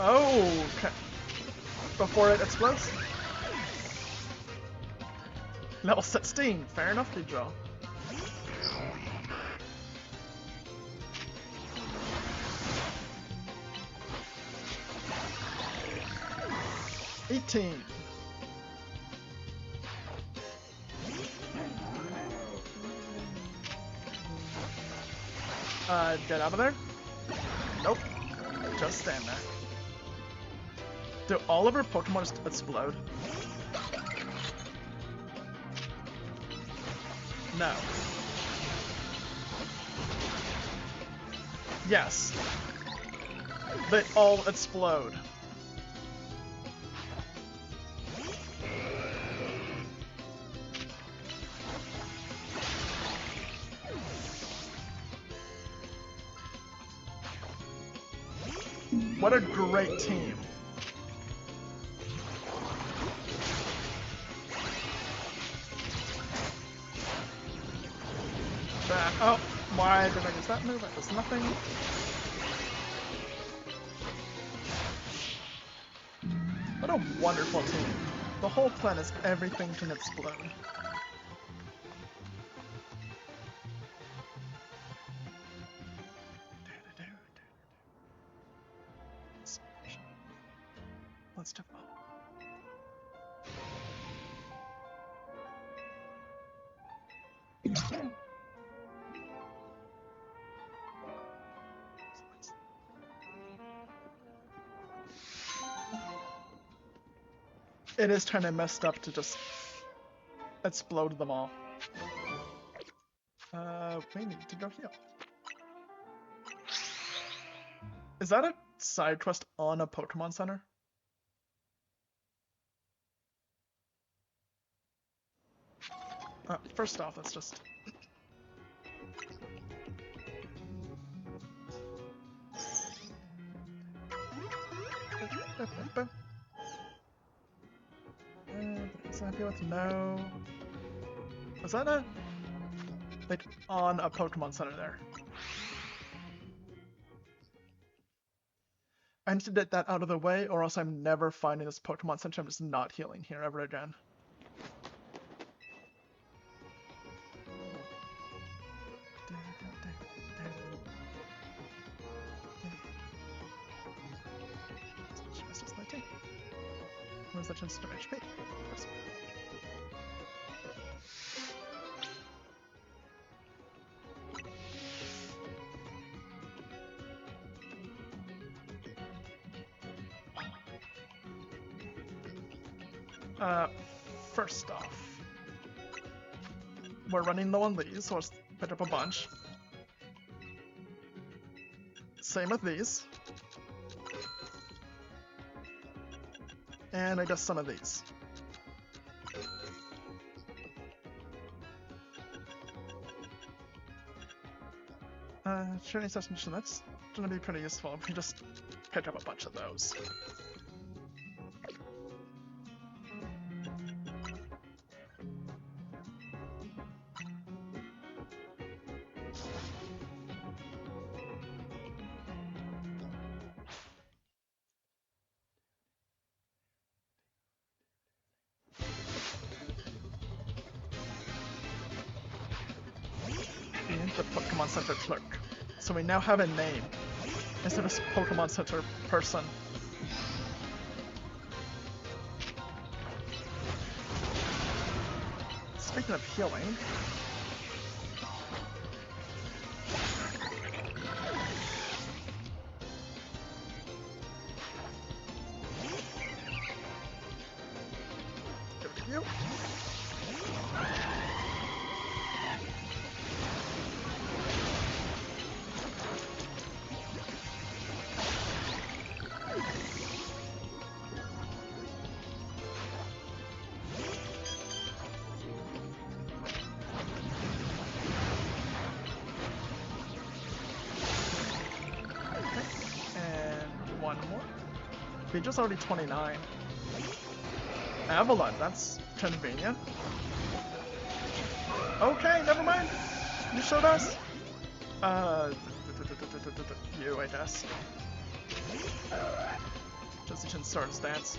Oh, okay. Before it explodes? Level 16. Fair enough, Beedrill. $18. Get out of there? Nope. Just stand there. Do all of our Pokemon just explode? No. Yes. They all explode. What a great team. That, oh, why did I use that move? That does nothing. What a wonderful team. The whole plan is everything can explode. Let's jump on. It is kind of messed up to just explode them all. We need to go heal. Is that a side quest on a Pokemon Center? First off, let's just... Is that happy with no? Was that a... like, on a Pokemon Center there? I need to get that out of the way, or else I'm never finding this Pokemon Center. I'm just not healing here ever again. Where's that chance to HP? First off, we're running low on these, so let's pick up a bunch. Same with these. And I guess some of these. Training session, that's gonna be pretty useful if we just pick up a bunch of those. The Pokemon Center clerk. So we now have a name instead of Pokemon Center person. Speaking of healing, give it to you. Beejo's already 29. Avalon, that's convenient. Okay, never mind. You showed us. You, I guess. Position sword stance.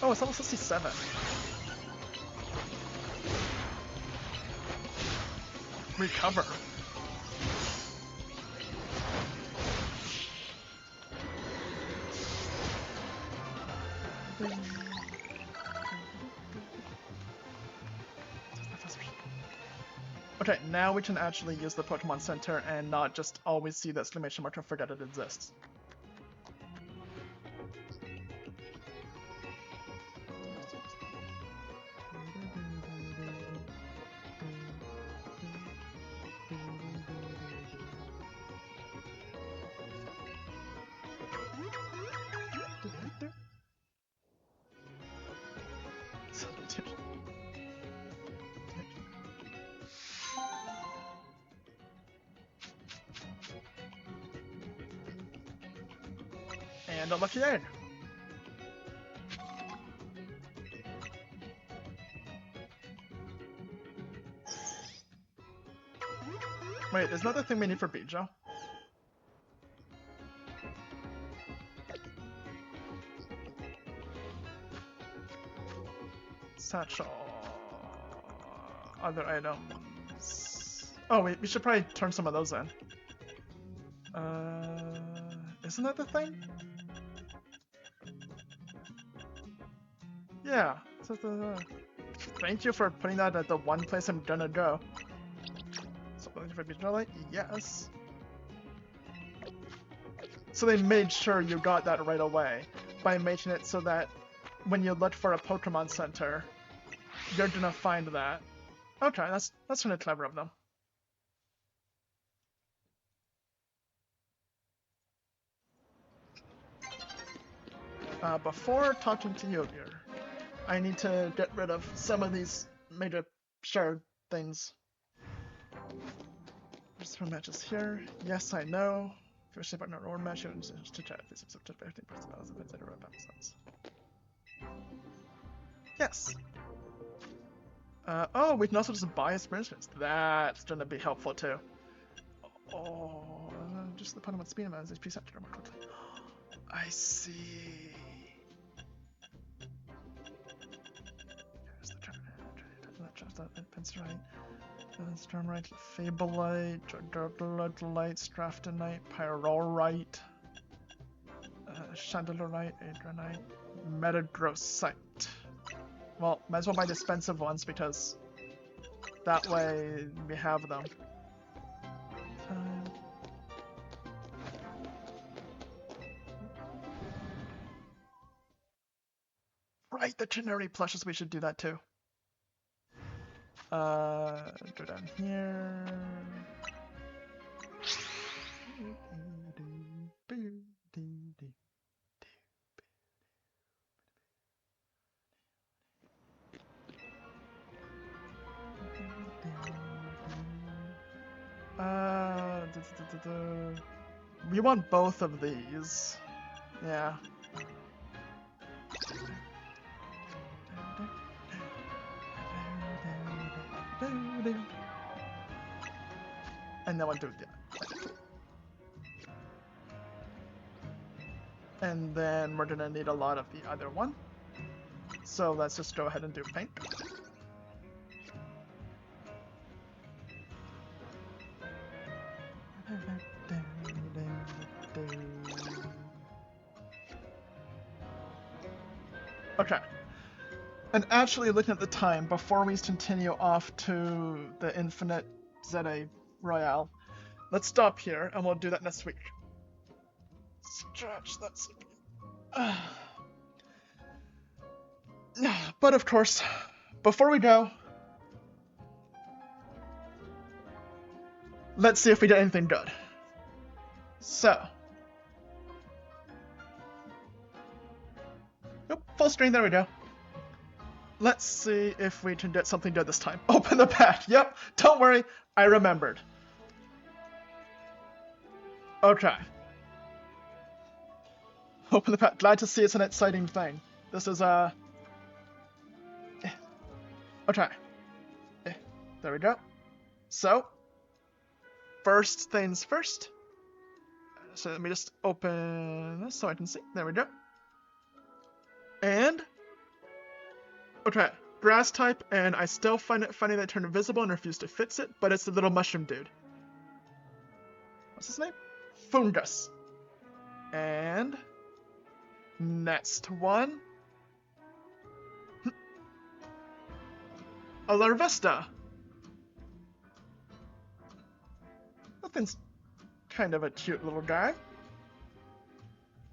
Oh, it's level 67. Recover. Okay, now we can actually use the Pokemon Center and not just always see the exclamation mark and forget it exists. And a lucky egg. Wait, isn't that the thing we need for Beejo? Satchel. Other items. Oh, we should probably turn some of those in. Isn't that the thing? Yeah. So thank you for putting that at the one place I'm gonna go. So for Beejo, yes. So they made sure you got that right away by making it so that when you look for a Pokemon Center, you're gonna find that. Okay, that's really clever of them. Before talking to you here, I need to get rid of some of these major shard things. There's some matches here. Yes, I know. Especially about our own match, and to chat. Please accept it by 15% of the sense. Yes. Oh, we can also just buy experience. That's gonna be helpful too. Oh, just the point of speed amount is HP sector more quickly. I see. Here's the turn. Right. Stormlight, Fableite, Light, Straftonite, Pyrorite, Chandelurite, Adranite, Metagrossite. Well, might as well buy the expensive ones because that way we have them. Right, the Generi plushes, we should do that too. Go down here. We want both of these. Yeah. And then we'll do that. And then we're gonna need a lot of the other one. So let's just go ahead and do pink. Okay. And actually looking at the time, before we continue off to the Infinite Z-A Royale, let's stop here and we'll do that next week. Stretch, that's... But of course, before we go, let's see if we get anything good. So. Nope, full screen, there we go. Let's see if we can get something good this time. Open the pack. Yep, don't worry, I remembered. Okay. Open the pack. Glad to see it's an exciting thing. This is Okay. There we go. So, first things first. So let me just open this so I can see. There we go. And okay, grass type, and I still find it funny that it turned invisible and refused to fix it, but it's the little mushroom dude. What's his name? Fungus. And next one. A Larvesta. That thing's kind of a cute little guy.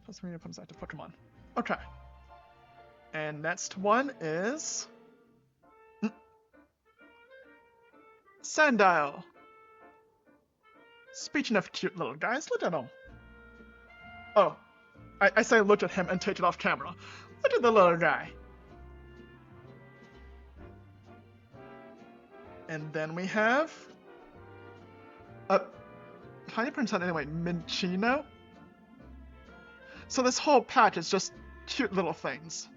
Plus, we need to put him active Pokemon. Okay. And next one is Sandile. Speaking of cute little guys, look at him. Oh, I say look at him and take it off camera. Look at the little guy. And then we have how do you pronounce that anyway? Minchino? So this whole pack is just cute little things.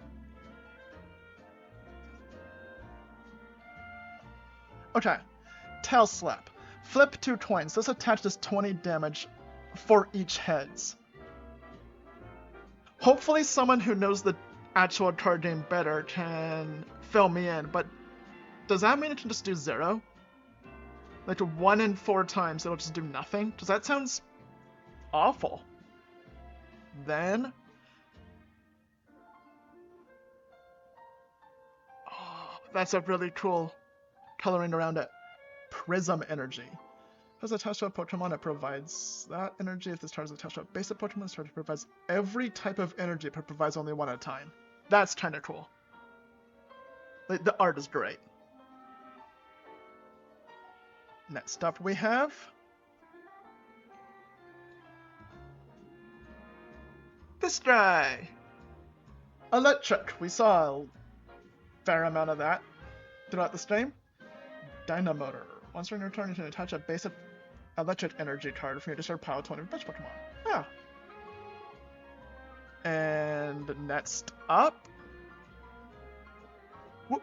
Okay, Tail Slap. Flip 2 coins. This attaches 20 damage for each heads. Hopefully someone who knows the actual card game better can fill me in, but does that mean it can just do 0? Like 1 in 4 times it'll just do nothing? Because that sounds awful. Then... oh, that's a really cool coloring around it. Prism Energy. As attached to a Pokemon, it provides that energy. If this card is attached to a basic Pokemon, this card provides every type of energy, but provides only one at a time. That's kind of cool. Like, the art is great. Next up we have... this guy! Electric. We saw a fair amount of that throughout the stream. Dynamotor. Once during your turn, you can attach a basic electric energy card from your discard pile to one of your bench Pokemon. Yeah. And next up. Whoop.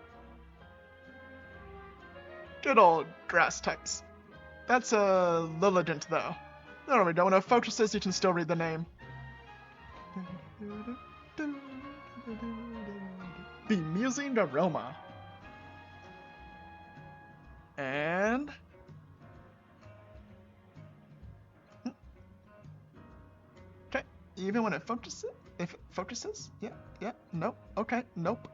Good old grass types. That's a Lilligant though. There we go. When it focuses, you can still read the name. Bemusing Aroma. And okay, even when it focuses, if it focuses, yeah, nope, okay, nope.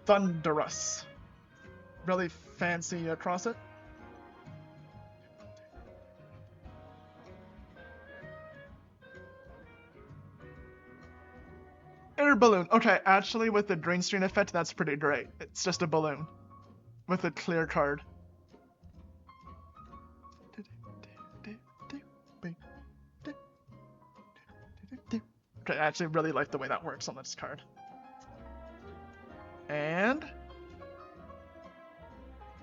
Thunderous. Really fancy across it. Air balloon. Okay, actually with the green screen effect, that's pretty great. It's just a balloon with a clear card. Okay, I actually really like the way that works on this card. And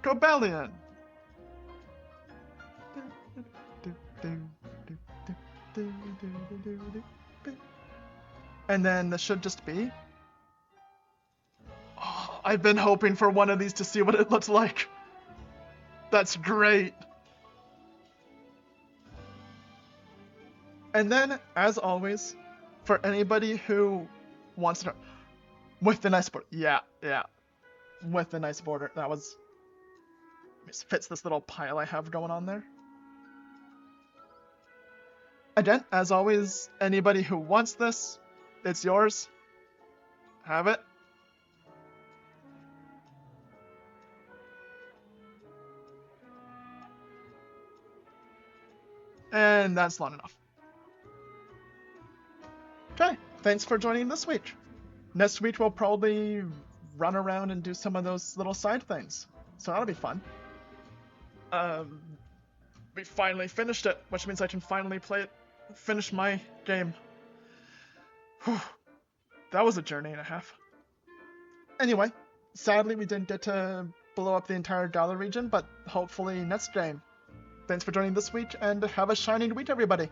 Cobalion. And then this should just be... Oh, I've been hoping for one of these to see what it looks like. That's great. And then, as always, for anybody who wants to... With the nice border. Yeah. With the nice border. That was... This fits this little pile I have going on there. Again, as always, anybody who wants this, it's yours. Have it. And that's long enough. Okay, thanks for joining this week. Next week we'll probably run around and do some of those little side things. So that'll be fun. We finally finished it, which means I can finally finish my game. Whew. That was a journey and a half. Anyway, sadly we didn't get to blow up the entire Galar region, but hopefully next game. Thanks for joining this week, and have a shining week, everybody!